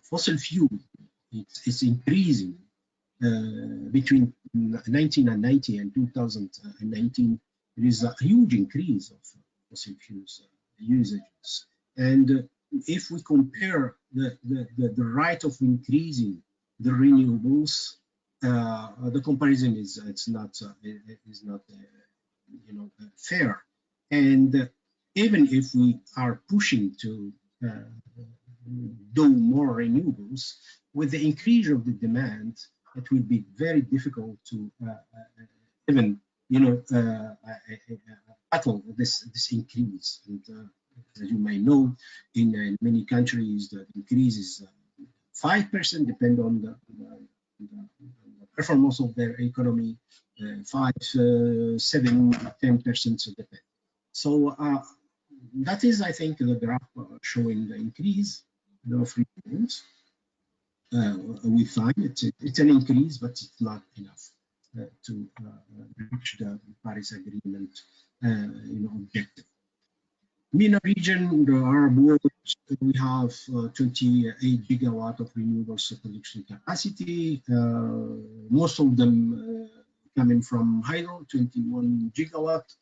fossil fuel is increasing between 1990 and 2019. There is a huge increase of fossil fuels usages, and if we compare the rate of increasing the renewables, the comparison is not fair. And even if we are pushing to do more renewables, with the increase of the demand, it will be very difficult to even battle this increase. And as you may know, in many countries the increase is 5%, depend on the performance of their economy, 5, 7, 10% depend. So that is, I think, the graph showing the increase of renewables. We find it's an increase, but it's not enough to reach the Paris Agreement objective. MENA region, the Arab world, we have 28 gigawatt of renewables production capacity. Most of them coming from hydro, 21 gigawatt,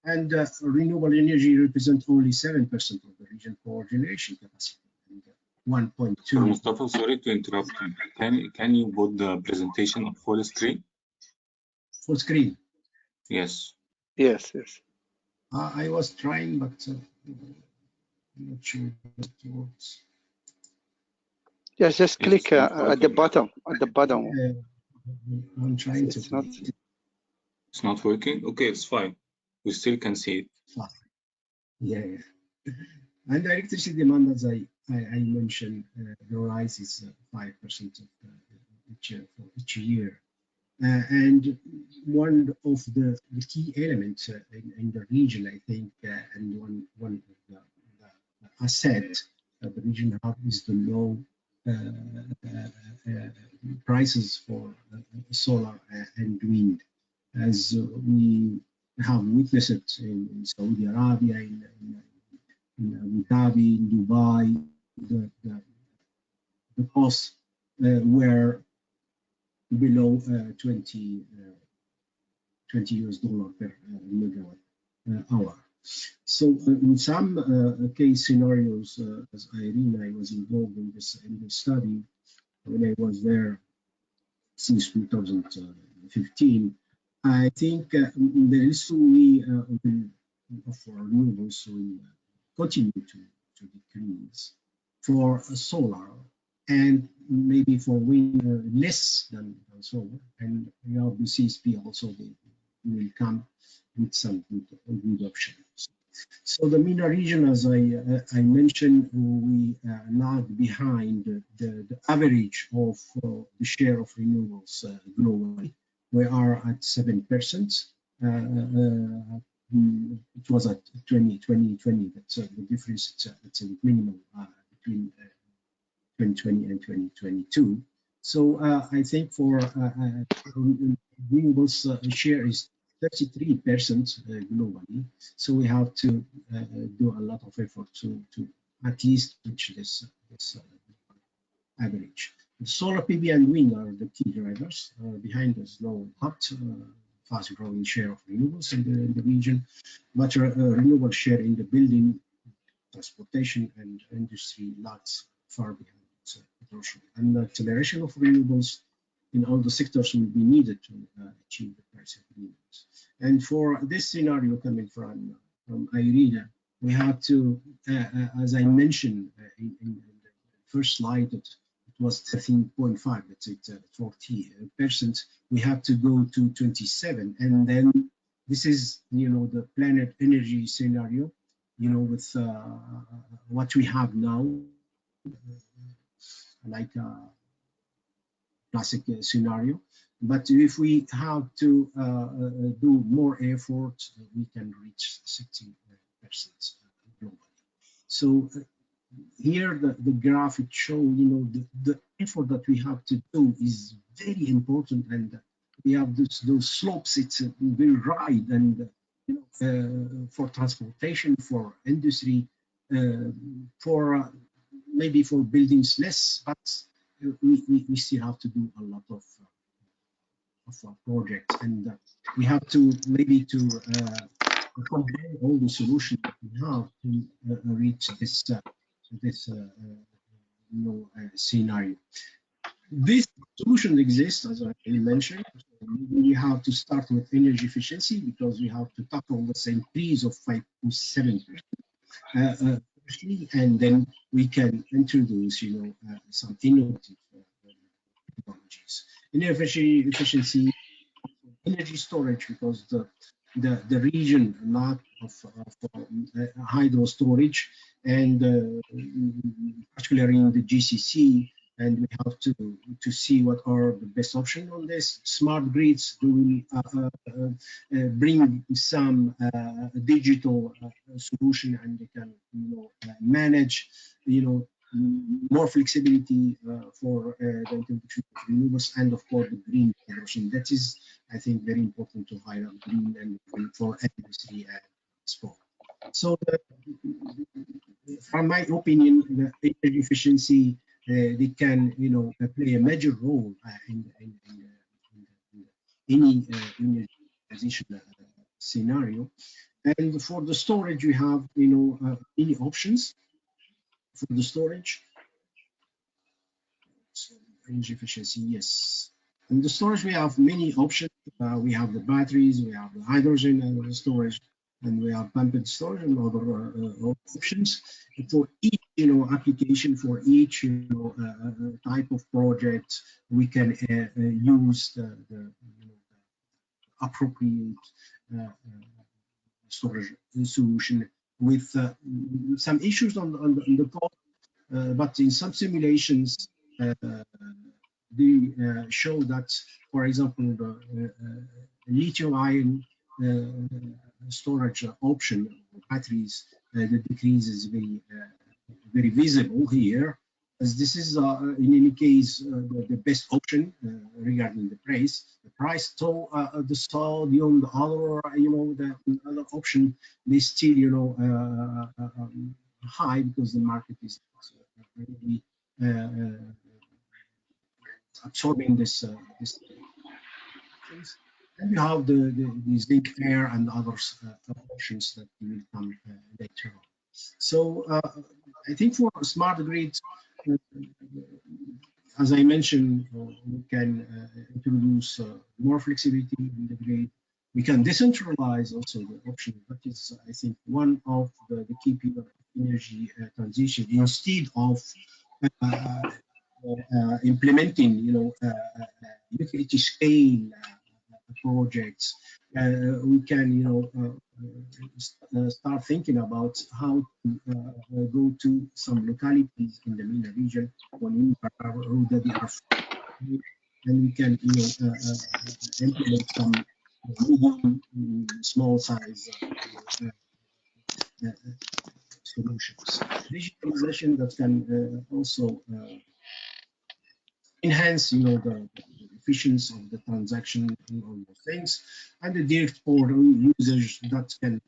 and renewable energy represents only 7% of the region power generation capacity. 1.2. Mustafa, sorry to interrupt you. Can you put the presentation on full screen? Full screen? Yes. Yes. I was trying, but I'm not sure if it works. Yes, just click at the bottom. At the bottom. I'm trying to. It's not working. Okay, it's fine. We still can see it. Yeah. And the electricity demand, as I mentioned, the rise is 5% for each year. And one of the key elements in the region, I think, and one of the asset that the region has is the low prices for solar and wind, as we have witnessed it in Saudi Arabia, in Abu Dhabi, in Dubai. The costs were below 20 US dollar per megawatt hour. So in some case scenarios, as Irene, I was involved in this study when I was there since 2015. I think the LSOE for renewables will continue to decrease for solar, and maybe for wind less than solar, and the CSP also will come with some good options. So the MENA region, as I mentioned, we lag behind the average of the share of renewables globally. we are at 7%. It was at 2020, but the difference it's a minimum between 2020 and 2022. So I think for renewables share is 33% globally. So we have to do a lot of effort to at least reach this average. The solar PV and wind are the key drivers behind this low but fast-growing share of renewables in the region, but renewable share in the building, transportation, and industry lags far behind. And the acceleration of renewables in all the sectors will be needed to achieve the Paris Agreement. And for this scenario coming from IRENA, we have to, as I mentioned in the first slide, it was 13.5, let's say 40%. We have to go to 27, and then this is, the planet energy scenario, with what we have now, like a classic scenario. But if we have to do more effort, we can reach 60% globally. So here the graph it shows, the effort that we have to do is very important, and we have those slopes. It's very right, and for transportation, for industry, for maybe for buildings less, but we still have to do a lot of projects, and we have to maybe to combine all the solutions that we have to reach this scenario. This solution exists, as I mentioned. We have to start with energy efficiency because we have to tackle the same increase of 5 to 7%. And then we can introduce, some innovative technologies. Energy efficiency, energy storage, because the region lack of hydro storage, and particularly in the GCC, and we have to see what are the best options on this. Smart grids will bring some digital solution, and they can manage more flexibility for the integration of renewables, and of course the green conversion. That is, I think, very important to highlight green and for industry and sport. So from my opinion, the energy efficiency they can play a major role in any energy transition scenario. And for the storage, we have many options for the storage. So energy efficiency, yes. In the storage, we have many options. We have the batteries, we have the hydrogen and storage, and we have pumped storage and other options. For each application, for each type of project, we can use the appropriate storage solution with some issues on the cost, but in some simulations they show that, for example, the lithium-ion storage option batteries, the decrease is very visible here, as this is in any case the best option regarding the price. The price to the sodium, the other the other option, they still high because the market is really absorbing this. And you have the zinc air and other options that will come later on. So I think for smart grids, as I mentioned, we can introduce more flexibility in the grid. We can decentralize also the option. That is, I think, one of the key pillars of energy transition. Instead of implementing, utility scale projects, we can, start thinking about how to go to some localities in the MENA region, and we can implement some medium, small size solutions. Digitalization that can also enhance, the efficiency of the transaction and all those things, and the direct order usage that can,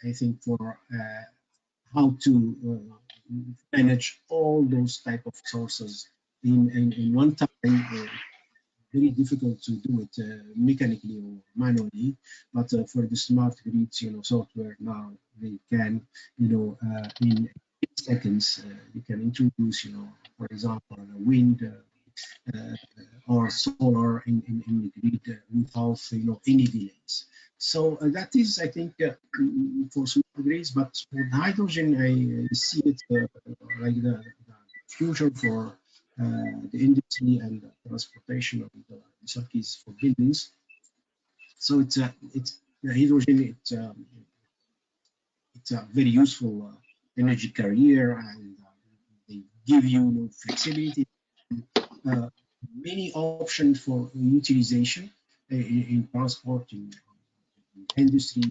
I think for how to manage all those type of sources in one time. Very difficult to do it mechanically or manually, but for the smart grids, software now they can, in seconds they can introduce, for example, wind or solar in the grid without, any delays. So that is, I think, for smart grids. But for hydrogen, I see it like the future for the industry and the transportation of the circuits for buildings. So it's the hydrogen. It's a very useful energy carrier, and they give you flexibility, many options for utilization in transport, in industry,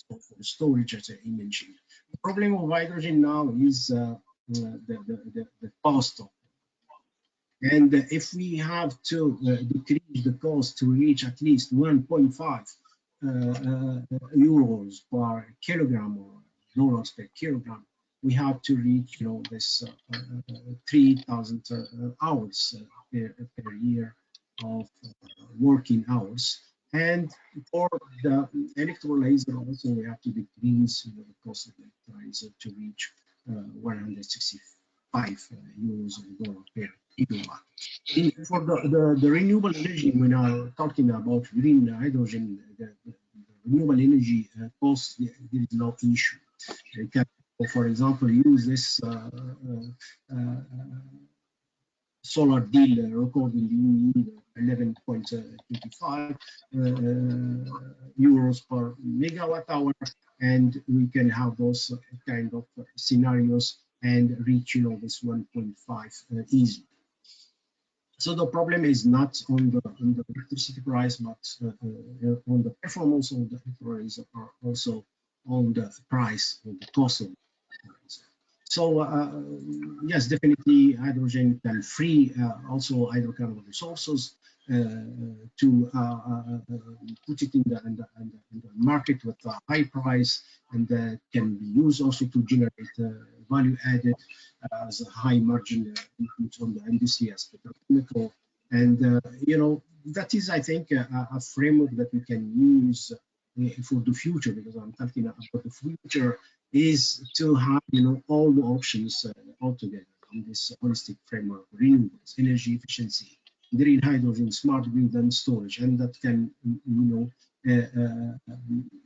for storage, as I mentioned. The problem of hydrogen now is the cost of. And if we have to decrease the cost to reach at least 1.5 euros per kilogram or dollars per kilogram, we have to reach, this 3,000 hours per year of working hours. And for the electrolyzer also, we have to decrease the cost of electrolyzer to reach 165 euros or dollars per kilowatt. For the renewable energy, when we are talking about green hydrogen, the renewable energy cost, there is no issue. You can, for example, use this solar deal recorded in 11.25 euros per megawatt hour, and we can have those kind of scenarios and reach, this 1.5 easily. So the problem is not on the electricity price, but on the performance of the electrolyzer, or also on the price, or the cost of the electrolyzer. So yes, definitely hydrogen can free also hydrocarbon resources to put it in the market with a high price, and can be used also to generate value added as a high margin input on the industry as petrochemical. And that is, I think, a framework that we can use for the future, because I'm talking about the future is to have, all the options all together in this holistic framework: renewables, energy efficiency, green hydrogen, smart grid, and storage, and that can,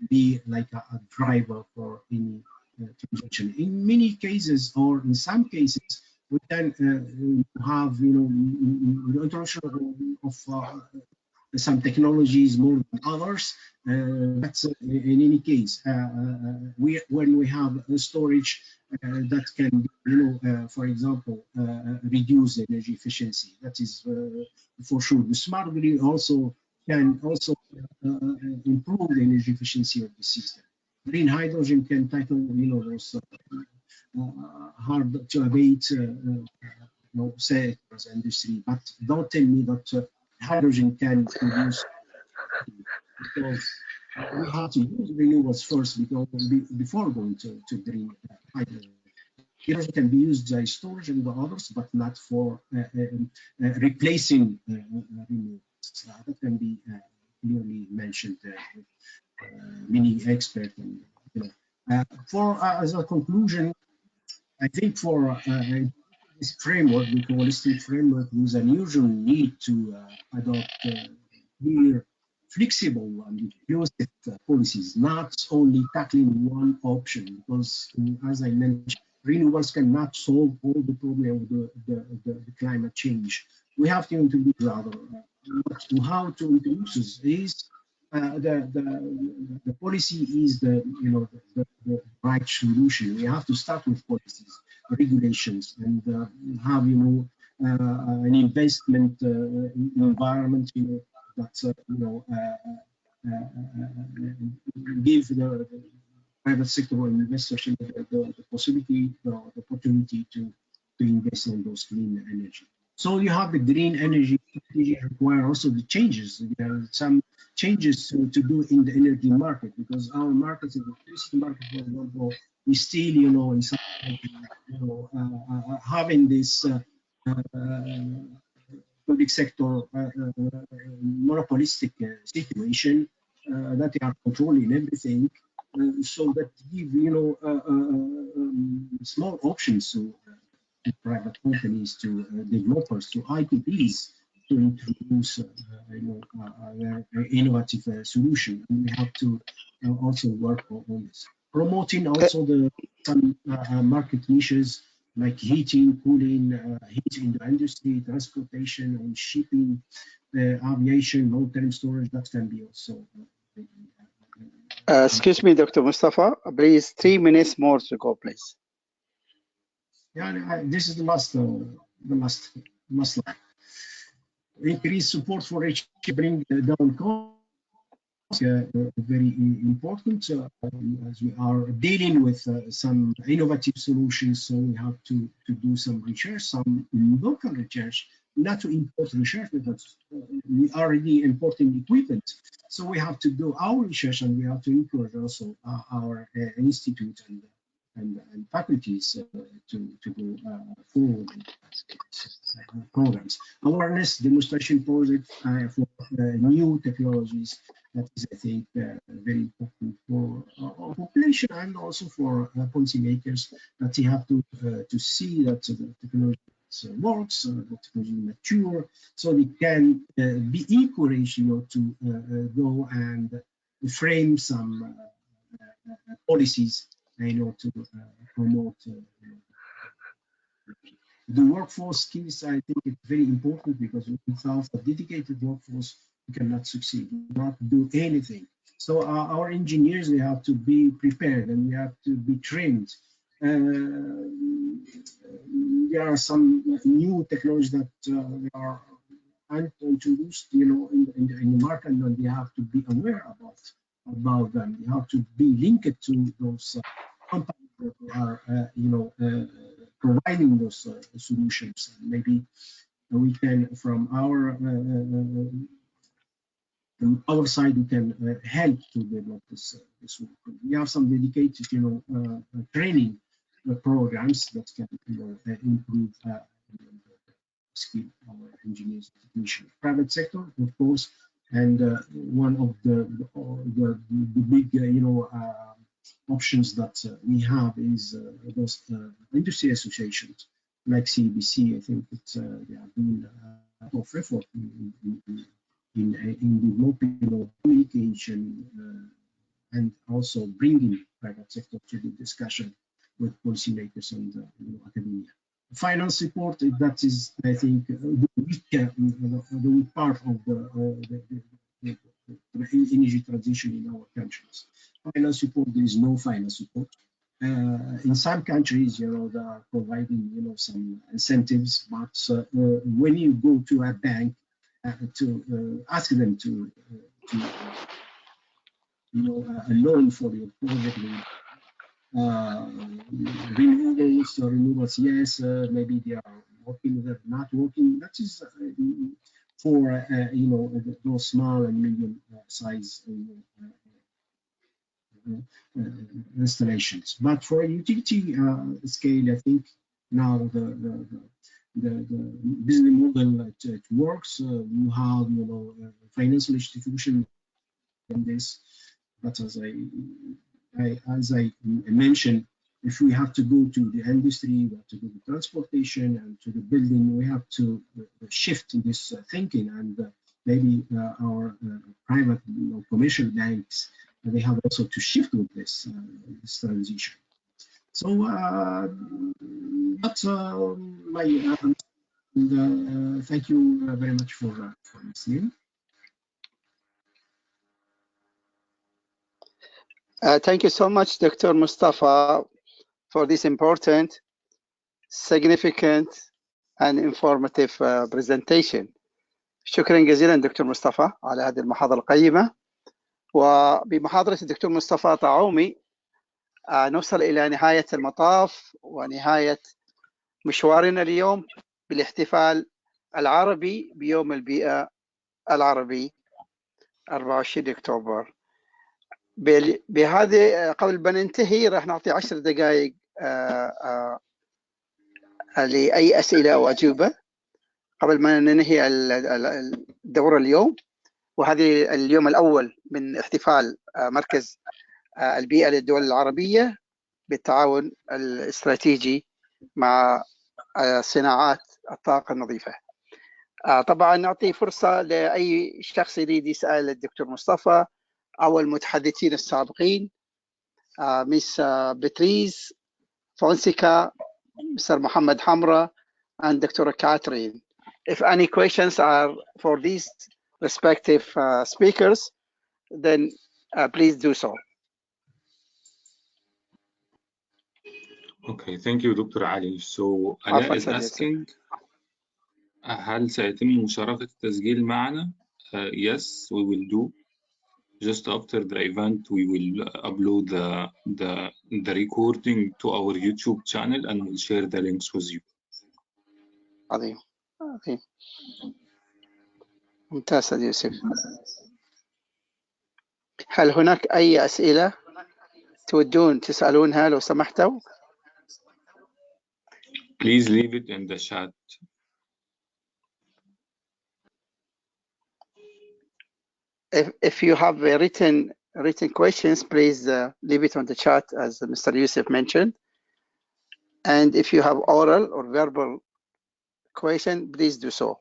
be like a driver for any transaction. In many cases, or in some cases, we can have, introduction of some technologies more than others. But in any case, when we have storage that can, for example, reduce the energy efficiency, that is for sure. The smart grid also can improve the energy efficiency of the system. Green hydrogen can tackle, those hard to abate sectors, industry. But don't tell me that hydrogen can produce, because we have to use renewables first before going to green hydrogen. Hydrogen can be used as storage and the others, but not for replacing renewables. That can be clearly mentioned with many experts. And, as a conclusion, I think for this framework, the holistic framework, with an urgent need to adopt clear, flexible, and inclusive policies, not only tackling one option, because as I mentioned, renewables cannot solve all the problem of the climate change. We have to introduce other. How to introduce is the policy is the right solution. We have to start with policies, regulations, and have an investment environment, that give the private sector or investors the possibility, the opportunity to invest in those clean energy. So you have the green energy strategy require also the changes. There are some changes to do in the energy market, because our markets, the electricity market, for example, is still, in some, having this public sector monopolistic situation that they are controlling everything. So that give small options to private companies, to developers, to IPPs to introduce their innovative solution. And we have to also work on this. Promoting also some market niches like heating, cooling, heat in the industry, transportation, and shipping, aviation, long-term storage. That can be also. Excuse me, Dr. Mustafa, please 3 minutes more to go, please. Yeah, this is the last slide. Increase support for HE, bring down costs, very important, as we are dealing with some innovative solutions. So we have to do some research, some local research, not to import research, but we already importing equipment. So we have to do our research, and we have to encourage also our institute and faculties to go forward in programs. Awareness demonstration project for new technologies. That is, I think, very important for our population and also for policymakers, that they have to see that the technology works, the technology mature, so they can be encouraged, to go and frame some policies, to promote the workforce skills. I think it's very important, because without a dedicated workforce, we cannot succeed, we cannot do anything. So our engineers, they have to be prepared, and we have to be trained. There are some new technologies that are introduced, in the market, and they have to be aware about them. You have to be linked to those companies that are, providing those solutions. Maybe we can, from our side, we can help to develop this work. We have some dedicated, training programs that can, improve skill our engineers, technicians. Private sector, of course, and one of the big, options that we have is those industry associations like CBC. I think it's they are doing a lot of effort in developing communication and also bringing private sector to the discussion with policymakers and academia. Finance support, that is, I think, the weak part of the energy transition in our countries. Finance support, there is no finance support. In some countries, they are providing, some incentives, but when you go to a bank to ask them to a loan for your project, renewables, yes, maybe they are working, they're not working. That is for those small and medium size installations. But for a utility scale, I think now the business model it works. You have financial institution in this, but as I mentioned, if we have to go to the industry, we have to go to transportation and to the building, we have to shift this thinking, and maybe our private commercial banks, they have also to shift with this transition. So that's my thank you very much for listening. Thank you so much, Dr. Mustafa, for this important, significant, and informative presentation. شكرا جزيلا دكتور مصطفى على هذه المحاضرة القيمة. وبمحاضرة الدكتور مصطفى طاعومي نوصل إلى نهاية المطاف ونهاية مشوارنا اليوم بالاحتفال العربي بيوم البيئة العربي 24 أكتوبر. بهذه قبل ما ننتهي راح نعطي 10 دقائق لأي أسئلة أو أجوبة قبل ما ننهي الدورة اليوم. وهذه اليوم الأول من احتفال مركز البيئة للدول العربية بالتعاون الاستراتيجي مع صناعات الطاقة النظيفة. طبعا نعطي فرصة لأي شخص يريد يسأل الدكتور مصطفى أو المتحدثين السابقين، مس بتريز فونسيكا, Mr. Mohammed Hamra, and Dr. Catherine. If any questions are for these respective speakers, then please do so. Okay, thank you, Dr. Ali. So Ala is asking, هل سيتم مشاركة التسجيل معنا? Yes, we will do. Just after the event, we will upload the recording to our YouTube channel and we'll share the links with you. عظيم. عظيم. ممتاز يوسف. هل هناك أي أسئلة تودون تسألونها لو سمحتوا؟ Please leave it in the chat. If you have written questions, please leave it on the chat, as Mr. Yusuf mentioned. And if you have oral or verbal question, please do so.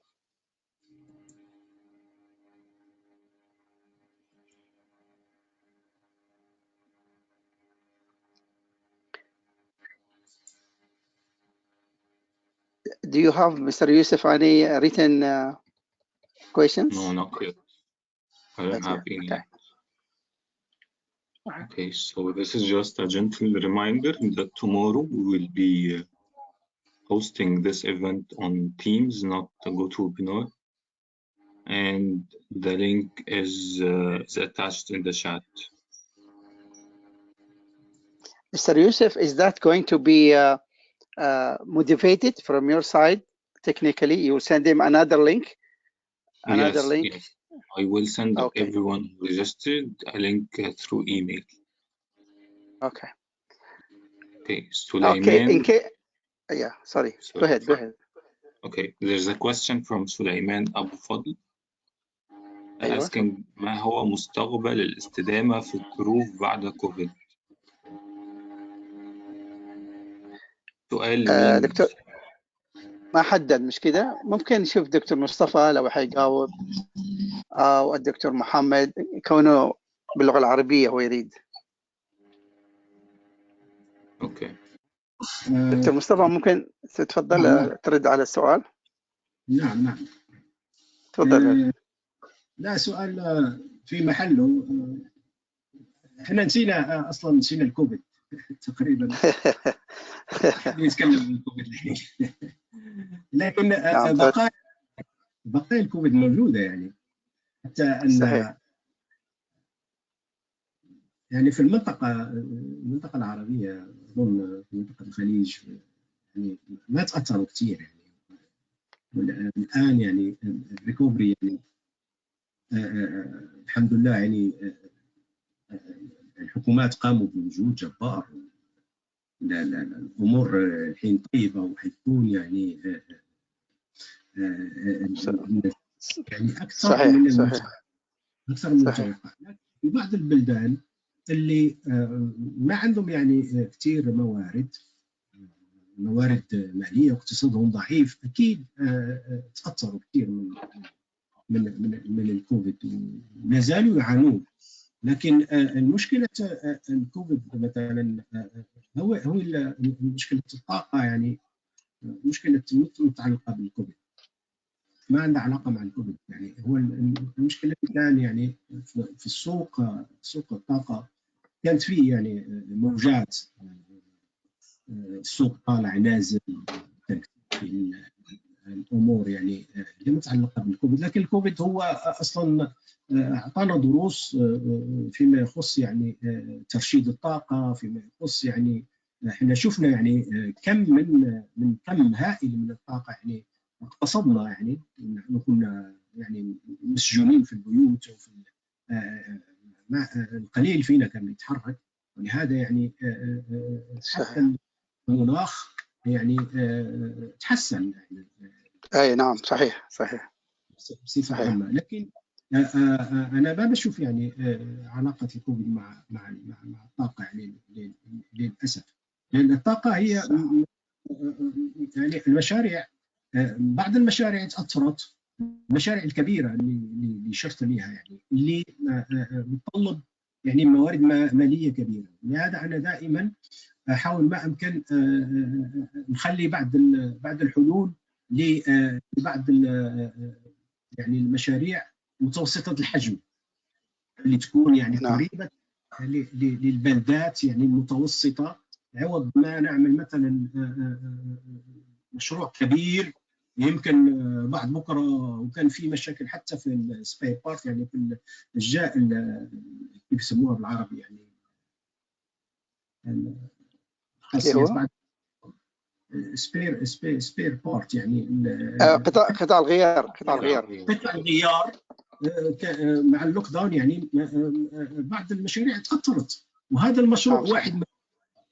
Do you have, Mr. Yusuf, any written questions? No, not yet. I don't have any. Okay. Okay, so this is just a gentle reminder that tomorrow we will be hosting this event on Teams, not a GoToWebinar, and the link is attached in the chat. Mr. Yusuf, is that going to be motivated from your side? Technically, you will send him another link. Another link. Yes. I will send everyone who registered a link through email. Okay. Okay, Sulaiman. Okay. Yeah, sorry. Go ahead. Okay, there's a question from Sulaiman Abu Fadl asking ما هو مستقبل الاستدامة في الظروف بعد كوفيد؟ سؤال دكتور ما حدد، مش كده؟ ممكن نشوف دكتور مصطفى لو حيجاوب أو الدكتور محمد كونه باللغة العربية هو يريد. اوكي. دكتور مصطفى ممكن تتفضل ترد على السؤال؟ نعم. تفضل. لا، سؤال في محله. احنا نسينا الكوفيد تقريبا. نتكلم عن الكوفيد الحين. لكن بقايا الكوفيد موجودة يعني. حتى أن صحيح. يعني في المنطقة العربية، أظن في منطقة الخليج يعني ما تأثروا كثير يعني. الآن يعني الريكوفري يعني الحمد لله يعني الحكومات قاموا بوجود جبار. الأمور الحين طيبة وحتكون يعني أكثر صحيح. من صحيح. أكثر من المتوقع. في بعض البلدان اللي ما عندهم يعني كثير موارد مالية واقتصادهم ضعيف، أكيد تأثروا كثير من الكوفيد وما زالوا يعانون. لكن المشكلة الكوفيد مثلا هو مشكلة الطاقة، يعني مشكلة متعلقة بالكوفيد، ما عندها علاقة مع الكوفيد. يعني هو المشكلة الآن يعني في السوق الطاقة كانت فيه يعني موجات، السوق طالع نازل، الامور يعني اللي متعلقه بالكوفيد. لكن الكوفيد هو اصلا اعطانا دروس فيما يخص يعني ترشيد الطاقه، فيما يخص يعني احنا شفنا يعني كم من كم هائل من الطاقه يعني اقتصدنا، يعني نحن كنا يعني مسجونين في البيوت وفي القليل فينا كان يتحرك، ولهذا يعني حتى المناخ يعني تحسن يعني. اي نعم صحيح بصفه عامه. لكن انا ما بشوف يعني علاقه الكوفيد مع الطاقه يعني للاسف، لان الطاقه هي يعني المشاريع، بعض المشاريع تاثرت، المشاريع الكبيره اللي شرت ليها يعني اللي بتطلب يعني موارد ماليه كبيره. لهذا انا دائما احاول ما امكن نخلي بعض الحلول لبعض يعني المشاريع متوسطه الحجم اللي تكون يعني قريبه للبلدات يعني المتوسطه، عوض ما نعمل مثلا مشروع كبير يمكن بعد بكره وكان في مشاكل حتى في السبير بارت، يعني في الجاء كيف يسموها بالعربي يعني خاصيات بعد سبير بارت يعني قطع الغيار مع اللوك داون يعني بعض المشاريع تاثرت، وهذا المشروع واحد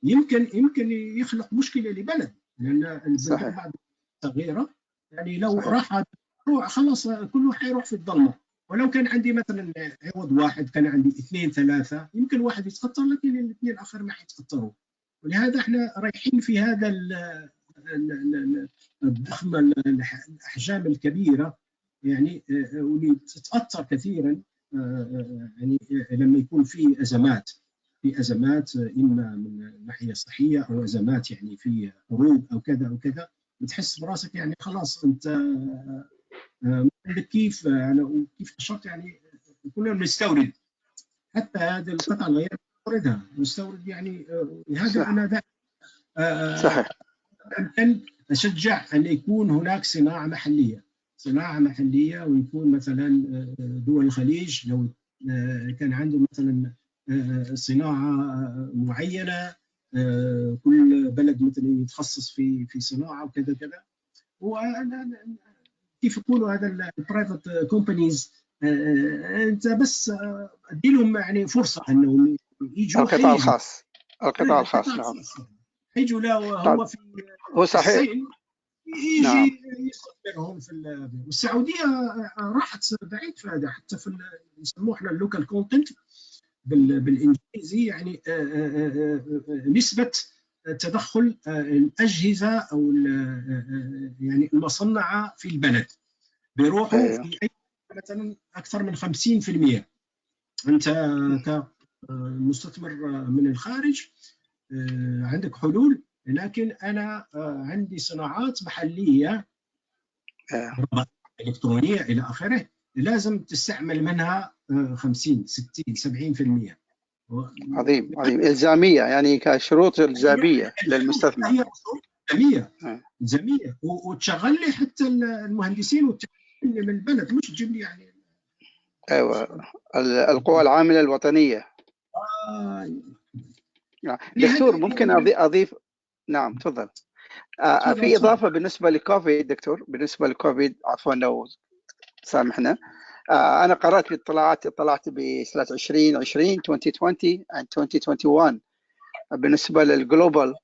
يمكن يخلق مشكله لبلد، لان البلد بعد صغيره يعني لو راح خلاص كله حيروح في الظلمه. ولو كان عندي مثلا عوض واحد كان عندي 2 3 يمكن واحد يتخطر لكن الاثنين الاخر ما حيتخطروا. ولهذا احنا رايحين في هذا الضخم الاحجام الكبيره يعني واللي تتاثر كثيرا يعني لما يكون في ازمات اما من الناحيه الصحيه او ازمات يعني في حروب او كذا او كذا، بتحس براسك يعني خلاص انت عندك كيف انا كيف اشرت يعني كنا بنستورد حتى هذه القطع الغيار نستورد يعني. هذا انا صحيح يمكن اشجع ان يكون هناك صناعه محليه ويكون مثلا دول الخليج لو كان عنده مثلا صناعه معينه، كل بلد مثلا يتخصص في صناعه وكذا كذا، كيف يقولوا هذا البرايفت كومبانيز انت بس ادي لهم يعني فرصه انهم يجوا القطاع الخاص نعم يجوا لا هو في الصين يجي نعم. يستثمرهم في والسعوديه راحت بعيد في هذا، حتى في يسموه احنا اللوكال كونتنت بالانجليزي يعني نسبه تدخل الاجهزه او يعني المصنعه في البلد بيروحوا في مثلا اكثر من 50%. انت كمستثمر من الخارج عندك حلول، لكن انا عندي صناعات محليه الكترونيه الى اخره لازم تستعمل منها 50 60 70%. عظيم الزاميه يعني كشروط الزاميه للمستثمر الزاميه وتشغل لي حتى المهندسين والتكنيكيين من البلد، مش تجيب لي يعني ايوه القوى العامله الوطنيه. دكتور ممكن اضيف؟ نعم تفضل. في اضافه بالنسبه لكوفيد دكتور، بالنسبه لكوفيد عفوا لو سامحنا، انا قرات اطلعت بسنه 2020 2020 and 2021 بالنسبه للجلوبال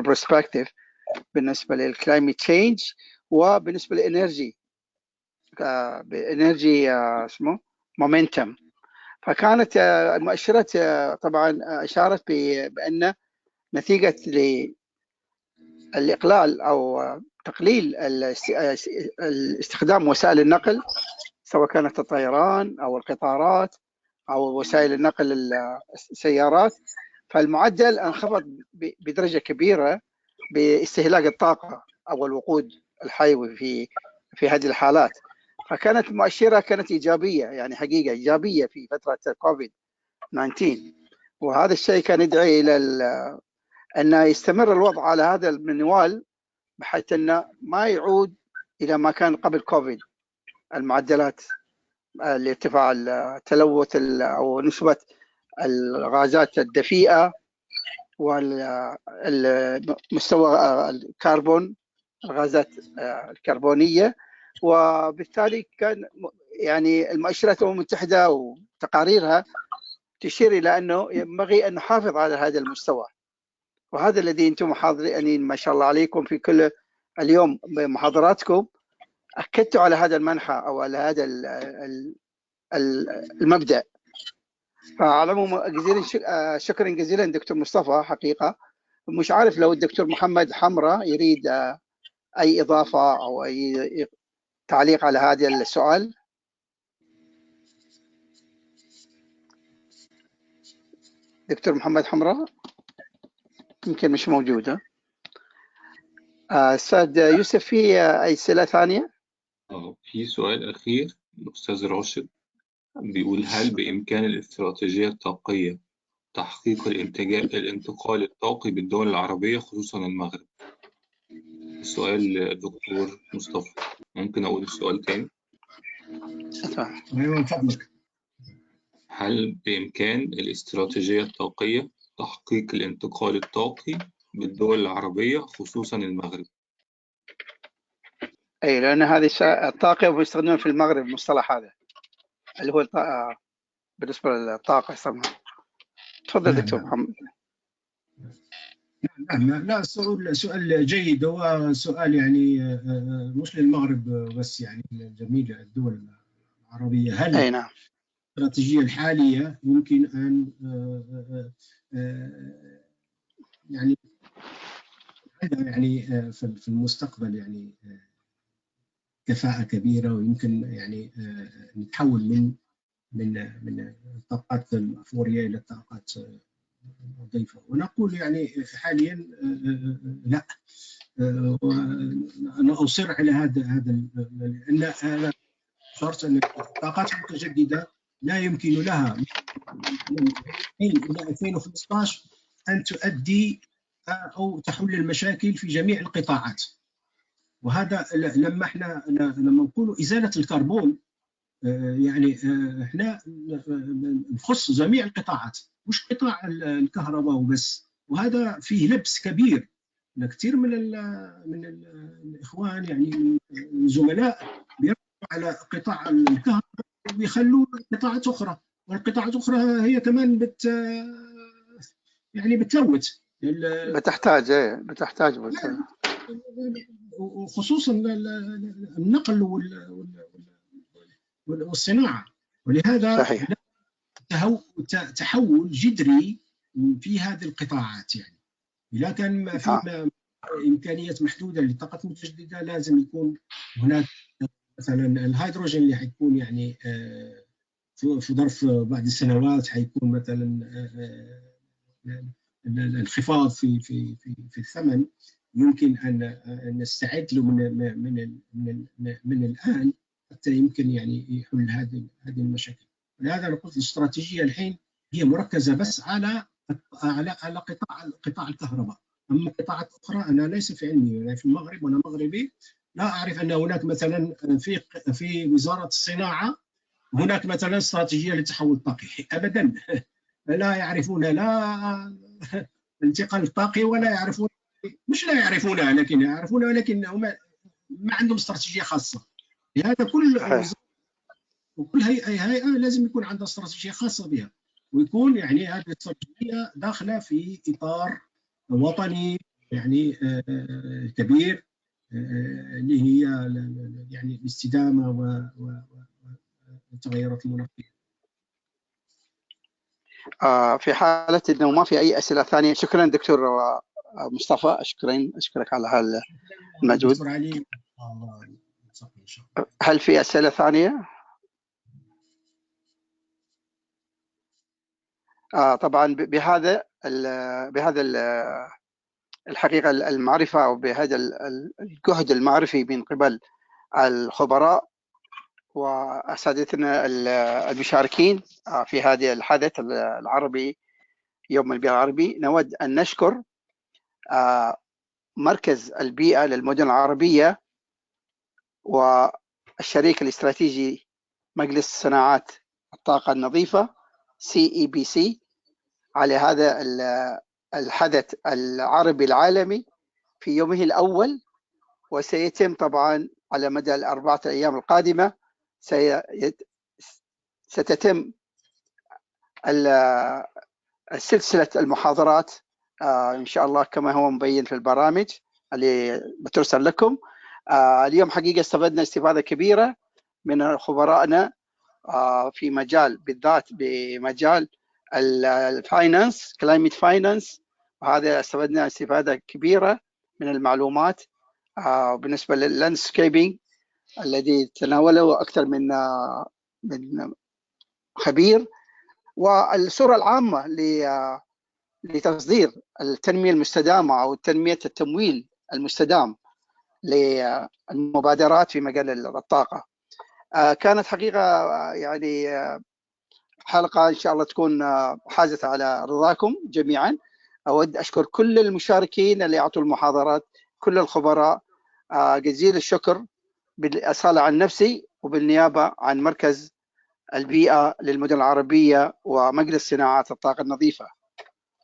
برسبكتيف بالنسبه للكلايمت تشينج وبالنسبه للانرجي بانرجي اسمه مومنتم. فكانت المؤشرات طبعا اشارت بان نتيجه للاقلال او تقليل استخدام وسائل النقل سواء كانت الطيران او القطارات او وسائل النقل السيارات، فالمعدل انخفض بدرجه كبيره باستهلاك الطاقه او الوقود الحيوي في هذه الحالات. فكانت المؤشرة كانت إيجابية، يعني حقيقة إيجابية في فترة كوفيد 19، وهذا الشيء كان يدعي إلى أن يستمر الوضع على هذا المنوال بحيث أنه ما يعود إلى ما كان قبل كوفيد. المعدلات الارتفاع التلوث أو نسبة الغازات الدفيئة والمستوى الكربون، الغازات الكربونية. وبالتالي كان يعني المؤشرات الأمم المتحدة وتقاريرها تشير إلى أنه ينبغي أن نحافظ على هذا المستوى، وهذا الذي أنتم محاضرين ما شاء الله عليكم في كل اليوم بمحاضراتكم أكدتوا على هذا المنحى أو على هذا المبدأ. فعلى العموم شكرا جزيلا دكتور مصطفى. حقيقة مش عارف لو الدكتور محمد حمرة يريد أي إضافة أو أي تعليق على هذا السؤال. دكتور محمد حمرة يمكن مش موجودة. أستاذ يوسف، في أي أسئلة ثانية؟ في سؤال أخير الأستاذ راشد بيقول: هل بإمكان الاستراتيجية الطاقية تحقيق الانتقال الطاقي بالدول العربية خصوصا المغرب؟ السؤال دكتور مصطفى، ممكن أقول السؤال تاني؟ أيوة فضلك. هل بإمكان الاستراتيجية الطاقية تحقيق الانتقال الطاقي بالدول العربية خصوصا المغرب؟ أي، لأن هذه الطاقة ويستخدمون في المغرب المصطلح هذا اللي هو بالنسبة للطاقة يسمى. تفضل دكتور محمد. لا سؤال جيد، هو سؤال يعني مش للمغرب بس، يعني جميع الدول العربية. هل أي نعم. الاستراتيجية الحالية يمكن أن يعني عندها يعني في المستقبل يعني كفاءة كبيرة، ويمكن يعني نتحول من الطاقات الأفورية إلى الطاقات الضيفة. ونقول يعني حاليا لا، أنا أصر على هذا لأن أنا شرط أن الطاقات المتجددة لا يمكن لها من 2000 إلى 2015 أن تؤدي أو تحل المشاكل في جميع القطاعات. وهذا لما نقول إزالة الكربون يعني احنا نخص جميع القطاعات، مش قطاع الكهرباء وبس. وهذا فيه لبس كبير. كثير من الاخوان يعني من الزملاء بيركزوا على قطاع الكهرباء ويخلوا قطاعات اخرى، والقطاعات الاخرى هي كمان يعني بتلوث، بتحتاج وخصوصا النقل والصناعة. ولهذا صحيح. تحول جذري في هذه القطاعات. يعني إذا كان في إمكانيات محدودة للطاقة المتجددة لازم يكون هناك مثلا الهيدروجين اللي حيكون يعني في ظرف بعض السنوات حيكون مثلا الانخفاض في الثمن، يمكن أن نستعد له من الآن حتى يمكن يعني يحل هذه المشاكل. ولهذا نقول الاستراتيجية الحين هي مركزة بس على قطاع الكهرباء. أما قطاعات أخرى أنا ليس في علمي، أنا في المغرب وأنا مغربي، لا أعرف أن هناك مثلا في وزارة الصناعة هناك مثلا استراتيجية للتحول الطاقي أبدا. لا يعرفون لا الانتقال الطاقي ولا يعرفون، مش لا يعرفونها لكن يعرفونها، ولكن هم ما عندهم استراتيجية خاصة. لهذا وكل هيئة لازم يكون عندها استراتيجية خاصة بها، ويكون يعني هذه الاستراتيجية داخلة في إطار وطني يعني كبير اللي هي يعني الاستدامة والتغيرات المناخية. في حالة أنه ما في أي أسئلة ثانية، شكرا دكتور مصطفى، أشكرك على هذا المجهود. هل في أسئلة ثانية؟ طبعا بهذا الحقيقة المعرفة أو بهذا الجهد المعرفي من قبل الخبراء وأساتذتنا المشاركين في هذا الحدث العربي، يوم البيئة العربي، نود أن نشكر مركز البيئة للمدن العربية والشريك الاستراتيجي مجلس صناعات الطاقة النظيفة CEPC على هذا الحدث العربي العالمي في يومه الأول، وسيتم طبعا على مدى ال4 أيام القادمة. ستتم سلسلة المحاضرات إن شاء الله كما هو مبين في البرامج اللي بترسل لكم. اليوم حقيقة استفدنا استفادة كبيرة من خبرائنا في مجال، بالذات بمجال الفاينانس، كلايمت فاينانس، وهذا استفدنا استفادة كبيرة من المعلومات بالنسبة لللاندسكيبينج الذي تناوله أكثر من خبير، والصورة العامة لتصدير التنمية المستدامة أو تنمية التمويل المستدام للمبادرات في مجال الطاقة. كانت حقيقة يعني حلقة إن شاء الله تكون حازت على رضاكم جميعا. أود أشكر كل المشاركين اللي أعطوا المحاضرات، كل الخبراء، جزيل الشكر بالأصالة عن نفسي وبالنيابة عن مركز البيئة للمدن العربية ومجلس صناعات الطاقة النظيفة.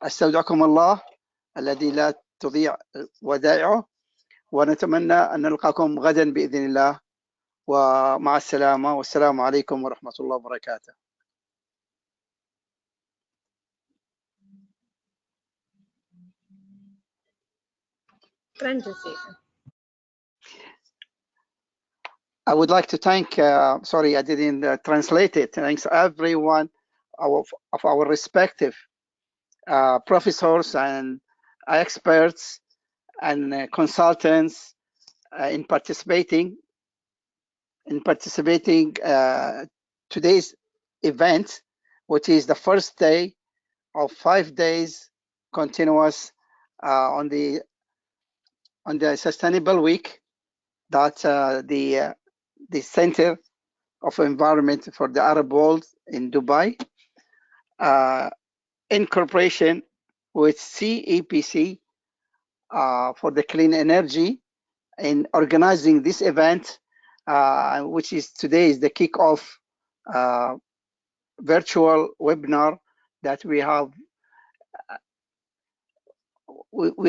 استودعكم الله الذي لا تضيع ودائعه، ونتمنى أن نلقاكم غدا بإذن الله، ومع السلامة، والسلام عليكم ورحمة الله وبركاته. I would like to thank, sorry, I didn't translate it. Thanks everyone of our respective professors and experts and consultants in participating today's event, which is the first day of 5 days continuous on the Sustainable Week that the Center of Environment for the Arab World in Dubai, in cooperation with CEPC for the clean energy, in organizing this event, which is today is the kickoff virtual webinar that we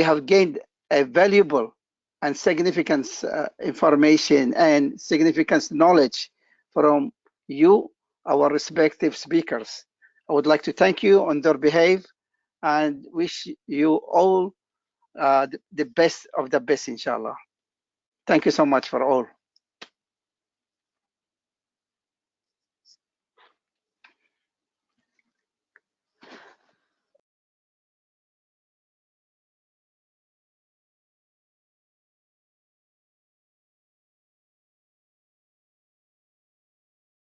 have gained a valuable and significant information and significant knowledge from you, our respective speakers. I would like to thank you on their behalf and wish you all the best of the best, inshallah. Thank you so much for all.